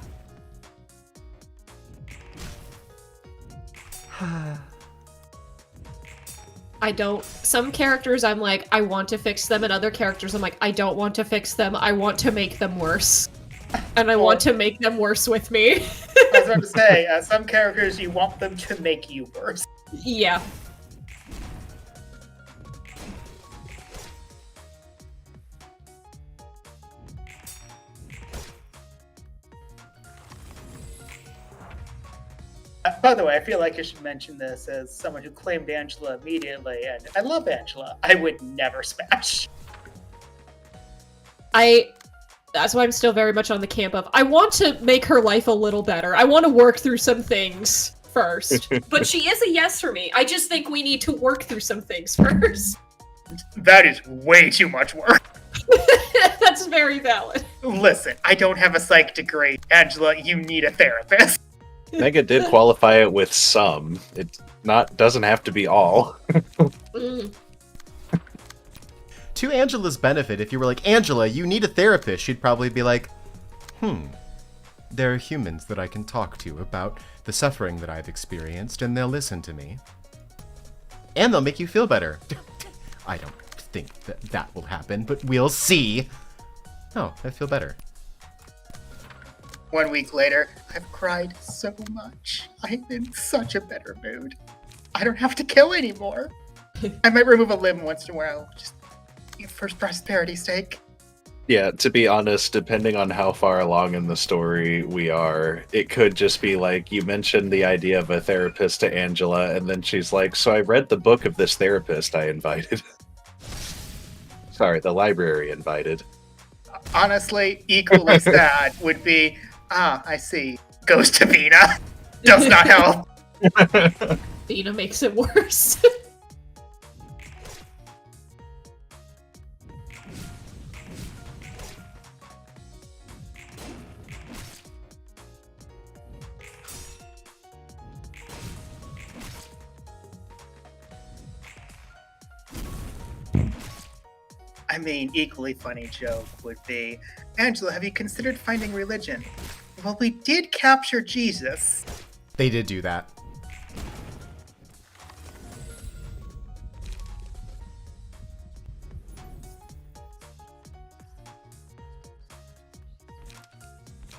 I don't. Some characters I'm like, I want to fix them, and other characters I'm like, I don't want to fix them. I want to make them worse. And I want to make them worse with me. I was about to say, some characters you want them to make you worse. Yeah. By the way, I feel like I should mention this as someone who claimed Angela immediately, and I love Angela. I would never smash. That's why I'm still very much on the camp of, I want to make her life a little better. I want to work through some things first. But she is a yes for me. I just think we need to work through some things first. That is way too much work. That's very valid. Listen, I don't have a psych degree. Angela, you need a therapist. Mega did qualify it with some. It doesn't have to be all. To Angela's benefit, if you were like, Angela, you need a therapist, she'd probably be like, there are humans that I can talk to about the suffering that I've experienced, and they'll listen to me. And they'll make you feel better. I don't think that will happen, but we'll see. Oh, I feel better. 1 week later, I've cried so much. I'm in such a better mood. I don't have to kill anymore. I might remove a limb once in a while, just for prosperity's sake. Yeah, to be honest, depending on how far along in the story we are, it could just be like, you mentioned the idea of a therapist to Angela, and then she's like, so I read the book of this therapist I invited. Sorry, the library invited. Honestly, equally sad would be, I see. Goes to Vina. Does not help. Vina makes it worse. I mean, equally funny joke would be, Angela, have you considered finding religion? Well, we did capture Jesus. They did do that.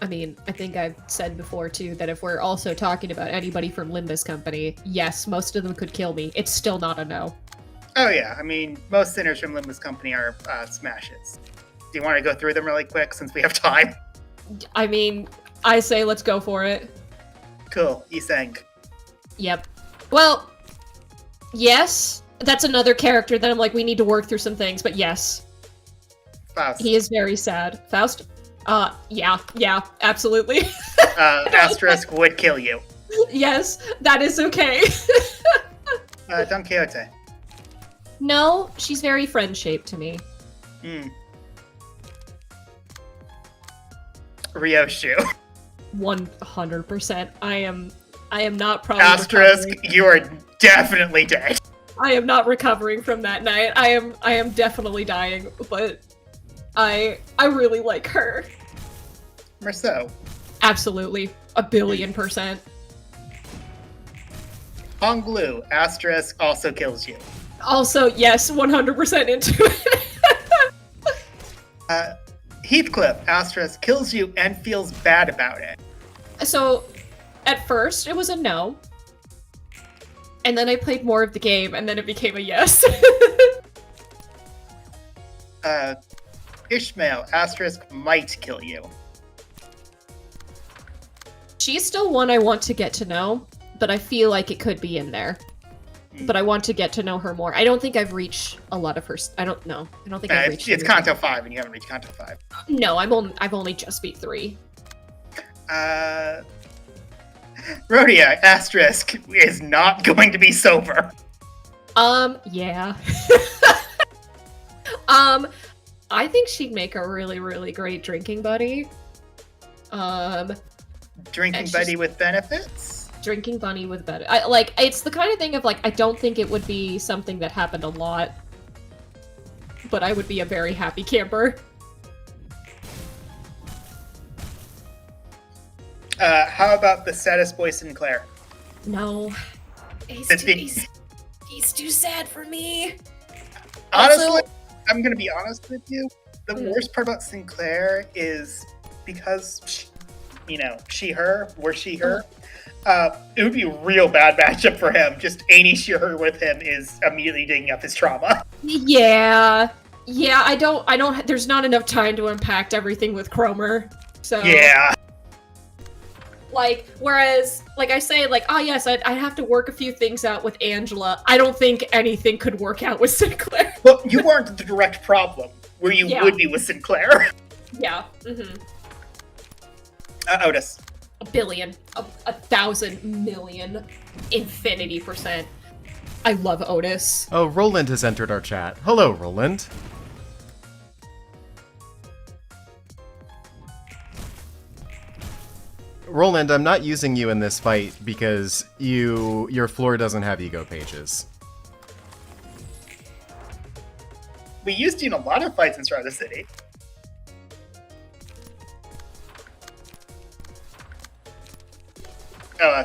I mean, I think I've said before, too, that if we're also talking about anybody from Limbus Company, yes, most of them could kill me. It's still not a no. Oh yeah, I mean, most sinners from Limbus Company are smashes. Do you want to go through them really quick since we have time? I mean, I say let's go for it. Cool. Yiseng. Yep. Well, yes. That's another character that I'm like, we need to work through some things, but yes. Faust. He is very sad. Faust? Yeah, absolutely. Asterisk would kill you. Yes, that is okay. Don Quixote. No, she's very friend-shaped to me. Ryoshu. 100%. I am not probably Asterisk, recovering. you are definitely dead. I am not recovering from that night. I am definitely dying, but I really like her. Merceau. Absolutely. 1,000,000,000%. Honglu. Asterisk also kills you. Also, yes, 100% into it. Heathcliff. Asterisk kills you and feels bad about it. So, at first, it was a no. And then I played more of the game, and then it became a yes. Ishmael. Asterisk might kill you. She's still one I want to get to know, but I feel like it could be in there. But I want to get to know her more. I don't think I've reached a lot of her. I don't know. I don't think I've reached. It's Kanto 5, and you haven't reached Kanto 5. No, I've only just beat 3. Rhodia. Asterisk is not going to be sober. Yeah. I think she'd make a really, really great drinking buddy. Drinking buddy with benefits? Drinking bunny with better. It's the kind of thing of, like, I don't think it would be something that happened a lot. But I would be a very happy camper. How about the saddest boy Sinclair? No. He's too sad for me. Honestly, Also- I'm going to be honest with you. The worst part about Sinclair is because, she, her, it would be a real bad matchup for him. Just any she-her with him is immediately digging up his trauma. Yeah, I don't, there's not enough time to unpack everything with Cromer, so. Yeah. Whereas, I say, oh yes, I'd have to work a few things out with Angela. I don't think anything could work out with Sinclair. Well, you weren't the direct problem, where you would be with Sinclair. Yeah, Otis. 1,000,000,000, 1,000,000,000, infinity%. I love Otis. Oh, Roland has entered our chat. Hello, Roland. Roland, I'm not using you in this fight because your floor doesn't have ego pages. We used you in a lot of fights in Star of the City.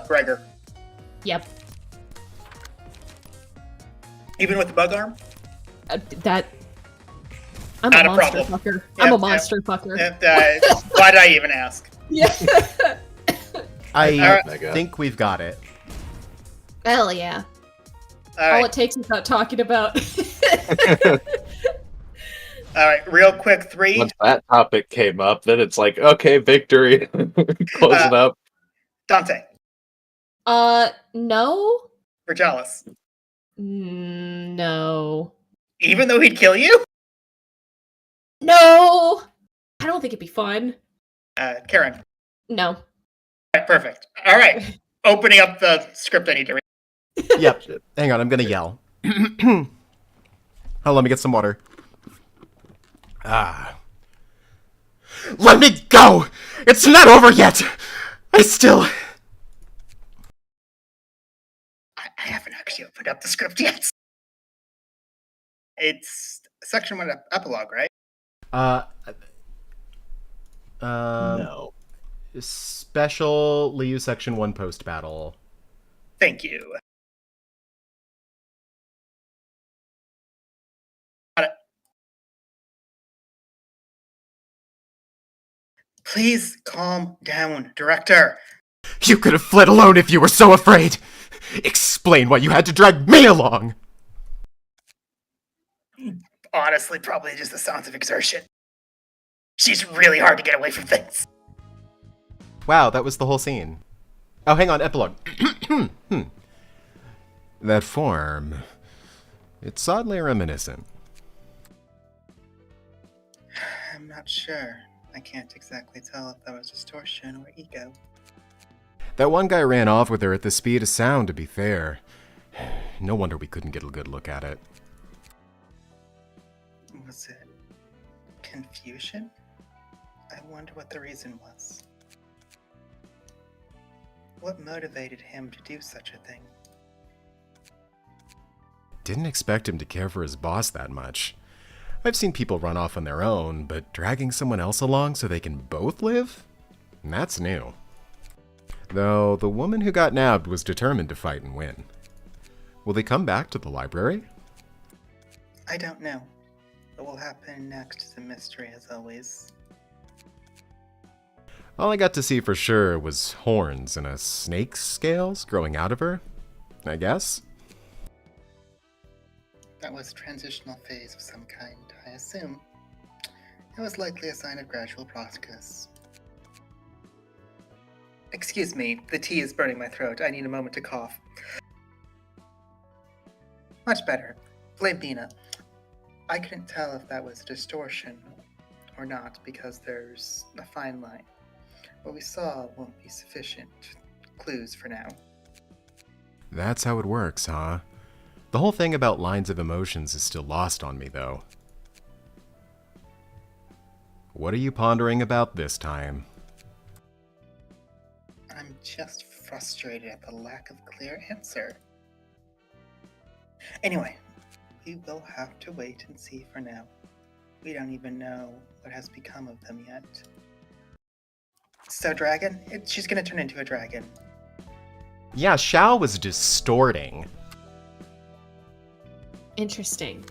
Gregor. Yep. Even with the bug arm? I'm Not a a monster problem. fucker. Yep, I'm a monster fucker. Why did I even ask? Yeah. I think we've got it. Hell yeah. All All right. it takes is not talking about. All right, real quick, 3. Once that topic came up, then it's like, okay, victory. Closing up. Dante. No? Virgalis. No. Even though he'd kill you? No! I don't think it'd be fun. Karen. No. All right, perfect. All right, opening up the script I need to read. Yep. Hang on, I'm gonna yell. Oh, let me get some water. Let me go! It's not over yet! I haven't actually opened up the script yet. It's section 1 epilogue, right? No. Special Liu Section 1 post battle. Thank you. Got it. Please calm down, director. You could have fled alone if you were so afraid! Explain why you had to drag me along! Honestly, probably just the sounds of exertion. She's really hard to get away from things. Wow, that was the whole scene. Oh, hang on, epilogue. That form. It's oddly reminiscent. I'm not sure. I can't exactly tell if that was distortion or ego. That one guy ran off with her at the speed of sound, to be fair. No wonder we couldn't get a good look at it. Was it confusion? I wonder what the reason was. What motivated him to do such a thing? Didn't expect him to care for his boss that much. I've seen people run off on their own, but dragging someone else along so they can both live? That's new. Though the woman who got nabbed was determined to fight and win. Will they come back to the library? I don't know. What will happen next is a mystery, as always. All I got to see for sure was horns and a snake's scales growing out of her, I guess. That was a transitional phase of some kind, I assume. It was likely a sign of gradual progress. Excuse me, the tea is burning my throat. I need a moment to cough. Much better. Blame Bina. I couldn't tell if that was a distortion or not because there's a fine line. What we saw won't be sufficient clues for now. That's how it works, huh? The whole thing about lines of emotions is still lost on me, though. What are you pondering about this time? I'm just frustrated at the lack of clear answer. Anyway, we will have to wait and see for now. We don't even know what has become of them yet. So, dragon? She's gonna turn into a dragon. Yeah, Xiao was distorting. Interesting.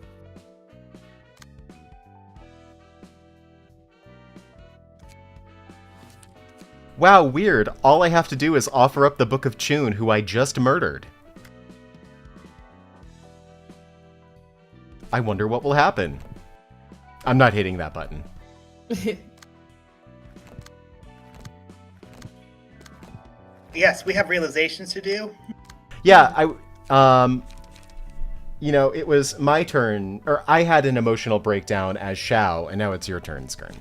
Wow, weird. All I have to do is offer up the Book of Chun, who I just murdered. I wonder what will happen. I'm not hitting that button. Yes, we have realizations to do. Yeah, it was my turn, or I had an emotional breakdown as Xiao, and now it's your turn, Skern.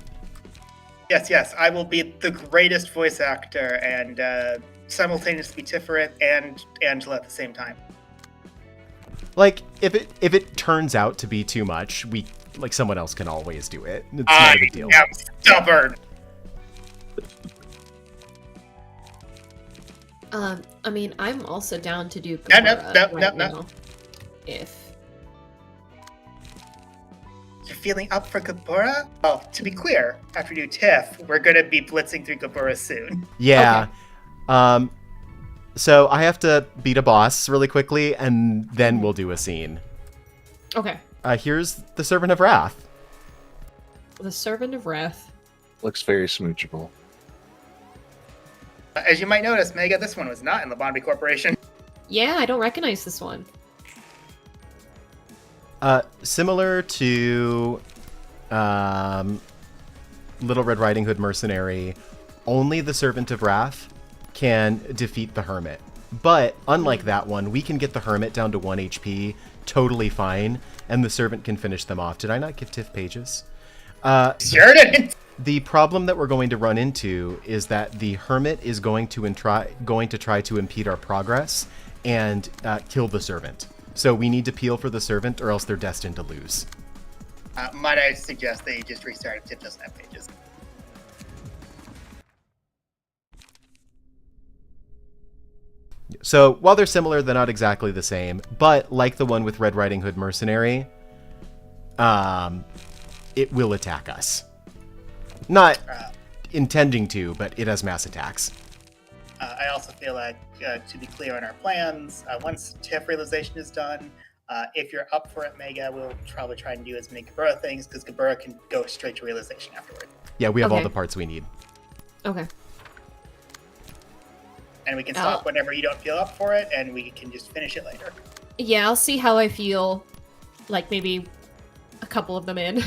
Yes, I will be the greatest voice actor and simultaneously Tiferet and Angela at the same time. Like, if it turns out to be too much, someone else can always do it. It's not a big deal. I am stubborn. I mean, I'm also down to do No, Gamora no. If You're feeling up for Gabora? Well, to be clear, after we do Tiff, we're gonna be blitzing through Gabora soon. Yeah. Okay. So I have to beat a boss really quickly, and then we'll do a scene. Okay. Here's the Servant of Wrath. The Servant of Wrath. Looks very smoochable. As you might notice, Mega, this one was not in the Bonby Corporation. Yeah, I don't recognize this one. Similar to Little Red Riding Hood Mercenary, only the Servant of Wrath can defeat the Hermit. But unlike that one, we can get the Hermit down to 1 HP totally fine, and the Servant can finish them off. Did I not give Tiff pages? Sure didn't. The problem that we're going to run into is that the Hermit is going to try to impede our progress and kill the Servant. So we need to peel for the Servant, or else they're destined to lose. Might I suggest that you just restart if Tiff doesn't have pages? So while they're similar, they're not exactly the same. But like the one with Red Riding Hood Mercenary, it will attack us. Not intending to, but it has mass attacks. I also feel like, to be clear on our plans, once Tiff realization is done, if you're up for it, Mega, we'll probably try and do as many Gabura things, because Gabura can go straight to realization afterward. Yeah, we have all Okay. the parts we need. Okay. And we can stop whenever you don't feel up for it, and we can just finish it later. Yeah, I'll see how I feel, like maybe a couple of them in.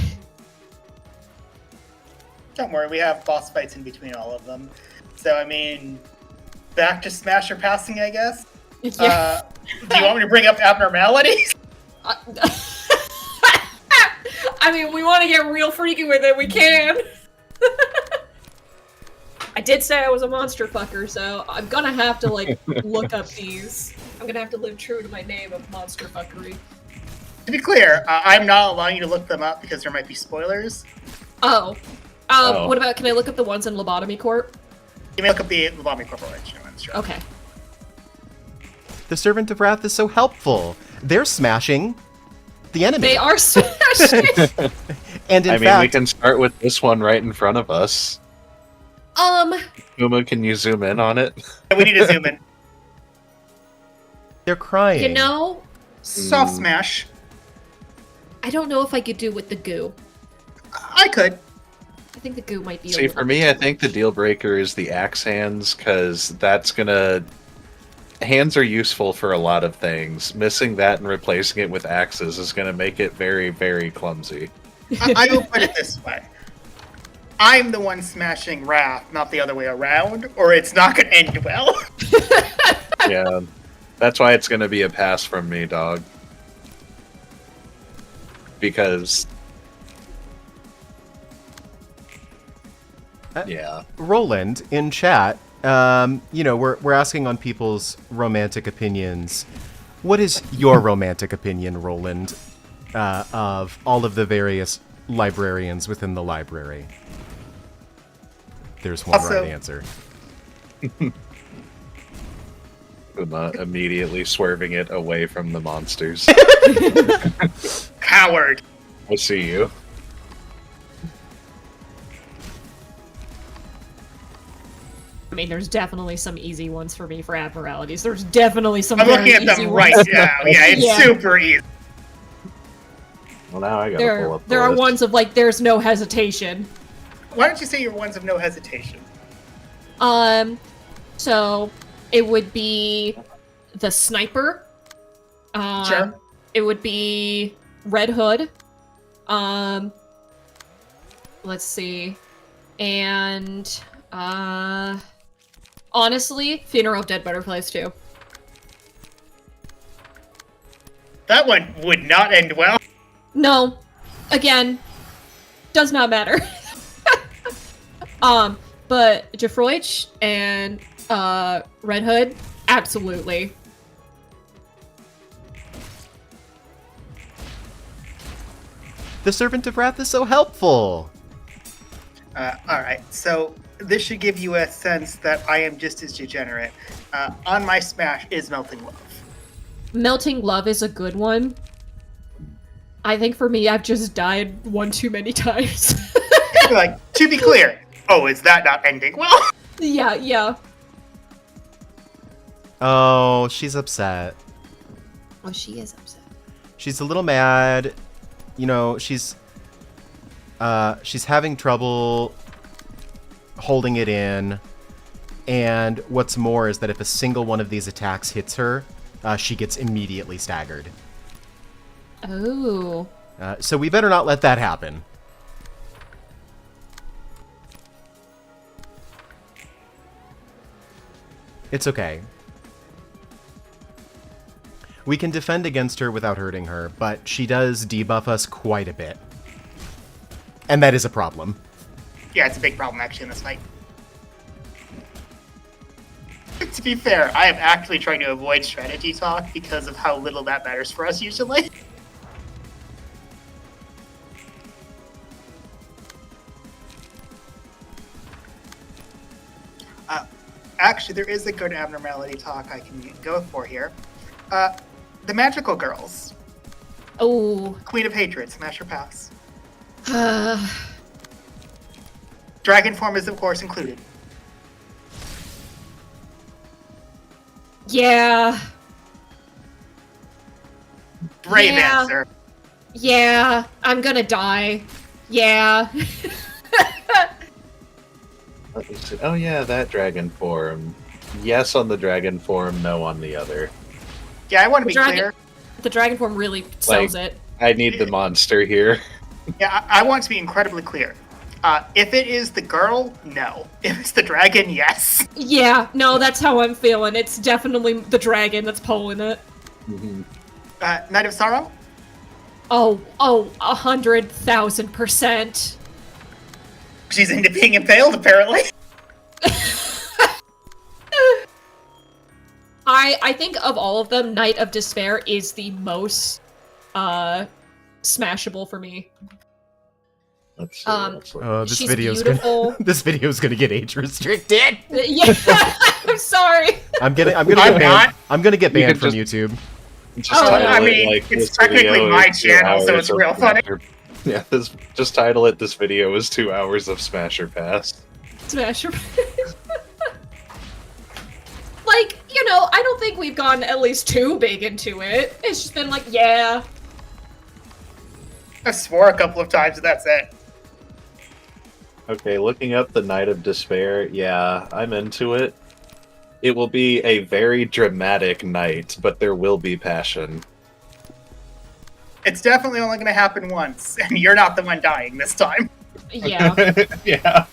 Don't worry, we have boss fights in between all of them. So, I mean, back to smash or passing, I guess? Yeah. Do you want me to bring up abnormalities? I mean, we want to get real freaky with it, we can. I did say I was a monster fucker, so I'm gonna have to, like, look up these. I'm gonna have to live true to my name of monster fuckery. To be clear, I'm not allowing you to look them up because there might be spoilers. Oh. What about, can I look up the ones in Lobotomy Corp? You may look up the Lobotomy Corporation ones, sure. Okay. The Servant of Wrath is so helpful. They're smashing the enemy. They are smashing! And in I mean, fact, we can start with this one right in front of us. Puma, can you zoom in on it? We need to zoom in. they're crying. You know, Soft smash. I don't know if I could do with the goo. I could. I think the goo might be a See, little... for me, I think the deal breaker is the axe hands, because that's gonna... Hands are useful for a lot of things. Missing that and replacing it with axes is gonna make it very, very clumsy. I will put it this way. I'm the one smashing Wrath, not the other way around, or it's not going to end well. Yeah, that's why it's gonna be a pass from me, dog. Because... yeah. Roland, in chat, we're asking on people's romantic opinions. What is your romantic opinion, Roland, of all of the various librarians within the library? There's one Also- right answer. Puma immediately swerving it away from the monsters. Coward. I see you. I mean, there's definitely some easy ones for me for abnormalities. There's definitely some I'm very looking at easy them ones. right now. Yeah, it's Yeah. super easy. Well, now I gotta pull up There the are list. ones of, like, there's no hesitation. Why don't you say your ones of no hesitation? So it would be the sniper. Sure. It would be Red Hood. Let's see. And, honestly, Funeral of Dead Butterflies too. That one would not end well. No. Again, does not matter. But Jafroich and, Red Hood, absolutely. The Servant of Wrath is so helpful. Alright, so this should give you a sense that I am just as degenerate. On my smash is Melting Love. Melting Love is a good one. I think for me, I've just died one too many times. Like, to be clear, oh, is that not ending well? Yeah. Oh, she's upset. Oh, she is upset. She's a little mad. You know, she's having trouble holding it in. And what's more is that if a single one of these attacks hits her, she gets immediately staggered. Oh. So we better not let that happen. It's okay. We can defend against her without hurting her, but she does debuff us quite a bit. And that is a problem. Yeah, it's a big problem actually in this fight. To be fair, I am actually trying to avoid strategy talk because of how little that matters for us usually. Actually, there is a good abnormality talk I can go for here. The Magical Girls. Oh. Queen of Hatred, smash or pass. Dragon form is, of course, included. Yeah. Brave Yeah. answer. Yeah. I'm gonna die. Yeah. Let me see. Oh yeah, that dragon form. Yes on the dragon form, no on the other. Yeah, I want to be Dragon- clear. The dragon form really sells it. I need the monster here. Yeah, I want to be incredibly clear. If it is the girl, no. If it's the dragon, yes. Yeah, no, that's how I'm feeling. It's definitely the dragon that's pulling it. Mm-hmm. Knight of Sorrow? Oh, 100,000%. She's into being impaled, apparently. I think of all of them, Knight of Despair is the most smashable for me. Let's see. Oh, this She's video's beautiful. gonna this video's gonna get age restricted. Yeah, I'm sorry. I'm gonna get I'm banned. not. I'm gonna get You banned can from YouTube. Just Oh, title I it, mean, like, it's this technically video my is 2 channel, so hours it's of real funny. Smasher- Yeah, just title it. This video is 2 hours of Smasher Pass. Smash. Like, you know, I don't think we've gone at least too big into it. It's just been like, yeah. I swore a couple of times, and that's it. Okay, looking up the Knight of Despair, yeah, I'm into it. It will be a very dramatic night, but there will be passion. It's definitely only going to happen once, and you're not the one dying this time. Yeah. Yeah.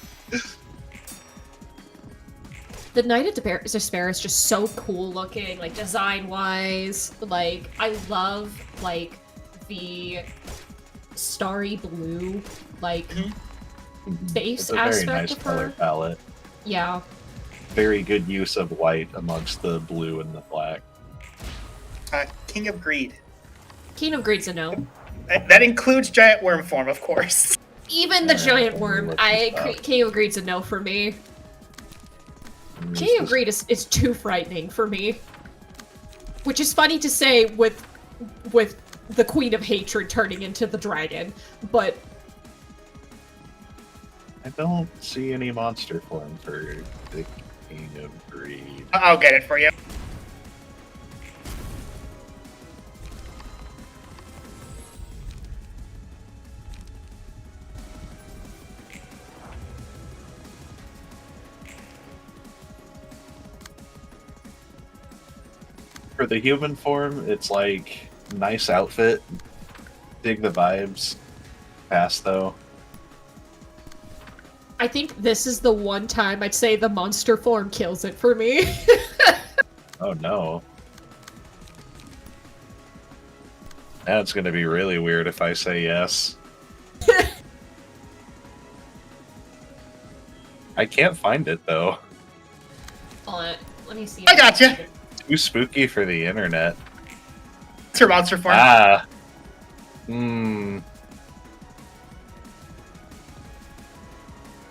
The Knight of Despair is just so cool looking, like, design-wise. Like, I love, like, the starry blue, like, base It's a very aspect nice of color her. palette. Yeah. Very good use of white amongst the blue and the black. King of Greed. King of Greed's a no. That includes giant worm form, of course. Even the giant worm, look this up. King of Greed's a no for me. King of Greed is too frightening for me. Which is funny to say with the Queen of Hatred turning into the dragon, but I don't see any monster form for the King of Greed. I'll get it for you. For the human form, it's like nice outfit. Dig the vibes. Pass though. I think this is the one time I'd say the monster form kills it for me. Oh no. Now it's gonna be really weird if I say yes. I can't find it though. Hold on, let me see. I gotcha. Too spooky for the internet. It's her monster form. Ah.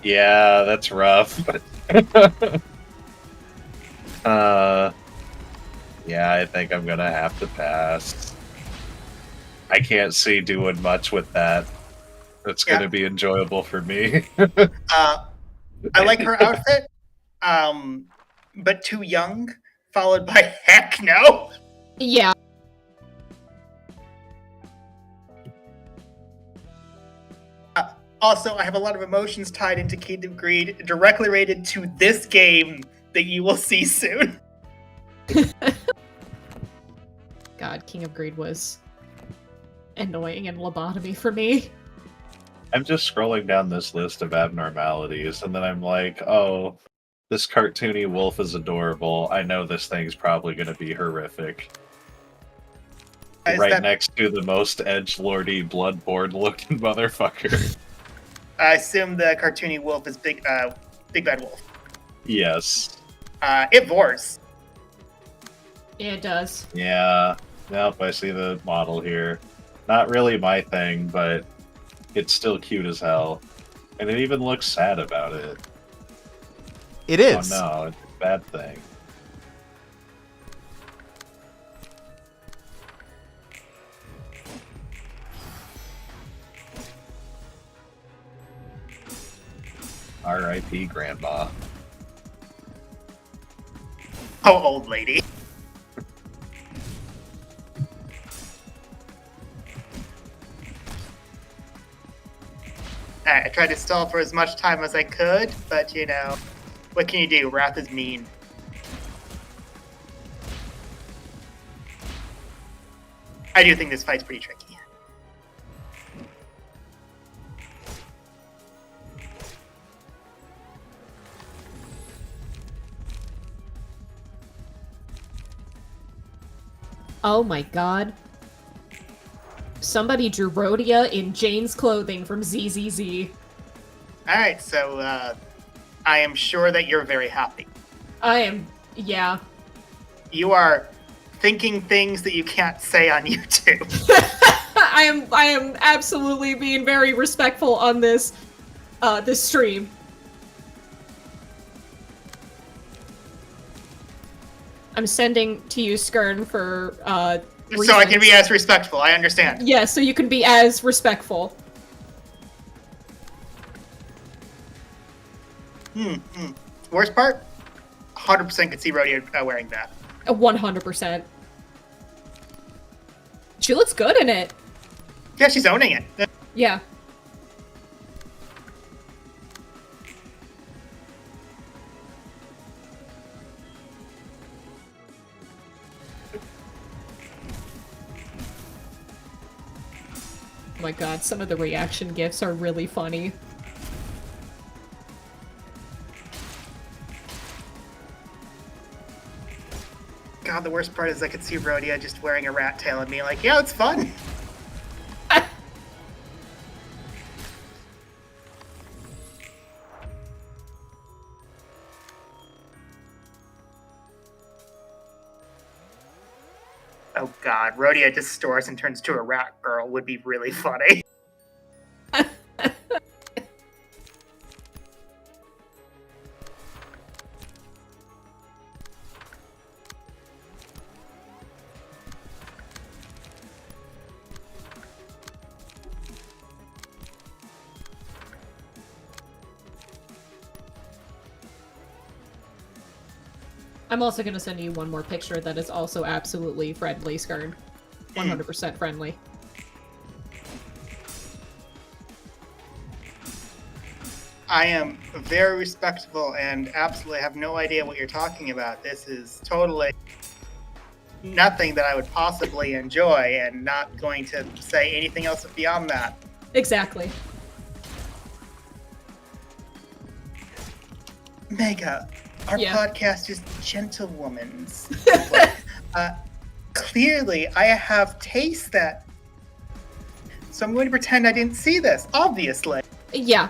Yeah, that's rough. Yeah, I think I'm gonna have to pass. I can't see doing much with that. It's Yeah. gonna be enjoyable for me. I like her outfit, but too young, followed by heck no. Yeah. Also, I have a lot of emotions tied into King of Greed, directly related to this game that you will see soon. God, King of Greed was annoying and lobotomy for me. I'm just scrolling down this list of abnormalities, and then I'm like, oh, this cartoony wolf is adorable. I know this thing's probably going to be horrific. Is Right that- next to the most edgelordy, bloodborne-looking motherfucker. I assume the cartoony wolf is Big Bad Wolf. Yes. It vores. Yeah, it does. Yeah. Nope, I see the model here. Not really my thing, but it's still cute as hell. And it even looks sad about it. It is. Oh no, it's a bad thing. R.I.P. Grandma. Oh, old lady. Alright, I tried to stall for as much time as I could, but you know, what can you do? Wrath is mean. I do think this fight's pretty tricky. Oh my god. Somebody drew Rhodia in Jane's clothing from ZZZ. Alright, so, I am sure that you're very happy. Yeah. You are thinking things that you can't say on YouTube. I am absolutely being very respectful on this stream. I'm sending to you, Skern, for So I can be as respectful, I understand. Yeah, so you can be as respectful. Worst part? 100% could see Rhodia wearing that. 100%. She looks good in it. Yeah, she's owning it. Yeah. Oh my god, some of the reaction gifs are really funny. God, the worst part is I could see Rhodia just wearing a rat tail and being like, yeah, it's fun. Oh god, Rhodia distorts and turns to a rat girl would be really funny. I'm also gonna send you one more picture that is also absolutely friendly, Skern. 100% friendly. I am very respectful and absolutely have no idea what you're talking about. This is totally nothing that I would possibly enjoy and not going to say anything else beyond that. Exactly. Mega, our Yeah. podcast is Gentlewoman's. Clearly, I have taste that. So I'm going to pretend I didn't see this, obviously. Yeah,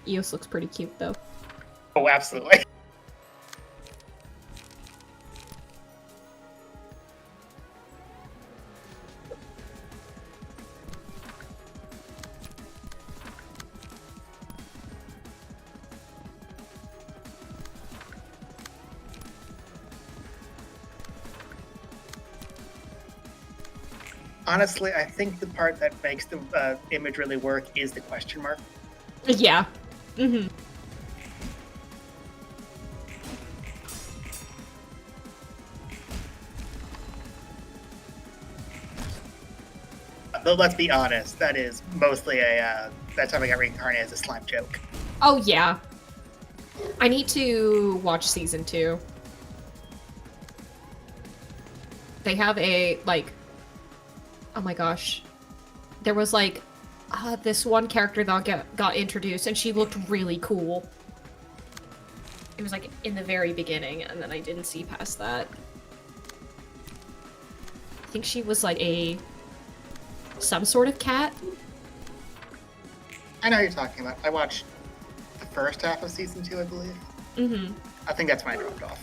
Eos looks pretty cute, though. Oh, absolutely. Honestly, I think the part that makes the image really work is the question mark. Yeah. Though let's be honest, that is mostly a that time I got reincarnated as a slime joke. Oh, yeah. I need to watch season 2. They have a, like... Oh my gosh. There was, like, this one character that got introduced, and she looked really cool. It was, like, in the very beginning, and then I didn't see past that. I think she was, like, some sort of cat? I know who you're talking about. I watched the first half of season 2, I believe. I think that's when I dropped off.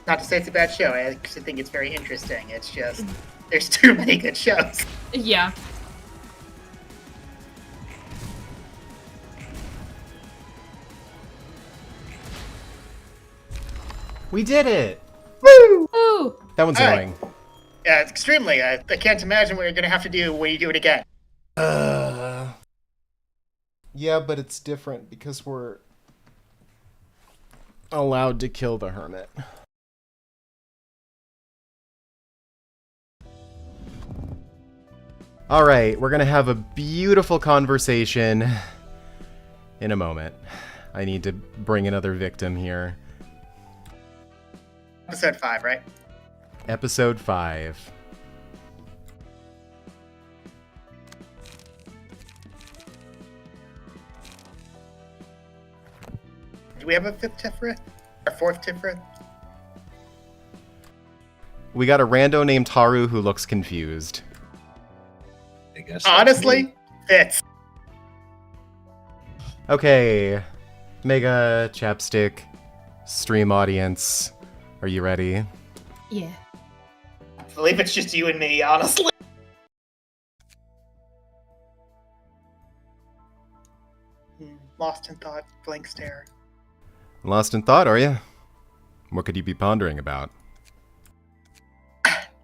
Not to say it's a bad show, I actually think it's very interesting. It's just, there's too many good shows. Yeah. We did it! Woo! Ooh! That one's All right. annoying. Yeah, it's extremely. I can't imagine what you're going to have to do when you do it again. Yeah, but it's different because we're allowed to kill the hermit. Alright, we're gonna have a beautiful conversation in a moment. I need to bring another victim here. Episode 5, right? Episode 5. Do we have a fifth Tifrith? Or fourth Tifrith? We got a rando named Haru who looks confused. I guess that's me. Honestly, fits. Okay, Mega, Chapstick, stream audience, are you ready? Yeah. I believe it's just you and me, honestly. Lost in thought, blank stare. Lost in thought, are you? What could you be pondering about?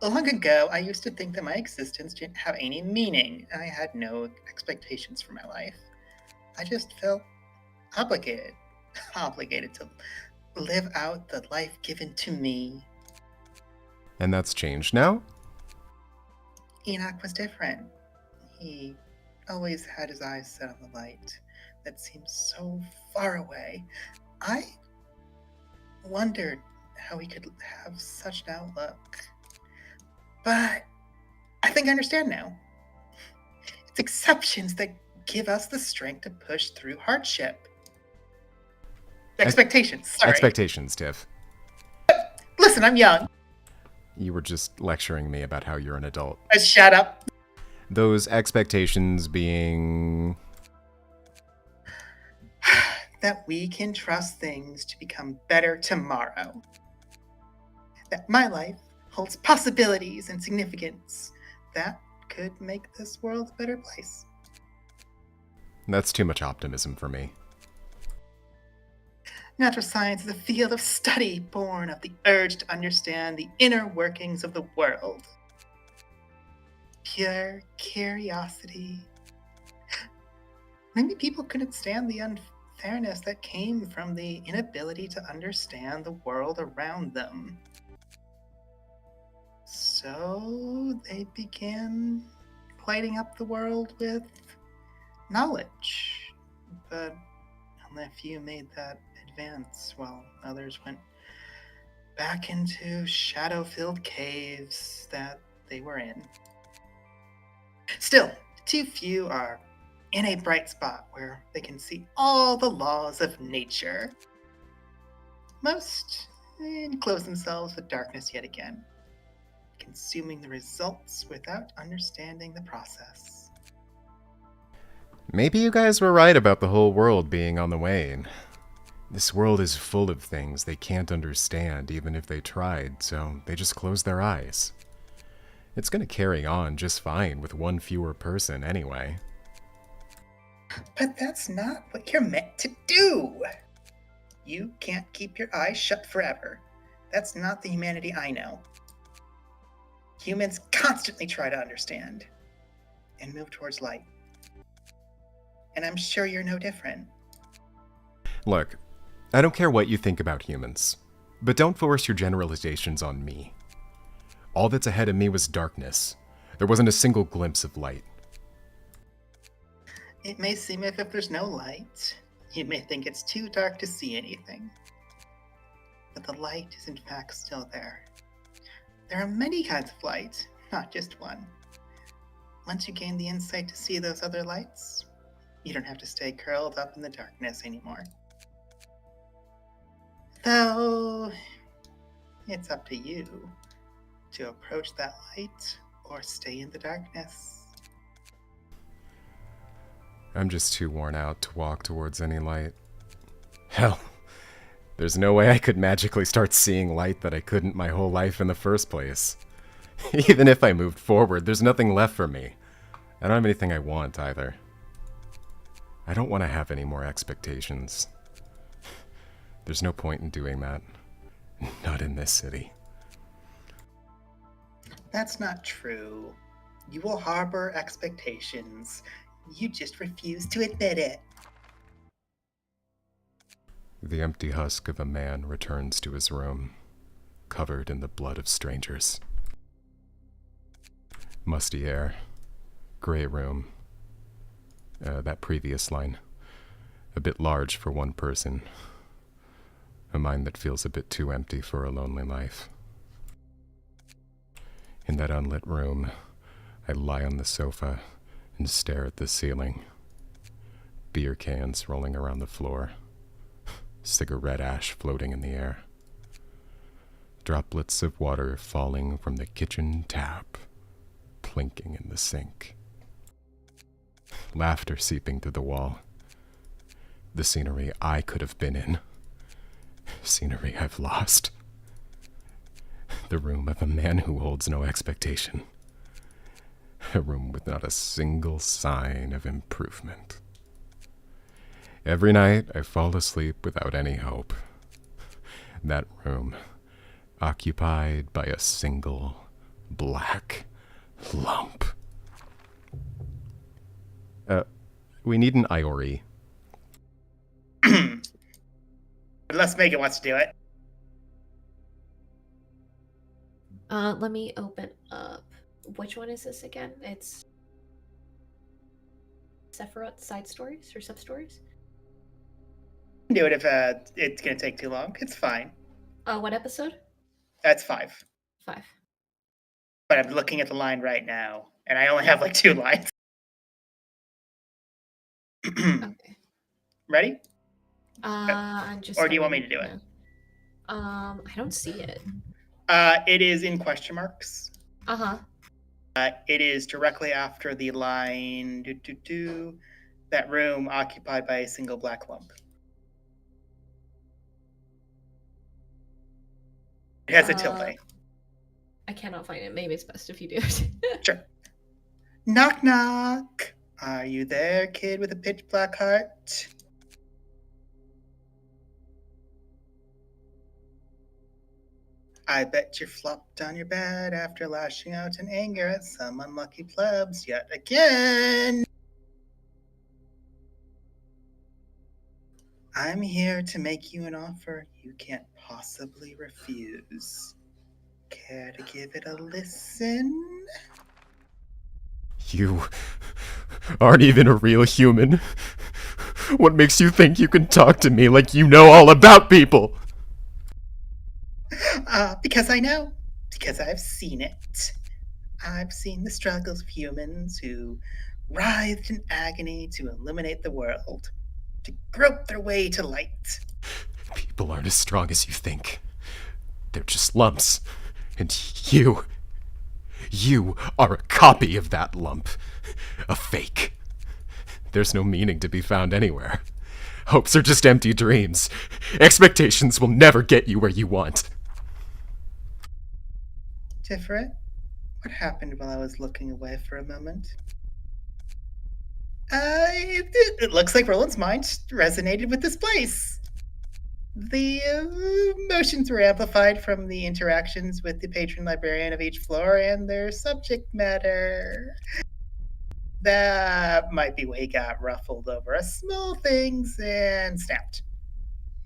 Long ago, I used to think that my existence didn't have any meaning. I had no expectations for my life. I just felt obligated. Obligated to live out the life given to me. And that's changed now? Enoch was different. He always had his eyes set on the light that seemed so far away. I wondered how he could have such an outlook. But I think I understand now. It's exceptions that give us the strength to push through hardship. Expectations, sorry. Expectations, Tiff. Listen, I'm young. You were just lecturing me about how you're an adult. Shut up. Those expectations being... That we can trust things to become better tomorrow. That my life holds possibilities and significance that could make this world a better place. That's too much optimism for me. Natural science is a field of study born of the urge to understand the inner workings of the world. Pure curiosity. Maybe people couldn't stand the unfairness that came from the inability to understand the world around them. So they began lighting up the world with knowledge. But only a few made that advance, while others went back into shadow-filled caves that they were in. Still, too few are in a bright spot where they can see all the laws of nature. Most enclose themselves with darkness yet again, consuming the results without understanding the process. Maybe you guys were right about the whole world being on the wane. This world is full of things they can't understand even if they tried, so they just close their eyes. It's gonna carry on just fine with one fewer person anyway. But that's not what you're meant to do! You can't keep your eyes shut forever. That's not the humanity I know. Humans constantly try to understand and move towards light. And I'm sure you're no different. Look, I don't care what you think about humans, but don't force your generalizations on me. All that's ahead of me was darkness. There wasn't a single glimpse of light. It may seem as if there's no light. You may think it's too dark to see anything. But the light is in fact still there. There are many kinds of light, not just one. Once you gain the insight to see those other lights, you don't have to stay curled up in the darkness anymore. Though, it's up to you to approach that light or stay in the darkness. I'm just too worn out to walk towards any light. Hell, there's no way I could magically start seeing light that I couldn't my whole life in the first place. Even if I moved forward, there's nothing left for me. I don't have anything I want either. I don't want to have any more expectations. There's no point in doing that. Not in this city. That's not true. You will harbor expectations. You just refuse to admit it. The empty husk of a man returns to his room, covered in the blood of strangers. Musty air, gray room. That previous line. A bit large for one person. A mind that feels a bit too empty for a lonely life. In that unlit room, I lie on the sofa and stare at the ceiling. Beer cans rolling around the floor. cigarette ash floating in the air. Droplets of water falling from the kitchen tap, plinking in the sink. Laughter seeping through the wall. The scenery I could have been in. Scenery I've lost. The room of a man who holds no expectation. A room with not a single sign of improvement. Every night I fall asleep without any hope. That room, occupied by a single black lump. We need an Iori. Unless Megan wants to do it. Let me open up. Which one is this again? It's Sephiroth side stories or sub stories? Do it if it's going to take too long. It's fine. What episode? That's 5. 5. But I'm looking at the line right now, and I only have like 2 lines. Okay. Ready? I'm just. Or do you want me to do it? I don't see it. It is in question marks. Uh-huh. It is directly after the line, that room occupied by a single black lump. It has a tilde. I cannot find it. Maybe it's best if you do it. Sure. Knock, knock. Are you there, kid with a pitch black heart? I bet you flopped on your bed after lashing out in anger at some unlucky plebs yet again. I'm here to make you an offer you can't possibly refuse. Care to give it a listen? You aren't even a real human. What makes you think you can talk to me like you know all about people? Because I know. Because I've seen it. I've seen the struggles of humans who writhed in agony to illuminate the world, to grope their way to light. People aren't as strong as you think. They're just lumps. And you are a copy of that lump. A fake. There's no meaning to be found anywhere. Hopes are just empty dreams. Expectations will never get you where you want. Tiferet, what happened while I was looking away for a moment? It looks like Roland's mind resonated with this place. The emotions were amplified from the interactions with the patron librarian of each floor and their subject matter. That might be why he got ruffled over a small things and snapped.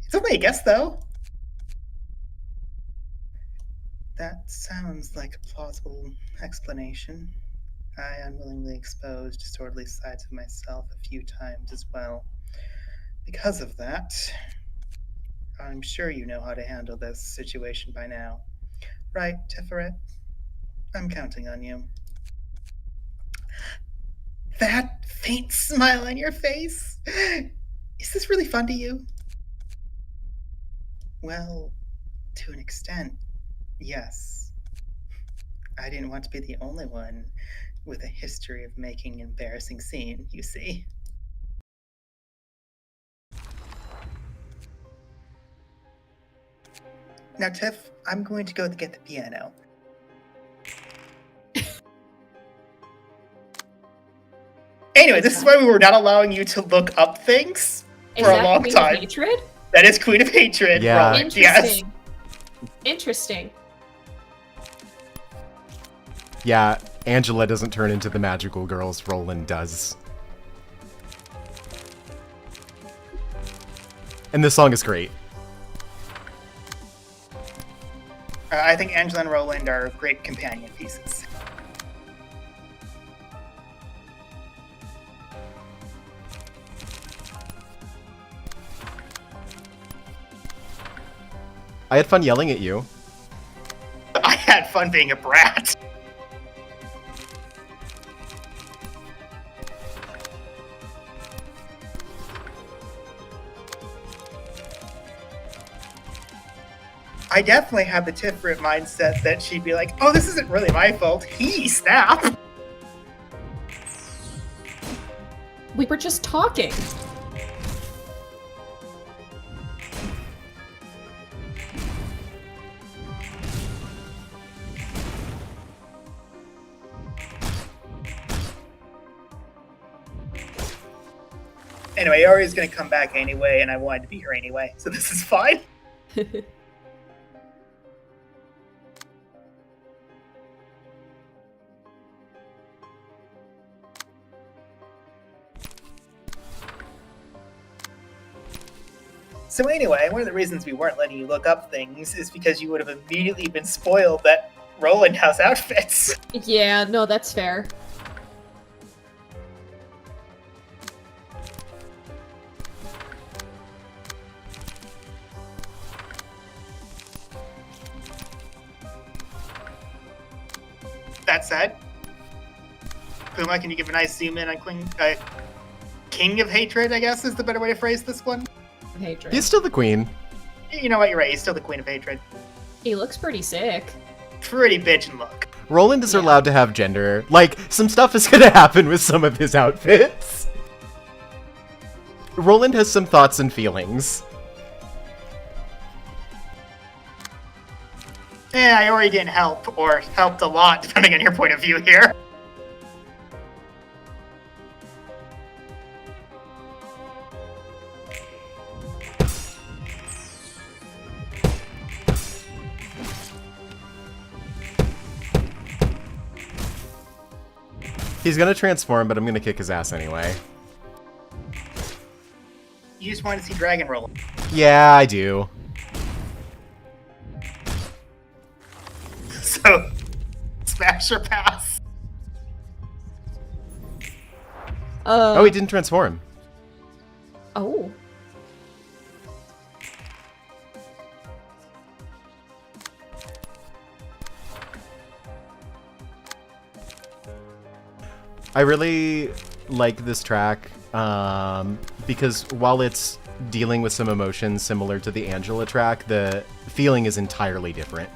It's only a guess, though. That sounds like a plausible explanation. I unwillingly exposed disorderly sides of myself a few times as well. Because of that, I'm sure you know how to handle this situation by now. Right, Tiferet? I'm counting on you. That faint smile on your face? Is this really fun to you? Well, to an extent, yes. I didn't want to be the only one with a history of making an embarrassing scene, you see. Now, Tiff, I'm going to go get the piano. Anyway, this is why we were not allowing you to look up things for a long Queen time. Of Hatred? That is Queen of Hatred. Yeah. Roland, yes. Interesting. Interesting. Yeah, Angela doesn't turn into the magical girls Roland does. And this song is great. I think Angela and Roland are great companion pieces. I had fun yelling at you. I had fun being a brat. I definitely have the Tiferet mindset that she'd be like, oh, this isn't really my fault. He snap. We were just talking. Anyway, Ari's gonna come back anyway, and I wanted to be here anyway, so this is fine. So anyway, one of the reasons we weren't letting you look up things is because you would have immediately been spoiled that Roland has outfits. Yeah, no, that's fair. That said, Puma, can you give a nice zoom in on King of Hatred, I guess is the better way to phrase this one? Hatred. He's still the queen. You know what, you're right, he's still the Queen of Hatred. He looks pretty sick. Pretty bitchin' look. Roland is Yeah. allowed to have gender. Like, some stuff is gonna happen with some of his outfits. Roland has some thoughts and feelings. I already didn't help, or helped a lot, depending on your point of view here. He's gonna transform, but I'm gonna kick his ass anyway. You just wanted to see Dragon Roll. Yeah, I do. So, smash or pass? Oh, he didn't transform. Oh. I really like this track because while it's dealing with some emotions similar to the Angela track, the feeling is entirely different.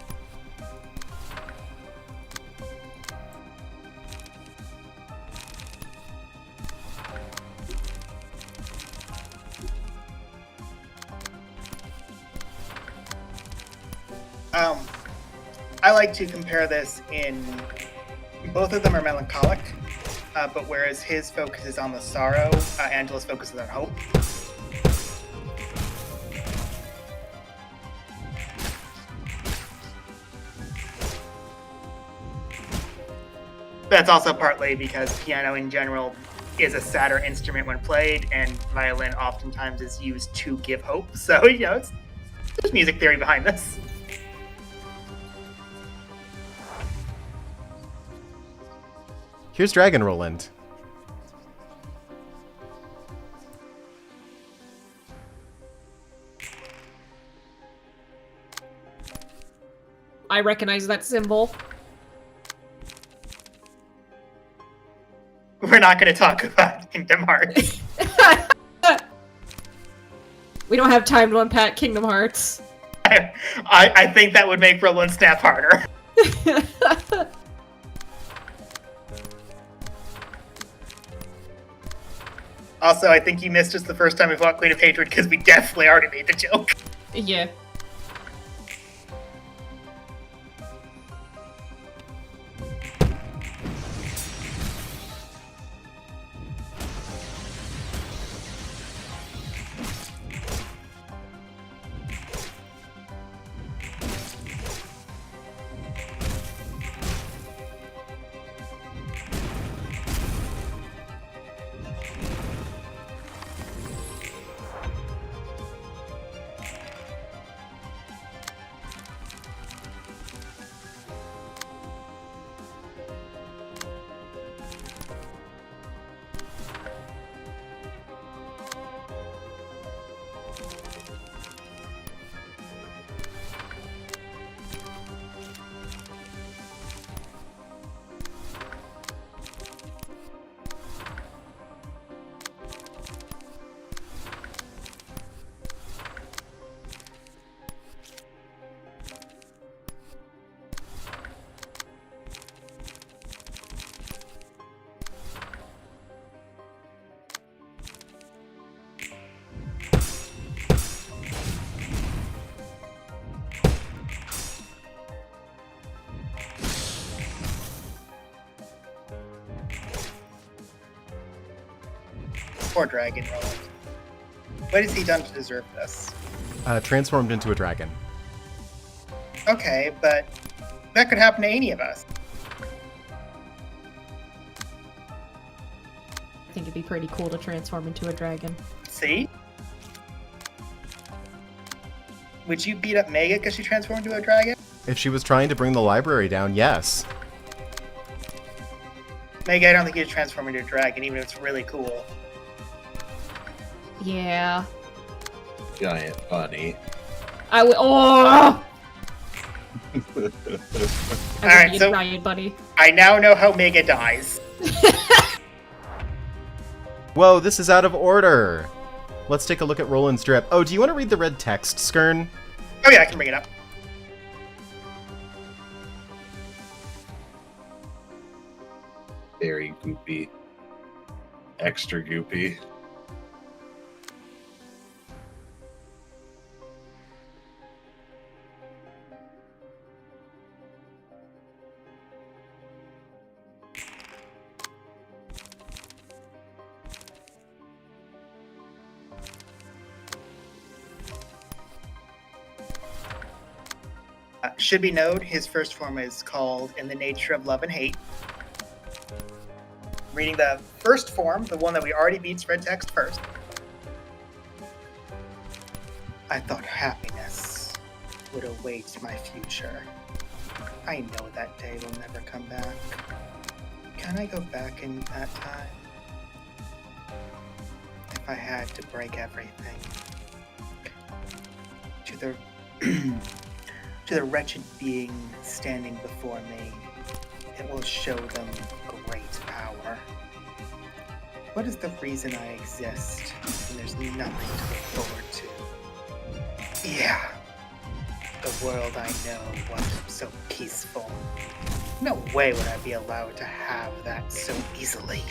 I like to compare this in both of them are melancholic, but whereas his focus is on the sorrow, Angela's focus is on hope. That's also partly because piano in general is a sadder instrument when played, and violin oftentimes is used to give hope. So, you know, there's music theory behind this. Here's Dragon Roland. I recognize that symbol. We're not going to talk about Kingdom Hearts. We don't have time to unpack Kingdom Hearts. I think that would make Roland snap harder. Also, I think you missed us the first time we fought Queen of Hatred because we definitely already made the joke. Yeah. Poor dragon, Roland. What has he done to deserve this? Transformed into a dragon. Okay, but that could happen to any of us. I think it'd be pretty cool to transform into a dragon. See? Would you beat up Mega because she transformed into a dragon? If she was trying to bring the library down, yes. Mega, I don't think you'd transform into a dragon, even if it's really cool. Yeah. Giant bunny. I would. Oh! Alright, so Giant buddy. I now know how Mega dies. Whoa, this is out of order. Let's take a look at Roland's drip. Oh, do you want to read the red text, Skern? Oh yeah, I can bring it up. Very goopy. Extra goopy. Should be noted, his first form is called In the Nature of Love and Hate. Reading the first form, the one that we already beat's red text first. I thought happiness would await my future. I know that day will never come back. Can I go back in that time? If I had to break everything. To the to the wretched being standing before me, it will show them great power. What is the reason I exist when there's nothing to look forward to? Yeah, the world I know wasn't so peaceful. No way would I be allowed to have that so easily.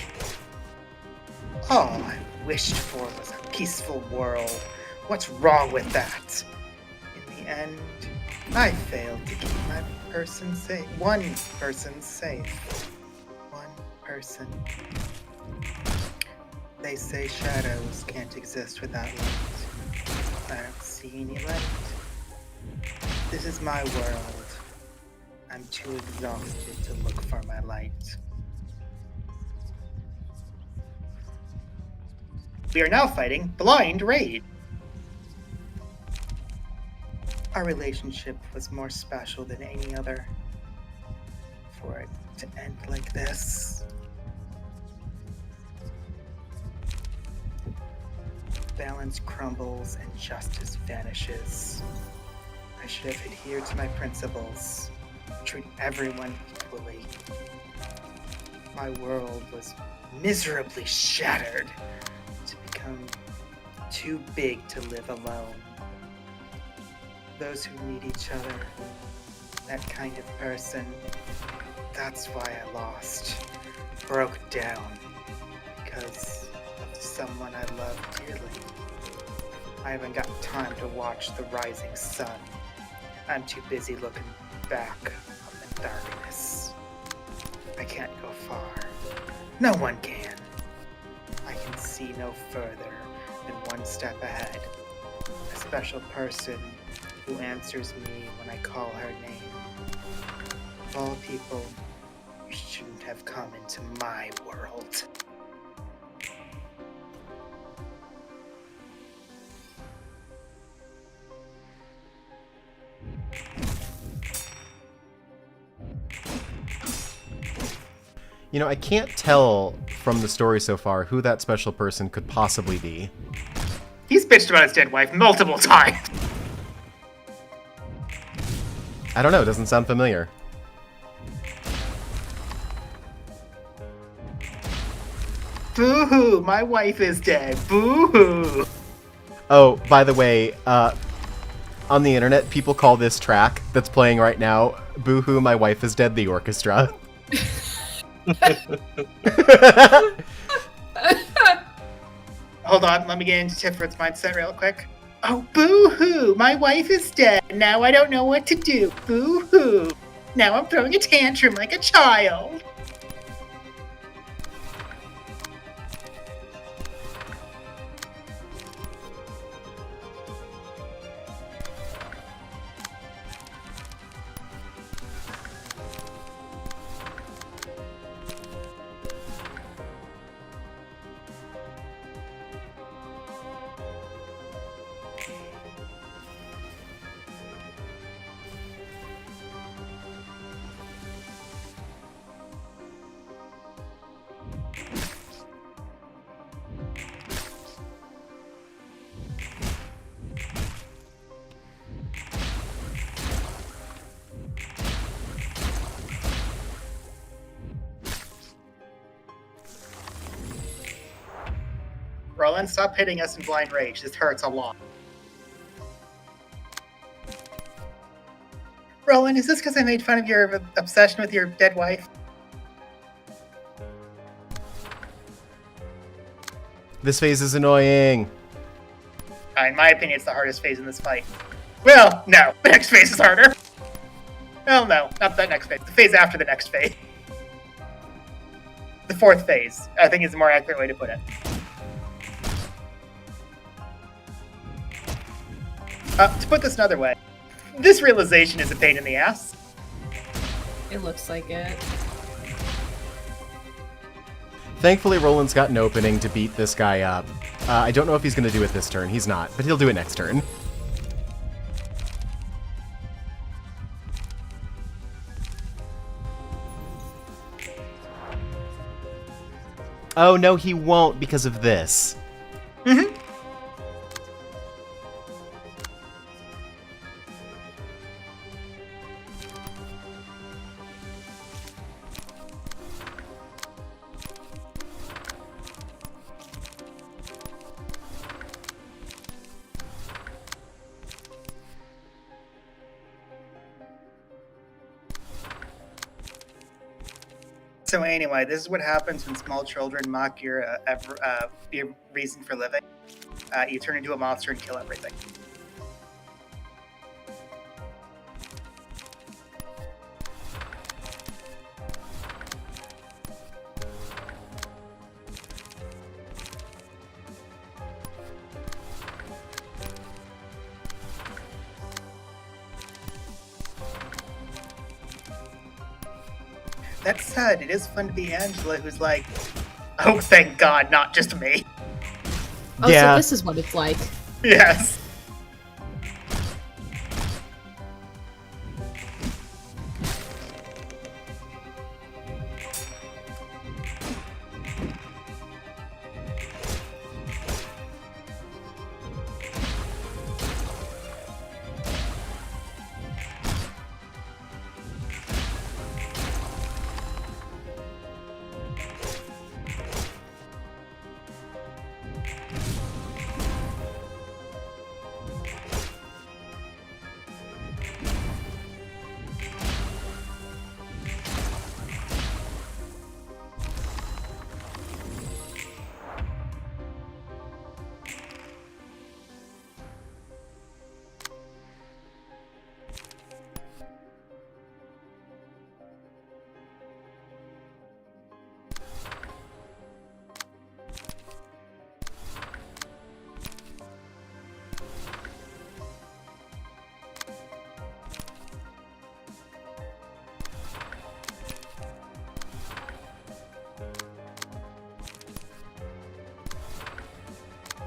All I wished for was a peaceful world. What's wrong with that? In the end, I failed to keep my person safe. One person safe. One person. They say shadows can't exist without light. I don't see any light. This is my world. I'm too exhausted to look for my light. We are now fighting Blind Raid. Our relationship was more special than any other. For it to end like this. Balance crumbles and justice vanishes. I should have adhered to my principles. Treat everyone equally. My world was miserably shattered to become too big to live alone. Those who need each other, that kind of person, that's why I lost, broke down, because of someone I love dearly. I haven't got time to watch the rising sun. I'm too busy looking back on the darkness. I can't go far. No one can. I can see no further than one step ahead. A special person who answers me when I call her name. Of all people, you shouldn't have come into my world. You know, I can't tell from the story so far who that special person could possibly be. He's bitched about his dead wife multiple times. I don't know, it doesn't sound familiar. Boo-hoo, my wife is dead. Boo-hoo. Oh, by the way, on the internet, people call this track that's playing right now, Boo-hoo, My Wife is Dead, the orchestra. Hold on, let me get into Tifred's mindset real quick. Oh, boo-hoo, my wife is dead. Now I don't know what to do. Boo-hoo. Now I'm throwing a tantrum like a child. Roland, stop hitting us in blind rage. This hurts a lot. Roland, is this because I made fun of your obsession with your dead wife? This phase is annoying. In my opinion, it's the hardest phase in this fight. Well, no. The next phase is harder. Well, no. Not that next phase. The phase after the next phase. The fourth phase, I think is a more accurate way to put it. To put this another way, this realization is a pain in the ass. It looks like it. Thankfully, Roland's got an opening to beat this guy up. I don't know if he's going to do it this turn. He's not, but he'll do it next turn. Oh, no, he won't because of this. Mm-hmm. So anyway, this is what happens when small children mock your reason for living. You turn into a monster and kill everything. That said, it is fun to be Angela, who's like, oh, thank God, not just me. Oh, Yeah. so this is what it's like. Yes.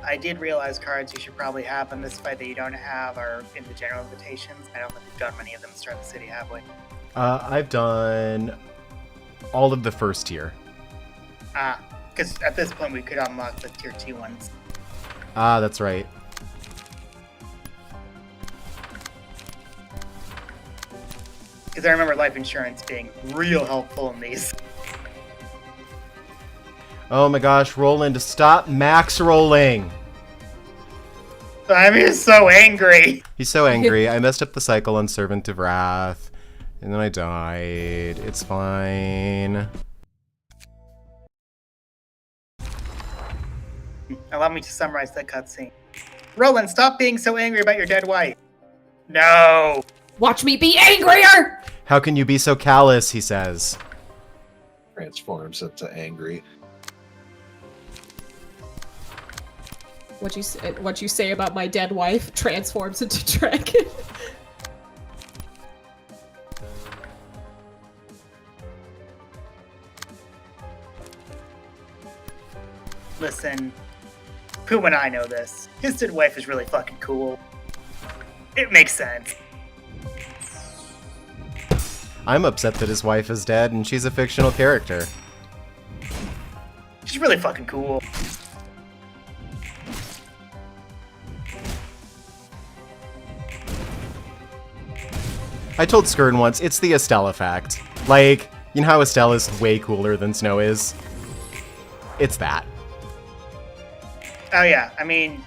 I did realize cards you should probably have in this fight that you don't have are in the general invitations. I don't think we've done many of them to start the city, have we? I've done all of the first tier. Because at this point we could unlock the tier 2 ones. That's right. Because I remember life insurance being real helpful in these. Oh my gosh, Roland, stop max rolling! I'm just so angry. He's so angry. I messed up the cycle on Servant of Wrath, and then I died. It's fine. Allow me to summarize that cutscene. Roland, stop being so angry about your dead wife. No. Watch me be angrier! How can you be so callous, he says. Transforms into angry. What you say about my dead wife transforms into dragon. Listen, Puma and I know this. His dead wife is really fucking cool. It makes sense. I'm upset that his wife is dead and she's a fictional character. She's really fucking cool. I told Skirn once, it's the Estelle effect. Like, you know how Estelle is way cooler than Snow is? It's that. Oh yeah, I mean,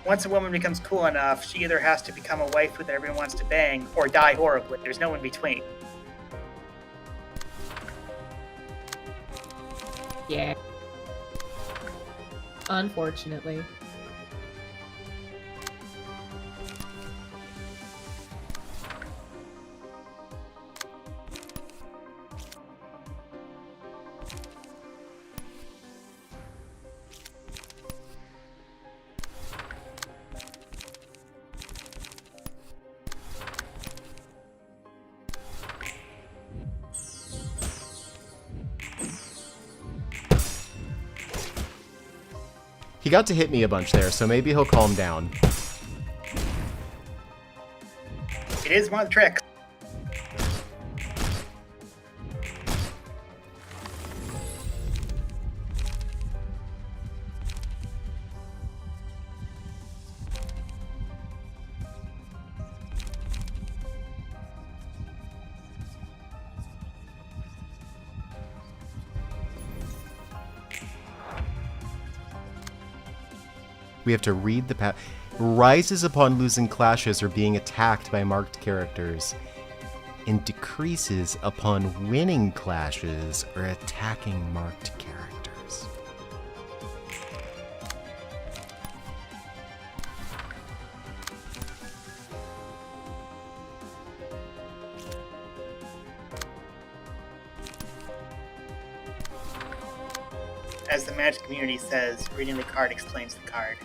once a woman becomes cool enough, she either has to become a waifu that everyone wants to bang, or die horribly. There's no in between. Yeah. Unfortunately. He got to hit me a bunch there, so maybe he'll calm down. It is one of the tricks. We have to read the path. Rises upon losing clashes or being attacked by marked characters, and decreases upon winning clashes or attacking marked characters. As the Magic community says, reading the card explains the card.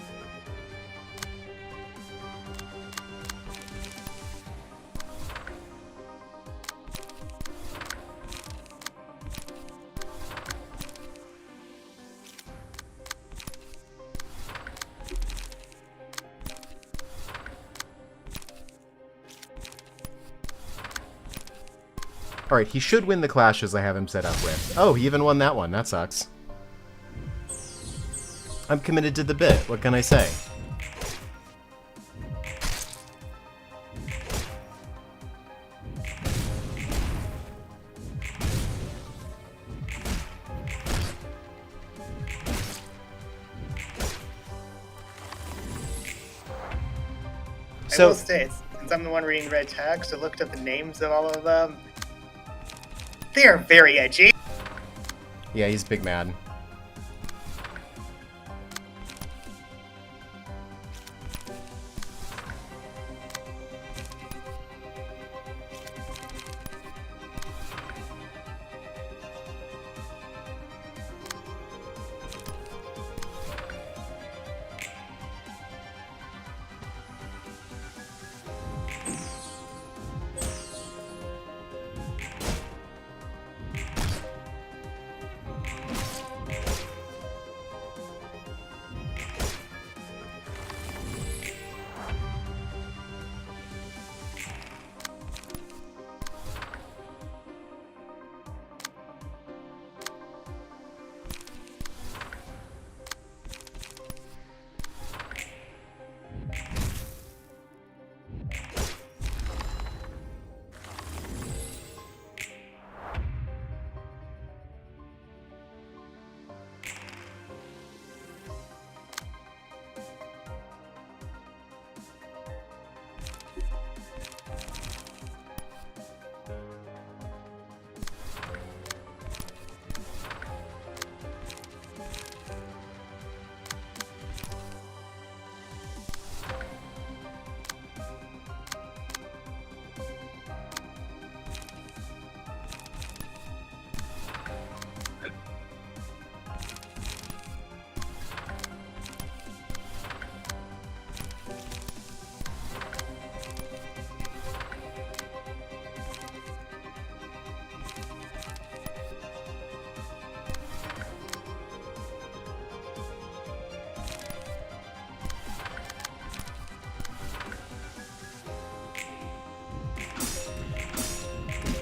Alright, he should win the clashes I have him set up with. Oh, he even won that one. That sucks. I'm committed to the bit. What can I say? I will say, since I'm the one reading the red text, I looked up the names of all of them. They are very edgy. Yeah, he's big mad.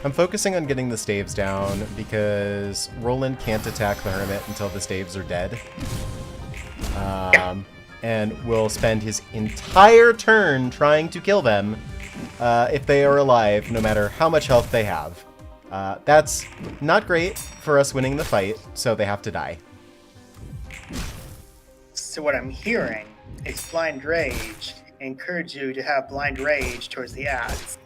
I'm focusing on getting the staves down because Roland can't attack the Hermit until the staves are dead. And will spend his entire turn trying to kill them if they are alive, no matter how much health they have. That's not great for us winning the fight, so they have to die. So what I'm hearing is blind rage encourage you to have blind rage towards the ads.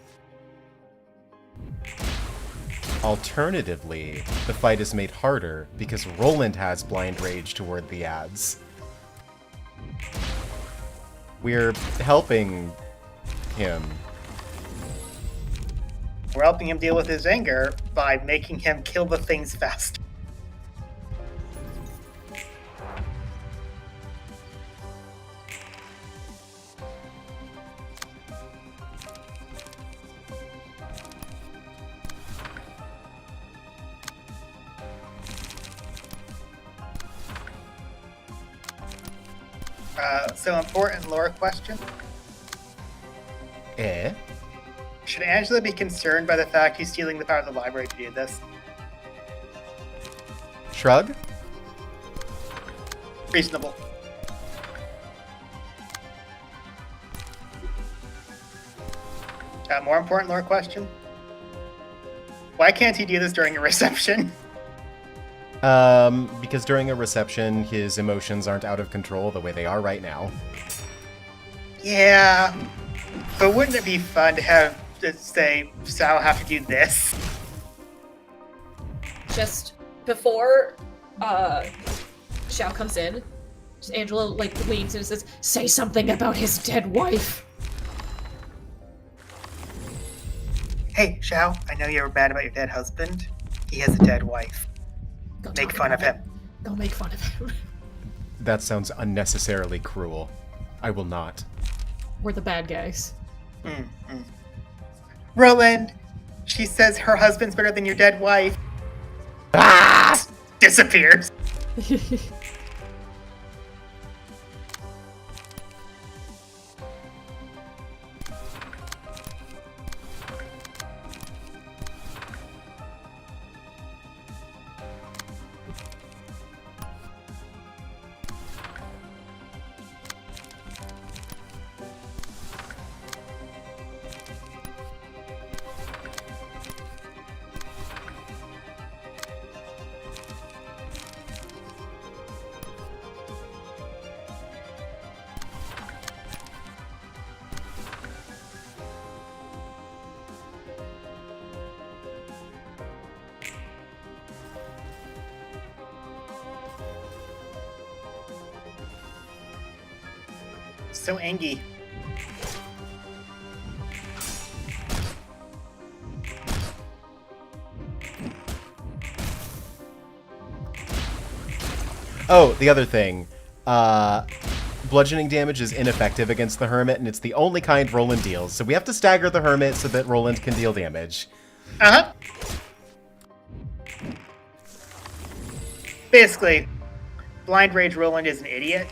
Alternatively, the fight is made harder because Roland has blind rage toward the ads. We're helping him. We're helping him deal with his anger by making him kill the things faster. So important lore question. Should Angela be concerned by the fact he's stealing the power of the library to do this? Shrug? Reasonable. More important lore question. Why can't he do this during a reception? Because during a reception, his emotions aren't out of control the way they are right now. Yeah, but wouldn't it be fun to have, say, Sal have to do this? Just before Xiao comes in, Angela leans in and says, "Say something about his dead wife." Hey, Xiao, I know you were bad about your dead husband. He has a dead wife. Go Make talk fun of about him. it. Go make fun of him. That sounds unnecessarily cruel. I will not. We're the bad guys. Roland, she says her husband's better than your dead wife. Disappears. So Angie. Oh, the other thing. Bludgeoning damage is ineffective against the Hermit, and it's the only kind Roland deals, so we have to stagger the Hermit so that Roland can deal damage. Uh-huh. Basically, Blind Rage Roland is an idiot.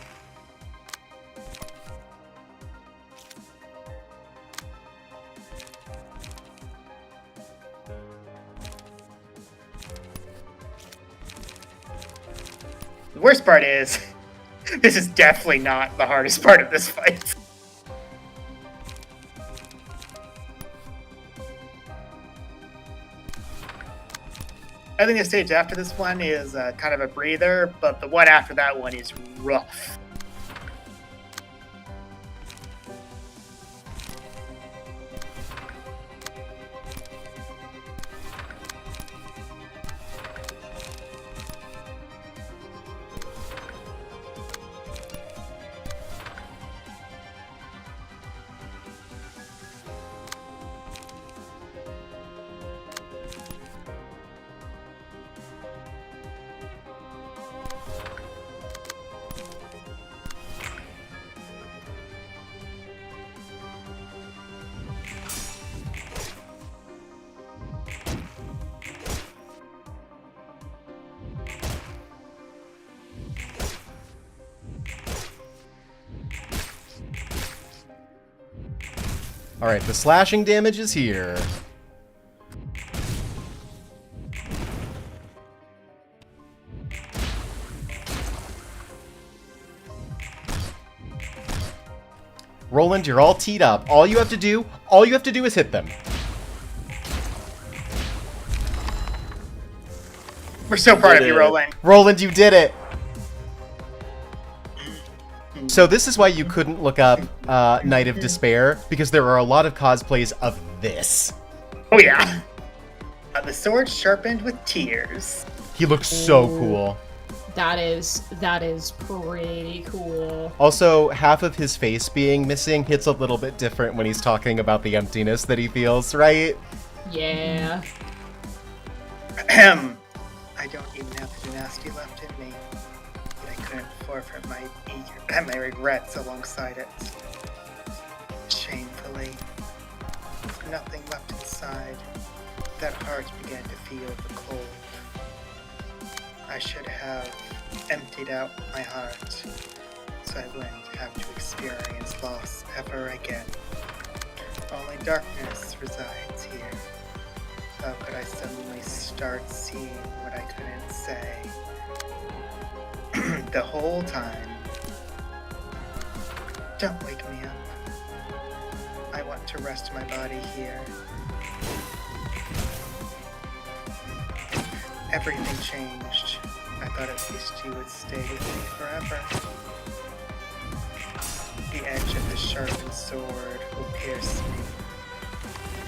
The worst part is, this is definitely not the hardest part of this fight. I think the stage after this one is kind of a breather, but the one after that one is rough. Alright, the slashing damage is here. Roland, you're all teed up. All you have to do is hit them. We're so proud of you, Roland. Roland, you did it. So this is why you couldn't look up Night of Despair, because there are a lot of cosplays of this. Oh yeah. The sword sharpened with tears. He looks so cool. That is pretty cool. Also, half of his face being missing hits a little bit different when he's talking about the emptiness that he feels, right? Yeah. Ahem. I don't even have the nasty left in me, but I couldn't forfeit my my regrets alongside it. Shamefully, with nothing left inside, that heart began to feel the cold. I should have emptied out my heart, so I wouldn't have to experience loss ever again. Only darkness resides here. How could I suddenly start seeing what I couldn't say the whole time? Don't wake me up. I want to rest my body here. Everything changed. I thought at least you would stay with me forever. The edge of the sharpened sword will pierce me.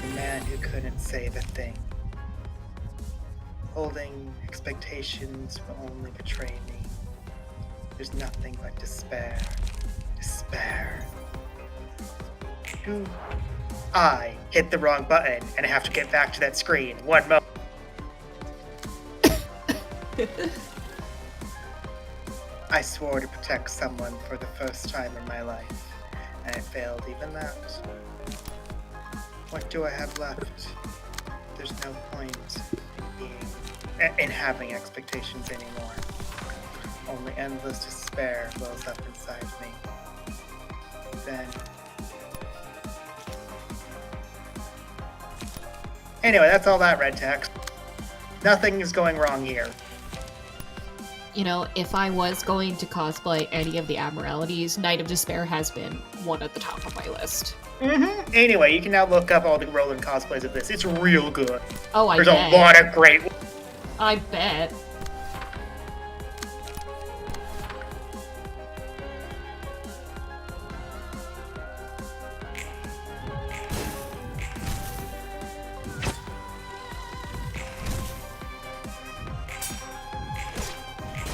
The man who couldn't say the thing. Holding expectations will only betray me. There's nothing but despair. Despair. I hit the wrong button and I have to get back to that screen. One moment. I swore to protect someone for the first time in my life, and I failed even that. What do I have left? There's no point in having expectations anymore. Only endless despair wells up inside me. Then... Anyway, that's all that red text. Nothing is going wrong here. You know, if I was going to cosplay any of the Admiralities, Night of Despair has been one at the top of my list. Mm-hmm. Anyway, you can now look up all the Roland cosplays of this. It's real good. Oh, I bet. There's a lot of great... I bet.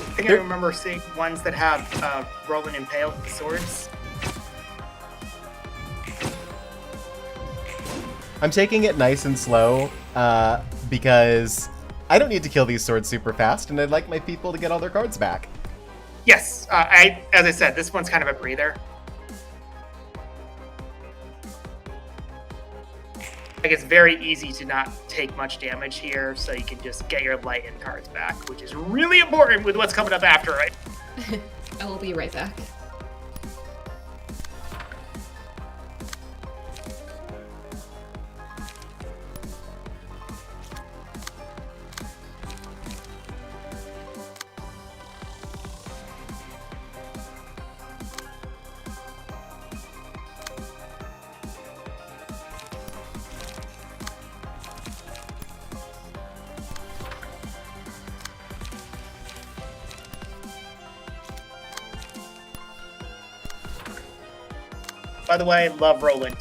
I think I remember seeing ones that have Roland impaled with swords. I'm taking it nice and slow because I don't need to kill these swords super fast, and I'd like my people to get all their cards back. Yes, as I said, this one's kind of a breather. Like, it's very easy to not take much damage here, so you can just get your light and cards back, which is really important with what's coming up after it. I will be right back. By the way, love Roland.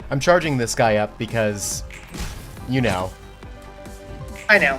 I'm charging this guy up because, you know. I know.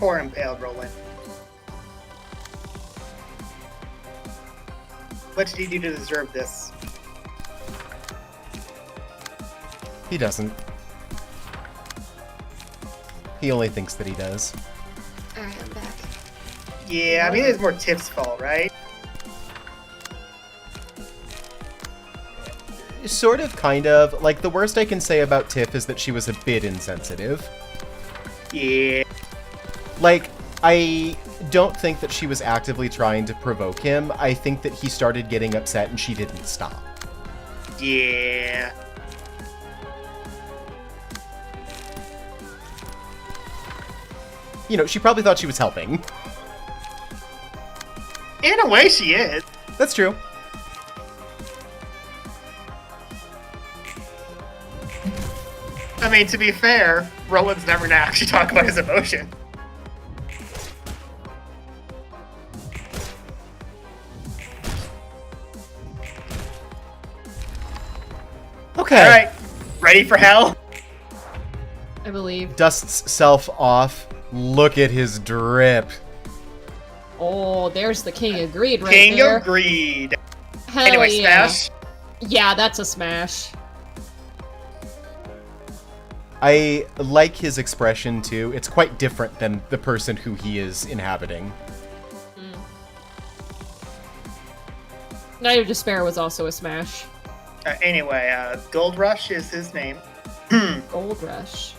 Poor impaled Roland. What did he do to deserve this? He doesn't. He only thinks that he does. Alright, I'm back. Yeah, I mean, it's more Tiff's fault, right? Sort of, kind of. Like, the worst I can say about Tiff is that she was a bit insensitive. Yeah. Like, I don't think that she was actively trying to provoke him. I think that he started getting upset and she didn't stop. Yeah. You know, she probably thought she was helping. In a way, she is. That's true. I mean, to be fair, Roland's never gonna actually talk about his emotion. Okay. Alright, ready for hell? I believe. Dusts self off. Look at his drip. Oh, there's the King of Greed right King there. of Greed. Hell Anyway, yeah. smash. Yeah, that's a smash. I like his expression too. It's quite different than the person who he is inhabiting. Night of Despair was also a smash. Anyway, Gold Rush is his name. Gold Rush.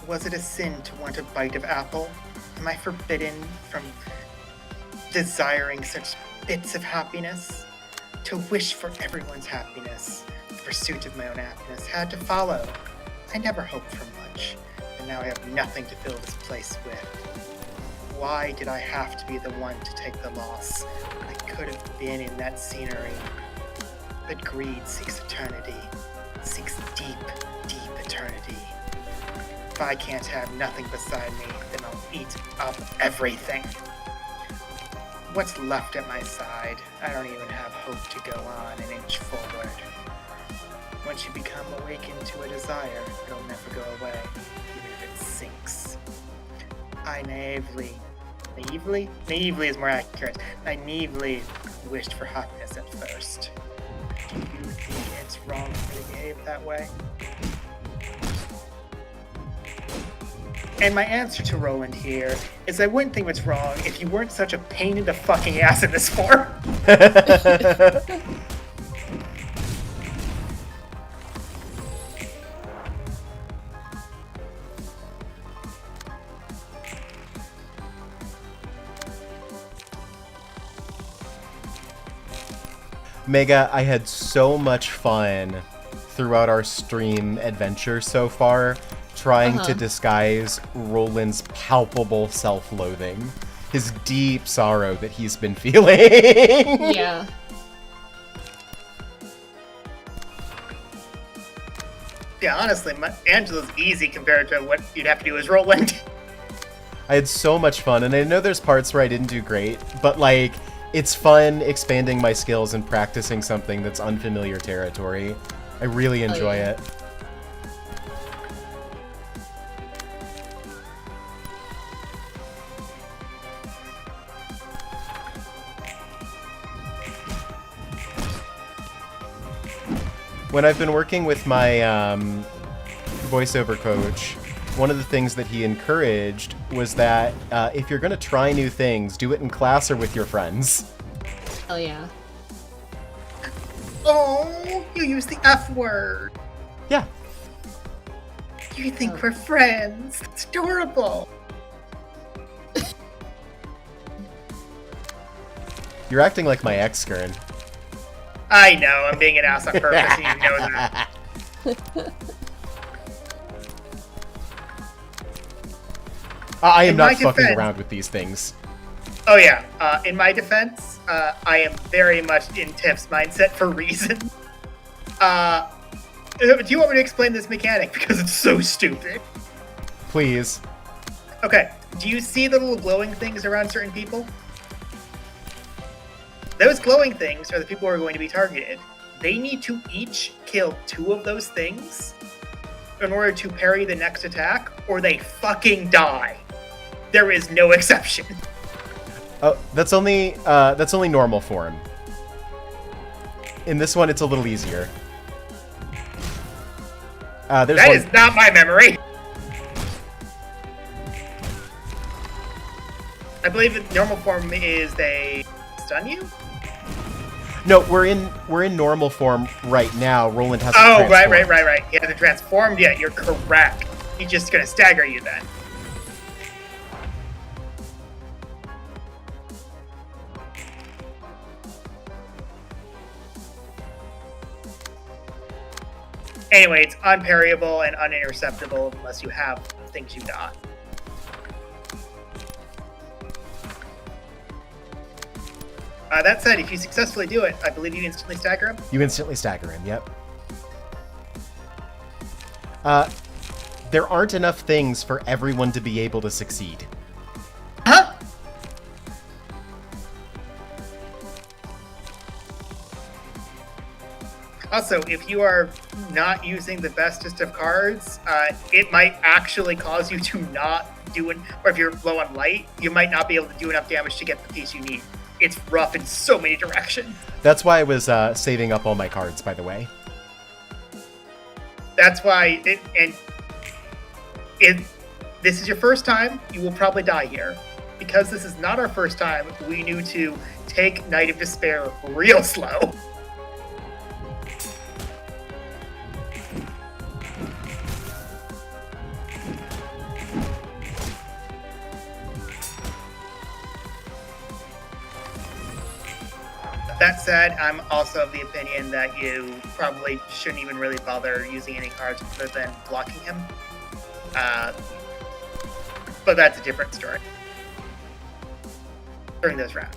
Was it a sin to want a bite of apple? Am I forbidden from desiring such bits of happiness? To wish for everyone's happiness, the pursuit of my own happiness had to follow. I never hoped for much, and now I have nothing to fill this place with. Why did I have to be the one to take the loss? I could have been in that scenery. But greed seeks eternity, seeks deep, deep eternity. If I can't have nothing beside me, then I'll eat up everything. What's left at my side? I don't even have hope to go on an inch forward. Once you become awakened to a desire, it'll never go away, even if it sinks. I naively is more accurate. I naively wished for happiness at first. Do you think it's wrong for me to behave that way? And my answer to Roland here is I wouldn't think it's wrong if you weren't such a pain in the fucking ass in this form. Mega, I had so much fun throughout our stream adventure so far, trying to disguise Roland's palpable self-loathing, his deep sorrow that he's been feeling. Yeah. Yeah, honestly, Angela's easy compared to what you'd have to do as Roland. I had so much fun, and I know there's parts where I didn't do great, but like, it's fun expanding my skills and practicing something that's unfamiliar territory. I really enjoy it. When I've been working with my voiceover coach, one of the things that he encouraged was that if you're going to try new things, do it in class or with your friends. Hell yeah. Oh, you used the F word. Yeah. You think we're friends. It's adorable. You're acting like my ex, Skern. I know, I'm being an ass on purpose, and you know that. I am In not my fucking defense- around with these things. Oh yeah, in my defense, I am very much in Tiff's mindset for reason. Do you want me to explain this mechanic? Because it's so stupid. Please. Okay, do you see the little glowing things around certain people? Those glowing things are the people who are going to be targeted. They need to each kill 2 of those things in order to parry the next attack, or they fucking die. there is no exception. Oh, that's only normal form. In this one, it's a little easier. There's That one... is not my memory. I believe that normal form is they stun you. No, we're in normal form right now. Roland hasn't Oh, transformed. right. He hasn't transformed yet. You're correct. He's just gonna stagger you then. Anyway, it's unparryable and uninterceptable unless you have things you got. That said, if you successfully do it, I believe you instantly stagger him. You instantly stagger him, yep. There aren't enough things for everyone to be able to succeed. Huh? Also, if you are not using the bestest of cards, it might actually cause you to not do it, or if you're low on light, you might not be able to do enough damage to get the piece you need. It's rough in so many directions. That's why I was saving up all my cards, by the way. That's why, if this is your first time, you will probably die here. Because this is not our first time, we knew to take Night of Despair real slow. That said, I'm also of the opinion that you probably shouldn't even really bother using any cards other than blocking him. But that's a different story. During this round.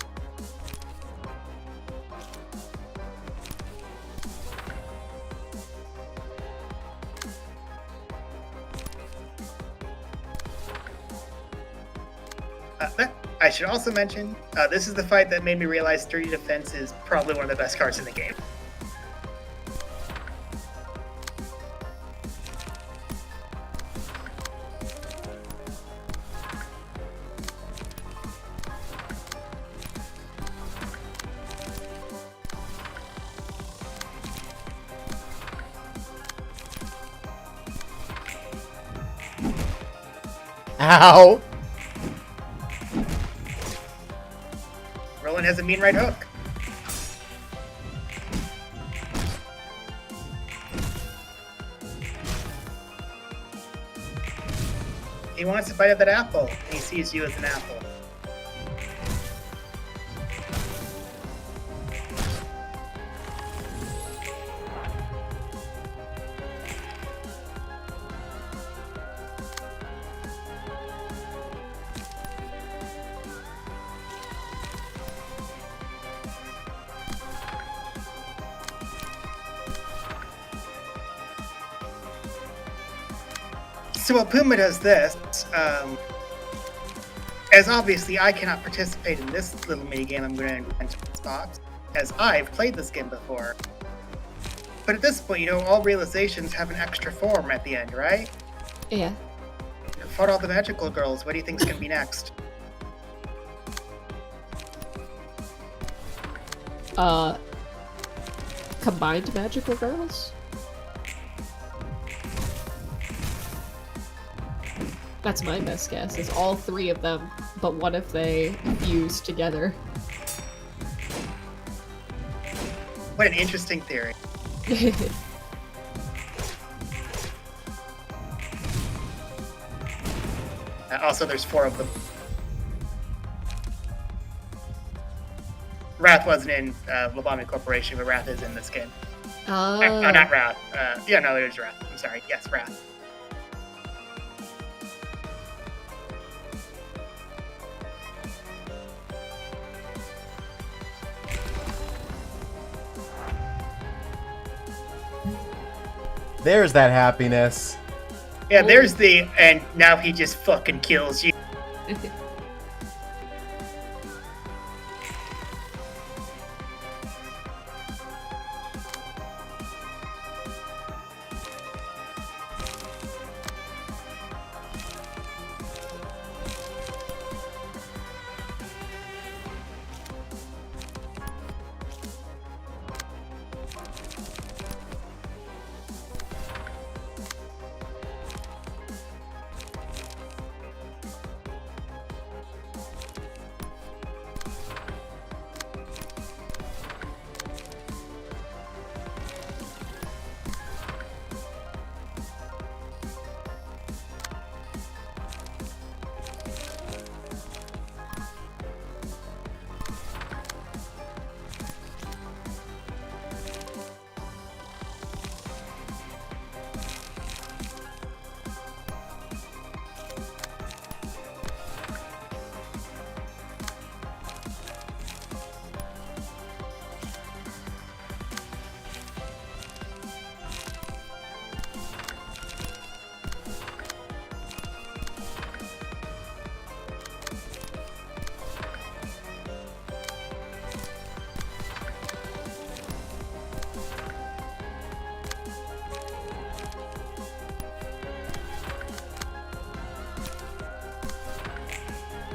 I should also mention, this is the fight that made me realize Sturdy Defense is probably one of the best cards in the game. Ow! Roland has a mean right hook. He wants to bite of that apple, and he sees you as an apple. So while Puma does this, as obviously I cannot participate in this little minigame I'm going to invent in this box, as I've played this game before. But at this point, you know, all realizations have an extra form at the end, right? Yeah. You fought all the magical girls. What do you think's going to be next? Combined magical girls? That's my best guess, is all three of them, but what if they fuse together? What an interesting theory. Also, there's 4 of them. Wrath wasn't in Labami Corporation, but Wrath is in this game. Oh. No, not Wrath. Yeah, no, there's Wrath. I'm sorry. Yes, Wrath. There's that happiness. Yeah, there's the, and now he just fucking kills you.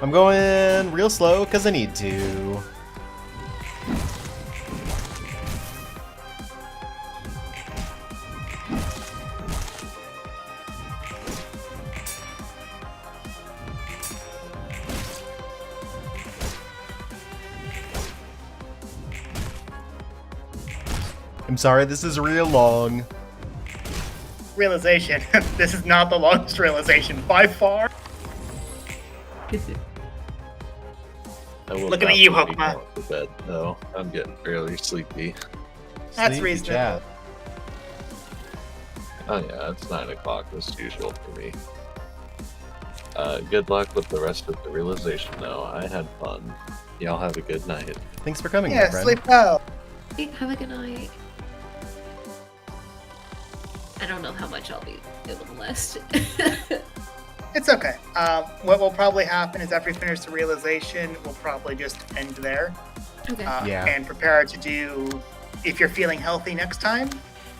I'm going real slow because I need to. I'm sorry, this is real long. Realization. This is not the longest realization by far. I will Looking at you, probably Puma. go to bed, though. I'm getting fairly sleepy. That's Sleepy reasonable. chat. Oh yeah, it's 9 o'clock as usual for me. Good luck with the rest of the realization, though. I had fun. Y'all have a good night. Thanks for coming, my Yeah, friend. sleep well. Have a good night. I don't know how much I'll be able to last. It's okay. What will probably happen is after we finish the realization, we'll probably just end there. Okay. Yeah. And prepare to do, if you're feeling healthy next time,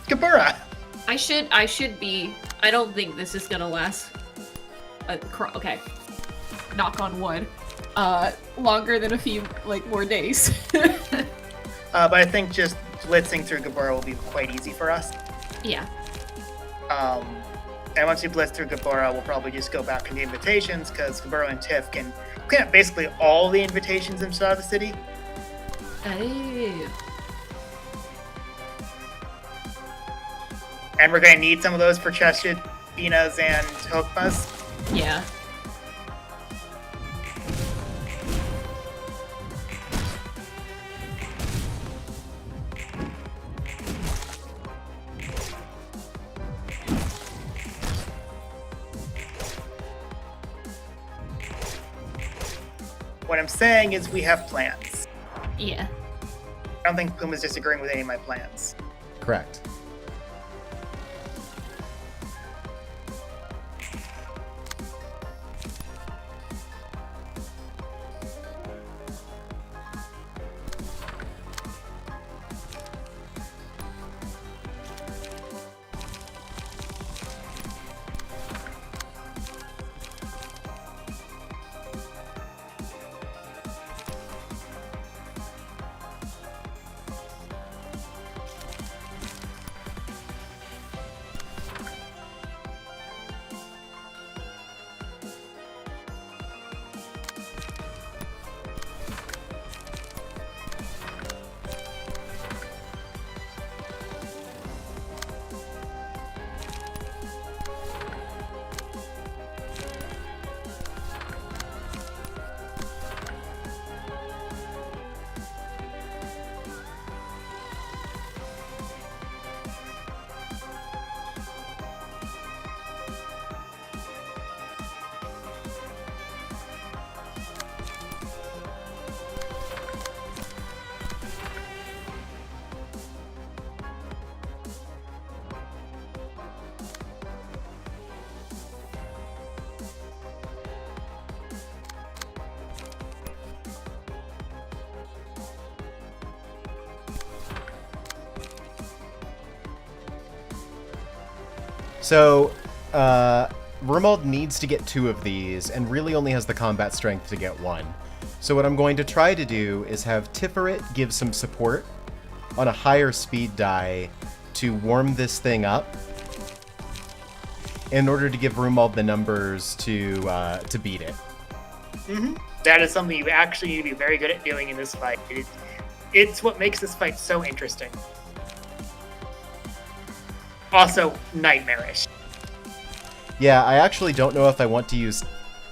Kabura. I should be. I don't think this is gonna last. Okay. Knock on wood. Longer than a few more days. But I think just blitzing through Gabora will be quite easy for us. Yeah. And once you blitz through Gabora, we'll probably just go back to the invitations because Gabora and Tiff can clean up basically all the invitations inside the city. Oh. And we're going to need some of those for Cheshire, Binas, and Hokmas. Yeah. What I'm saying is we have plans. Yeah. I don't think Puma's disagreeing with any of my plans. Correct. So, Roland needs to get 2 of these, and really only has the combat strength to get 1. So what I'm going to try to do is have Tiferet give some support on a higher speed die to warm this thing up, in order to give Roland the numbers to beat it. Mm-hmm. That is something you actually need to be very good at doing in this fight. It's what makes this fight so interesting. Also, nightmarish. Yeah, I actually don't know if I want to use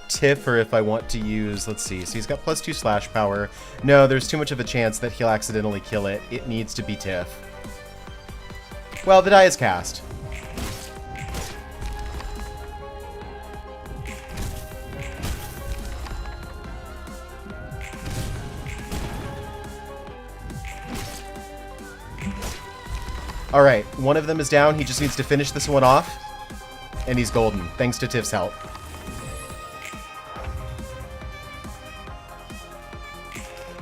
Tiff or if I want to use... Let's see. So he's got +2 slash power. No, there's too much of a chance that he'll accidentally kill it. It needs to be Tiff. Well, the die is cast. Alright, one of them is down. He just needs to finish this one off. And he's golden, thanks to Tiff's help.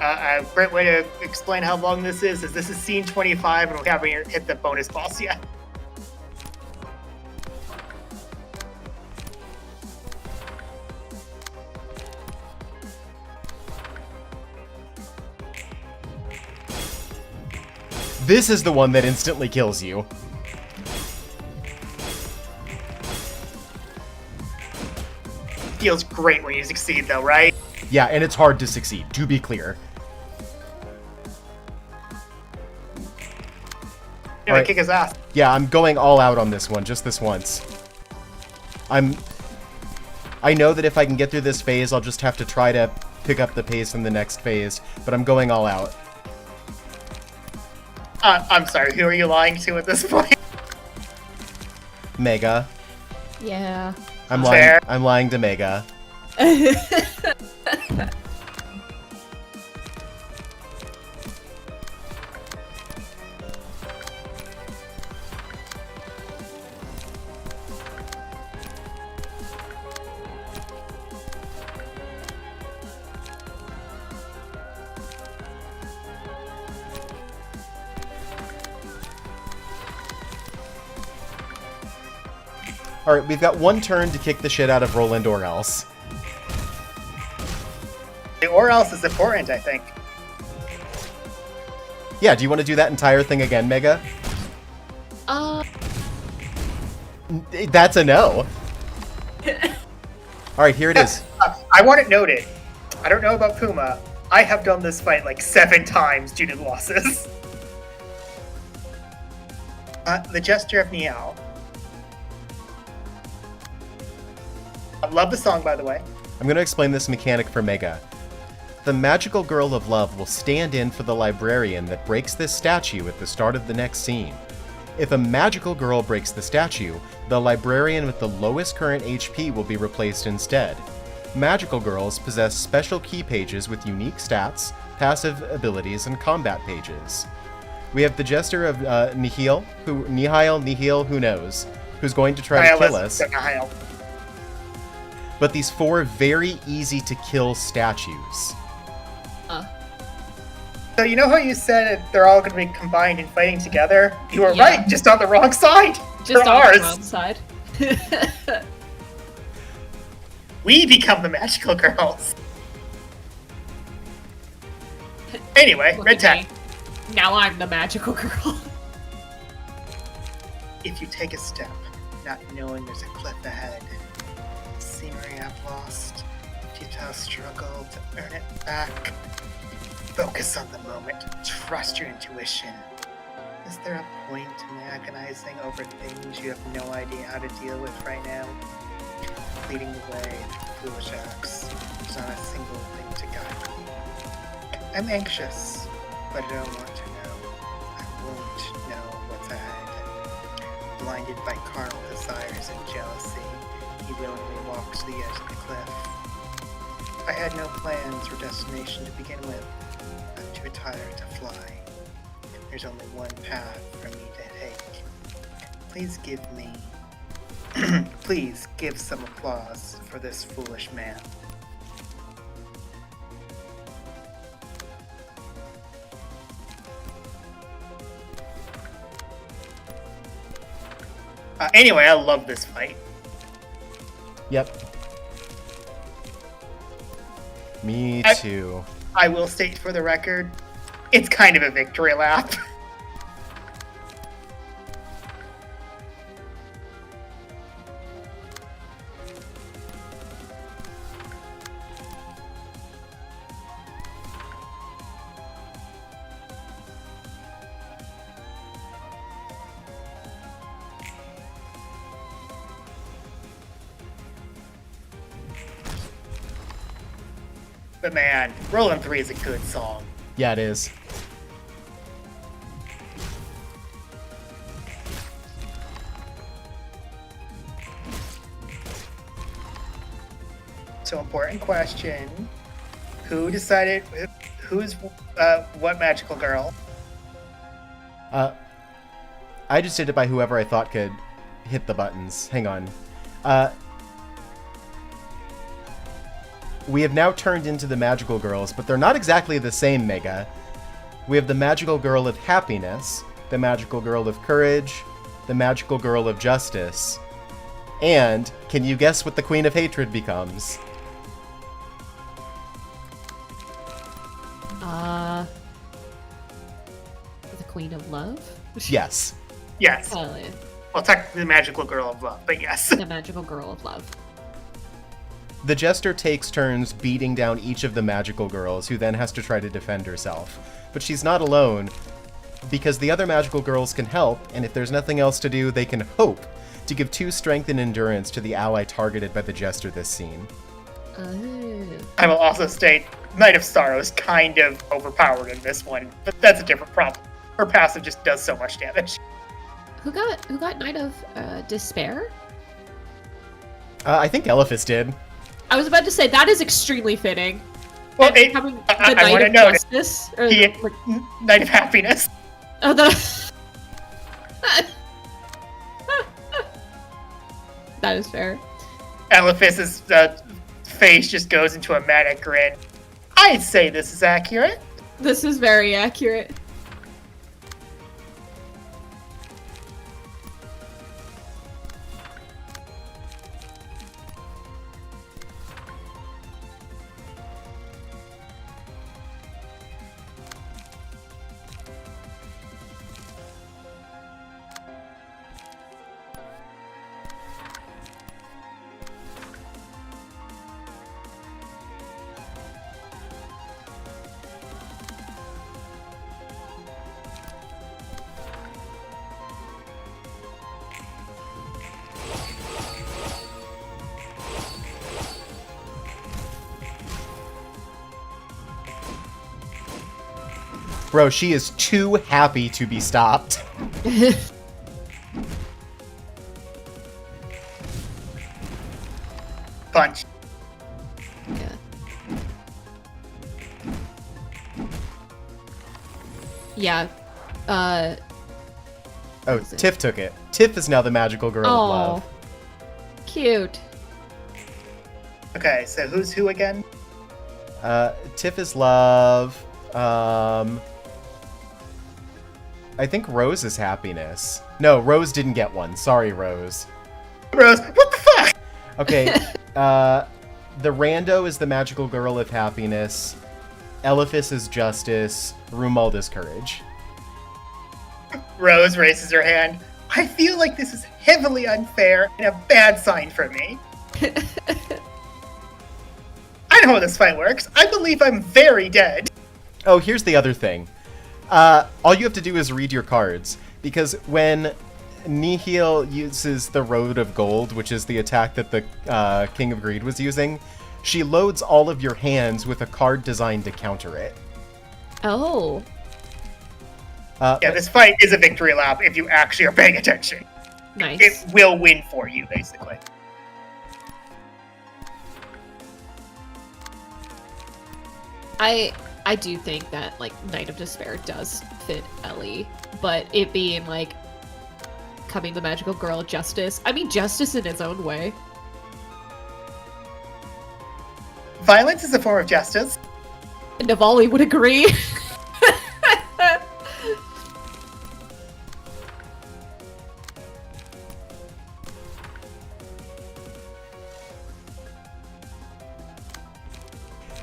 A great way to explain how long this is this is scene 25 and we haven't hit the bonus boss yet. This is the one that instantly kills you. Feels great when you succeed, though, right? Yeah, and it's hard to succeed, to be clear. You're Alright. gonna kick his ass. Yeah, I'm going all out on this one, just this once. I know that if I can get through this phase, I'll just have to try to pick up the pace in the next phase, but I'm going all out. I'm sorry, who are you lying to at this point? Mega. Yeah. I'm Fair. lying to Mega. Alright, we've got one turn to kick the shit out of Roland or else. Or else is important, I think. Yeah, do you want to do that entire thing again, Mega? That's a no. Alright, here it is. I want it noted. I don't know about Puma. I have done this fight like 7 times due to losses. The Gesture of Niao. I love the song, by the way. I'm going to explain this mechanic for Mega. The magical girl of love will stand in for the librarian that breaks this statue at the start of the next scene. If a magical girl breaks the statue, the librarian with the lowest current HP will be replaced instead. Magical girls possess special key pages with unique stats, passive abilities, and combat pages. We have the Jester of Nihil, who knows, who's going to try to kill us. Nihil. But these 4 very easy to kill statues. So you know how you said they're all going to be combined and fighting together? You were Yeah. right, just on the wrong side. Just For on ours. the wrong side. We become the magical girls. Anyway, Look red at tag. me. Now I'm the magical girl. If you take a step, not knowing there's a cliff ahead, scenery I've lost, futile struggle to earn it back. Focus on the moment. Trust your intuition. Is there a point in agonizing over things you have no idea how to deal with right now? Leading the way, foolish acts. There's not a single thing to guide me. I'm anxious, but I don't want to know. I won't know what's ahead. Blinded by carnal desires and jealousy, he willingly walked to the edge of the cliff. I had no plans or destination to begin with. I'm too tired to fly. There's only one path for me to take. Please give me... Please give some applause for this foolish man. Anyway, I love this fight. Yep. Me too. I will state for the record, it's kind of a victory lap. But man, Roland 3 is a good song. Yeah, it is. So important question. Who decided who's what magical girl? I just did it by whoever I thought could hit the buttons. Hang on. We have now turned into the magical girls, but they're not exactly the same, Mega. We have the magical girl of happiness, the magical girl of courage, the magical girl of justice, and can you guess what the queen of hatred becomes? The Queen of Love? Yes. Yes. Oh, yeah. Well, technically the magical girl of love, but yes. The magical girl of love. The Jester takes turns beating down each of the magical girls, who then has to try to defend herself. But she's not alone, because the other magical girls can help, and if there's nothing else to do, they can hope to give 2 strength and endurance to the ally targeted by the Jester this scene. Oh. I will also state Knight of Sorrow is kind of overpowered in this one, but that's a different problem. Her passive just does so much damage. Who got Knight of Despair? I think Elephas did. I was about to say that is extremely fitting. Well, And having the I Knight want to of note Justice. Or, he, like, Knight of Happiness. oh, that is fair. Elephas's face just goes into a manic grin. I'd say this is accurate. This is very accurate. Bro, she is too happy to be stopped. Punch. Yeah. Yeah. Oh, is it? Tiff took it. Tiff is now the magical girl of Oh, love. cute. Okay, so who's who again? Tiff is love. I think Rose is happiness. No, Rose didn't get one. Sorry, Rose. Rose, what the fuck? Okay, the Rando is the magical girl of happiness. Elephas is justice. Rumald is courage. Rose raises her hand. I feel like this is heavily unfair and a bad sign for me. I know how this fight works. I believe I'm very dead. Oh, here's the other thing. All you have to do is read your cards, because when Nihil uses the Road of Gold, which is the attack that the King of Greed was using, she loads all of your hands with a card designed to counter it. Oh. Yeah, this fight is a victory lap if you actually are paying attention. Nice. It will win for you, basically. I do think that, like, Knight of Despair does fit Ellie, but it being, like, coming the magical girl Justice. I mean, Justice in its own way. Violence is a form of justice. Navali would agree.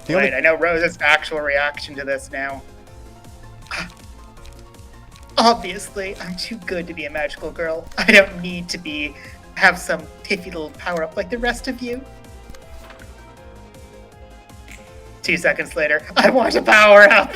Wait, I know Rose's actual reaction to this now. Obviously, I'm too good to be a magical girl. I don't need to have some tiffy little power up like the rest of you. 2 seconds later, I want a power up.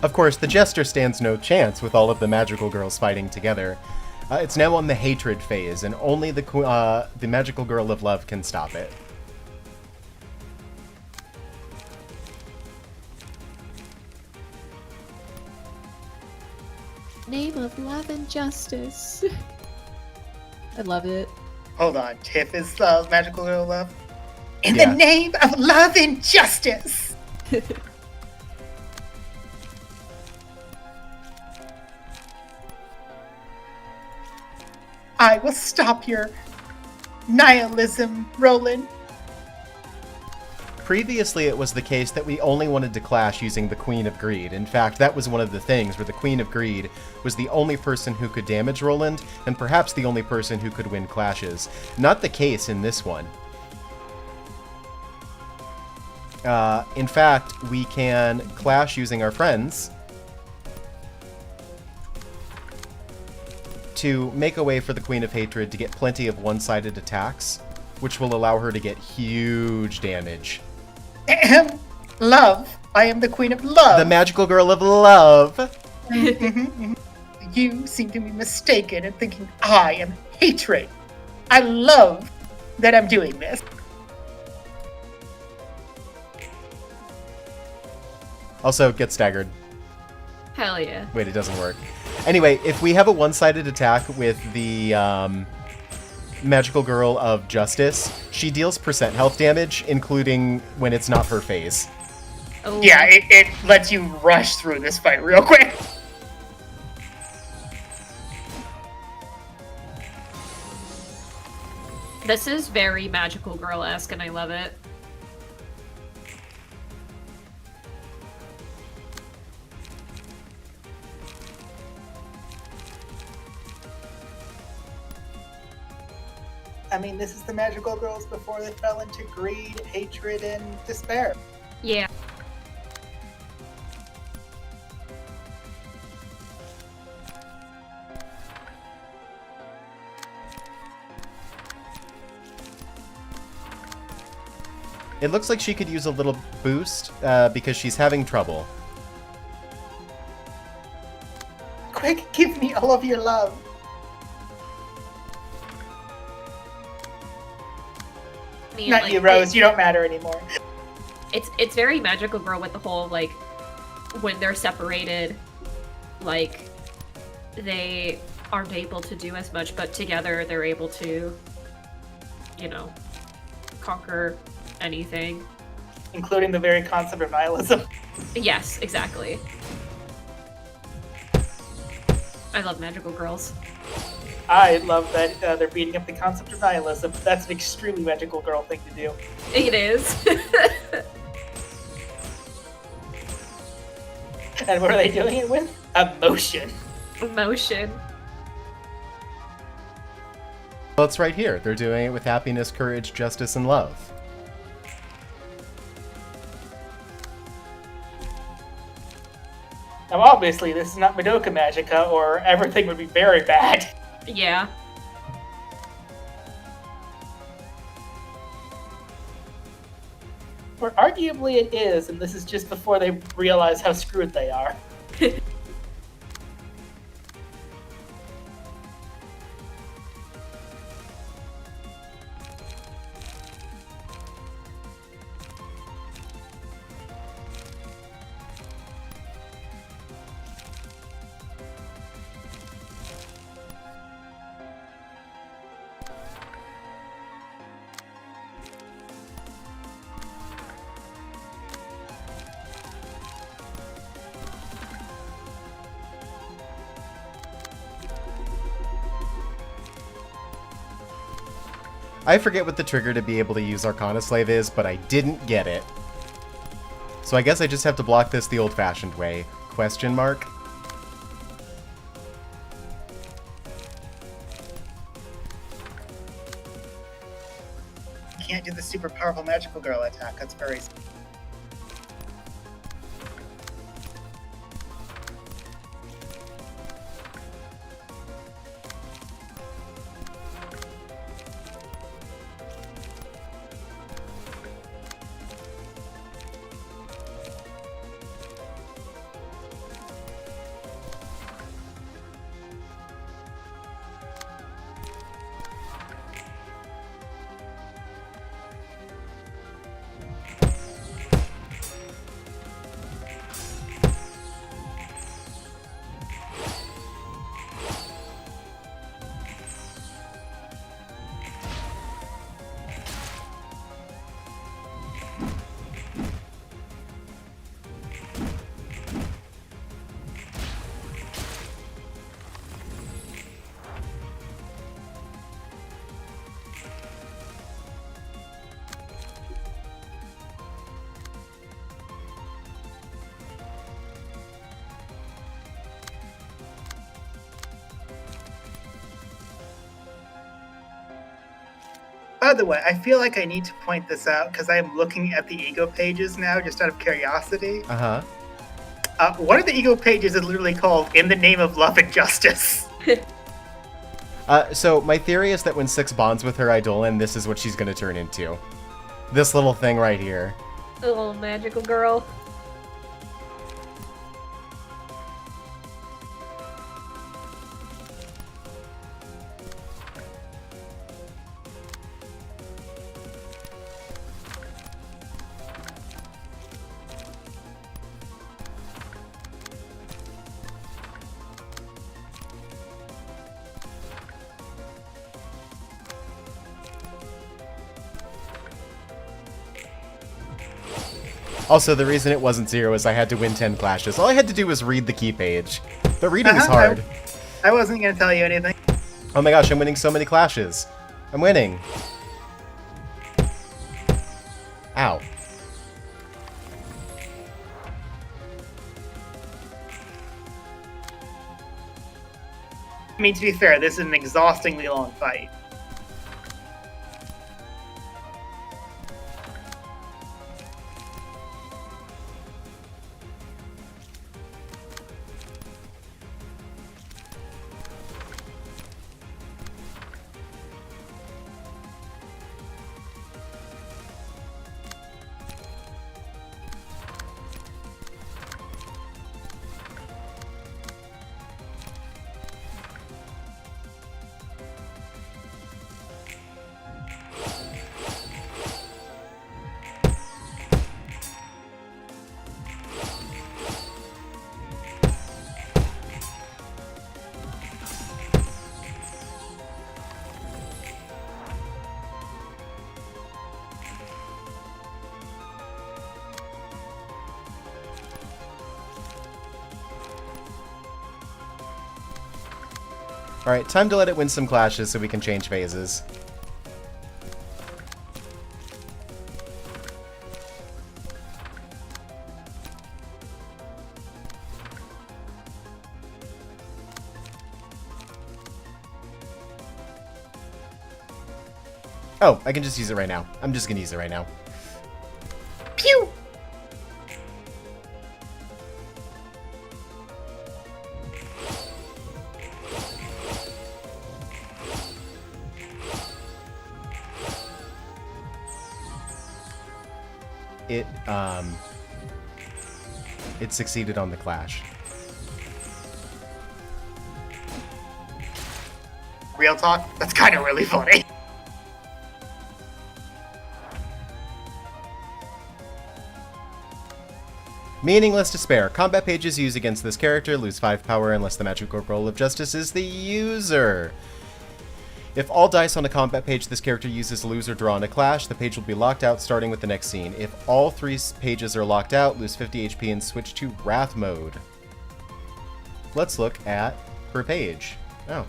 Of course, the Jester stands no chance with all of the magical girls fighting together. It's now on the hatred phase, and only the magical girl of love can stop it. Name of love and justice. I love it. Hold on, Tiff is magical girl of love? In Yeah. the name of love and justice! I will stop your nihilism, Roland. previously it was the case that we only wanted to clash using the Queen of Greed. In fact, that was one of the things where the Queen of Greed was the only person who could damage Roland, and perhaps the only person who could win clashes. Not the case in this one. In fact, we can clash using our friends to make a way for the Queen of Hatred to get plenty of one-sided attacks, which will allow her to get huge damage. Ahem. Love. I am the Queen of Love. The magical girl of love. You seem to be mistaken in thinking I am hatred. I love that I'm doing this. Also, get staggered. Hell yeah. Wait, it doesn't work. Anyway, if we have a one-sided attack with the magical girl of justice, she deals percent health damage, including when it's not her phase. Oh. Yeah, it lets you rush through this fight real quick. This is very magical girl-esque, and I love it. I mean, this is the magical girls before they fell into greed, hatred, and despair. Yeah. It looks like she could use a little boost because she's having trouble. Quick, give me all of your love. I mean, Not like, you, Rose. You don't matter anymore. It's very magical girl with the whole, like, when they're separated, like, they aren't able to do as much, but together they're able to, you know, conquer anything. Including the very concept of nihilism. Yes, exactly. I love magical girls. I love that they're beating up the concept of nihilism. That's an extremely magical girl thing to do. It is. And what are they doing it with? Emotion. Emotion. Well, it's right here. They're doing it with happiness, courage, justice, and love. Now, obviously, this is not Madoka Magica, or everything would be very bad. Yeah. Or arguably it is, and this is just before they realize how screwed they are. I forget what the trigger to be able to use Arcana Slave is, but I didn't get it. So I guess I just have to block this the old-fashioned way. Question mark? You can't do the super powerful magical girl attack. That's very... By the way, I feel like I need to point this out because I am looking at the ego pages now, just out of curiosity. Uh-huh. One of the ego pages is literally called "In the Name of Love and Justice." So my theory is that when Six bonds with her Eidolon, this is what she's gonna turn into. This little thing right here. A little magical girl. Also, the reason it wasn't 0 is I had to win 10 clashes. All I had to do was read the key page. But reading is hard. I wasn't going to tell you anything. Oh my gosh, I'm winning so many clashes. I'm winning. Ow. I mean, to be fair, this is an exhaustingly long fight. Alright, time to let it win some clashes so we can change phases. Oh, I can just use it right now. I'm just gonna use it right now. Pew! It succeeded on the clash. Real talk? That's kind of really funny. Meaningless Despair. Combat pages used against this character lose 5 power unless the magical roll of justice is the user. If all dice on a combat page this character uses lose or draw in a clash, the page will be locked out starting with the next scene. If all 3 pages are locked out, lose 50 HP and switch to Wrath mode. Let's look at per page. Oh.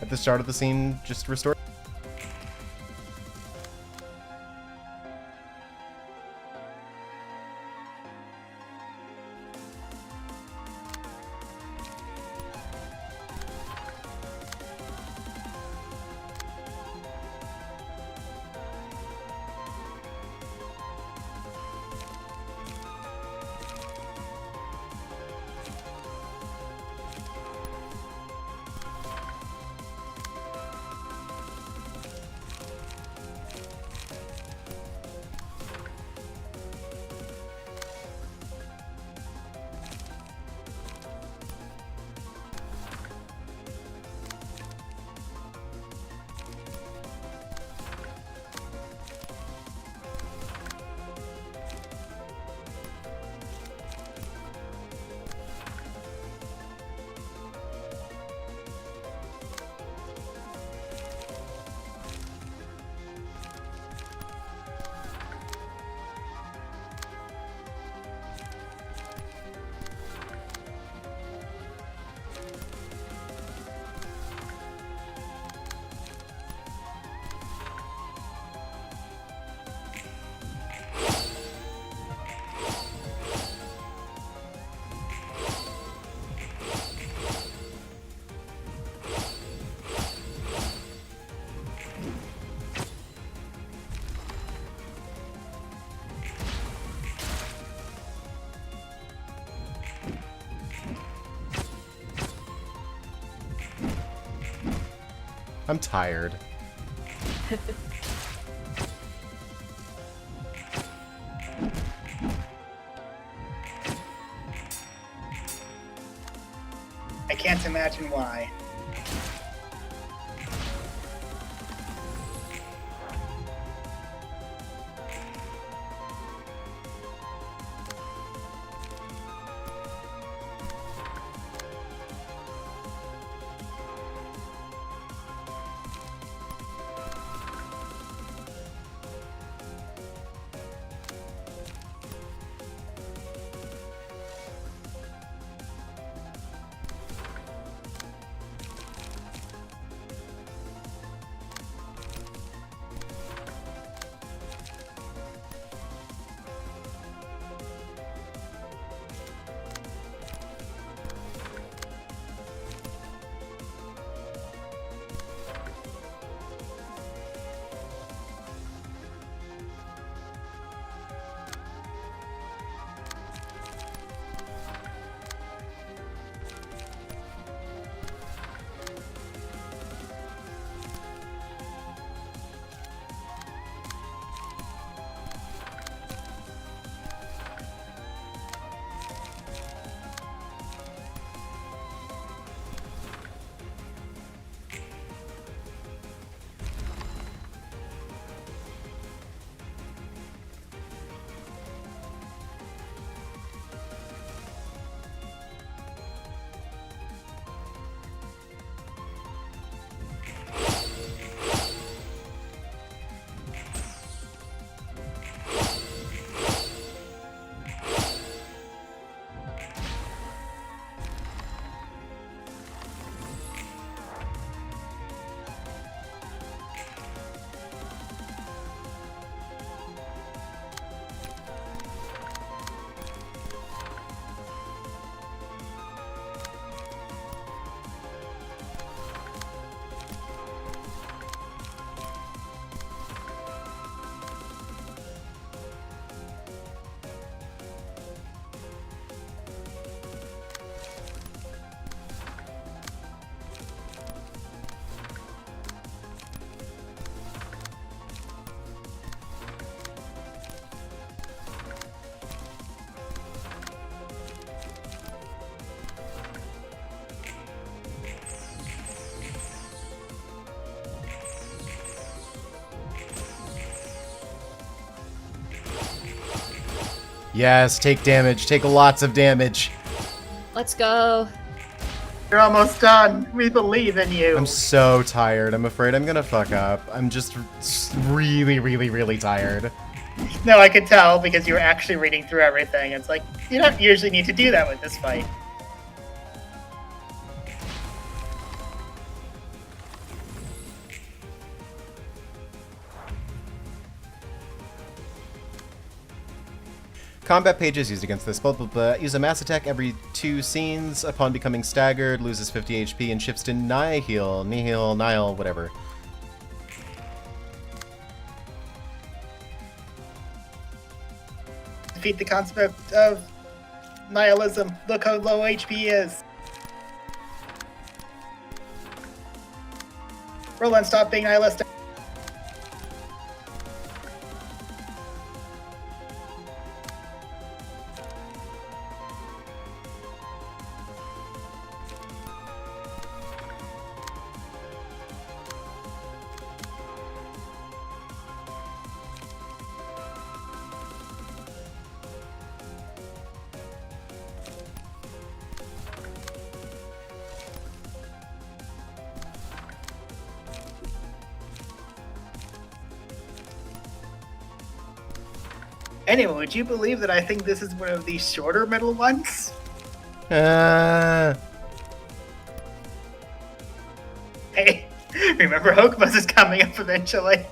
At the start of the scene, just restore. I'm tired. I can't imagine why. Yes, take damage. Take lots of damage. Let's go. You're almost done. We believe in you. I'm so tired. I'm afraid I'm gonna fuck up. I'm just really, really, really tired. No, I could tell because you were actually reading through everything. It's like, you don't usually need to do that with this fight. Combat pages used against this. Blah, blah, blah. Use a mass attack every 2 scenes. Upon becoming staggered, loses 50 HP and shifts to Nihil. Nihil, Nihil, whatever. Defeat the concept of nihilism. Look how low HP is. Roland, stop being nihilistic. Anyway, would you believe that I think this is one of the shorter middle ones? Uh, Hey, remember Hokumas is coming up eventually.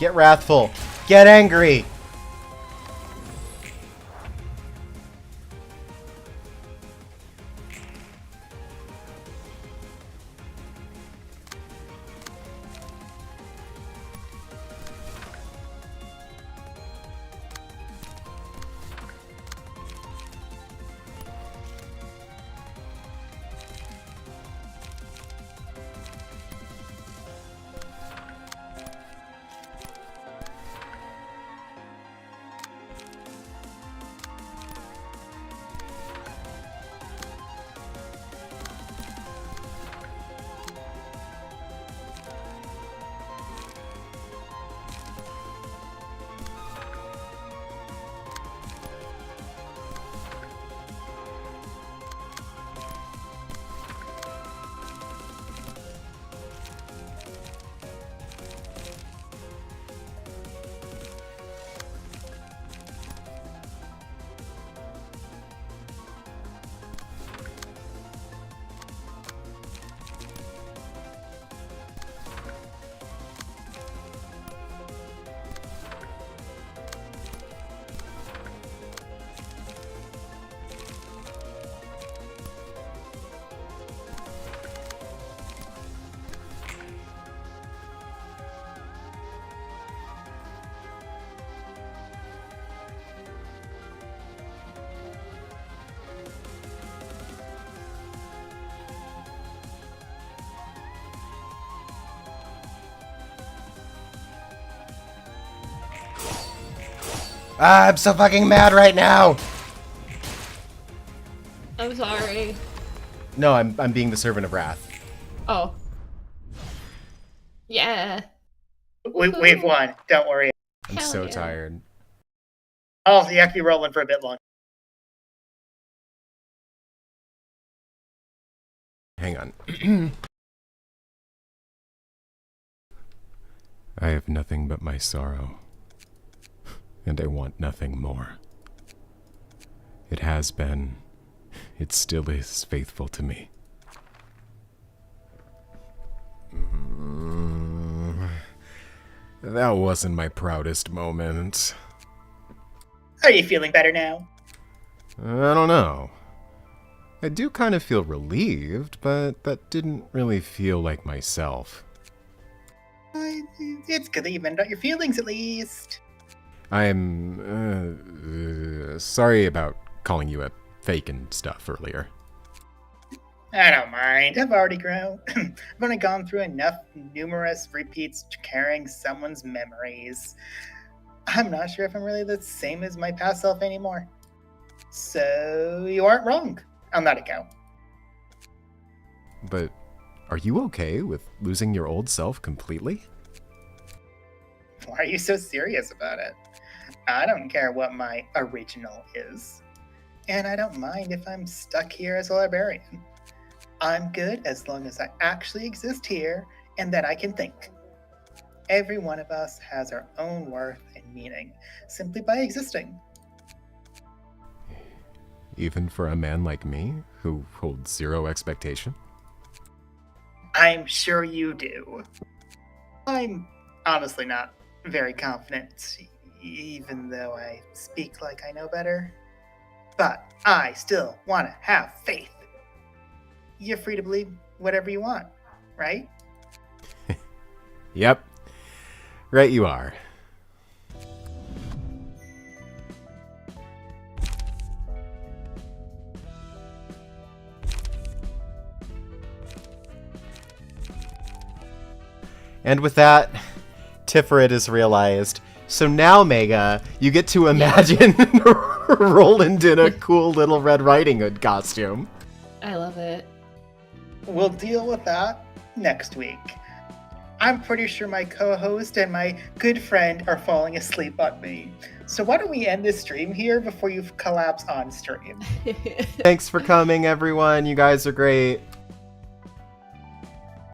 get wrathful. Get angry. Ah, I'm so fucking mad right now! I'm sorry. No, I'm being the servant of wrath. Oh. Yeah. We've won. Don't worry. I'm Hell so yeah. tired. Oh, you have to be rolling for a bit longer. Hang on. I have nothing but my sorrow, and I want nothing more. It has been, it still is faithful to me. That wasn't my proudest moment. Are you feeling better now? I don't know. I do kind of feel relieved, but that didn't really feel like myself. It's good that you vented out your feelings at least. I'm sorry about calling you a fake and stuff earlier. I don't mind. I've already grown. I've only gone through enough numerous repeats carrying someone's memories. I'm not sure if I'm really the same as my past self anymore. So you aren't wrong on that account. But are you okay with losing your old self completely? Why are you so serious about it? I don't care what my original is. And I don't mind if I'm stuck here as a librarian. I'm good as long as I actually exist here and that I can think. Every one of us has our own worth and meaning simply by existing. Even for a man like me, who holds zero expectation? I'm sure you do. I'm honestly not very confident, even though I speak like I know better. But I still want to have faith. You're free to believe whatever you want, right? Yep. Right you are. And with that, Tiferet is realized. So now, Mega, you get to imagine Roland in a cool little Red Riding Hood costume. I love it. We'll deal with that next week. I'm pretty sure my co-host and my good friend are falling asleep on me. So why don't we end this stream here before you collapse on stream? Thanks for coming, everyone. You guys are great.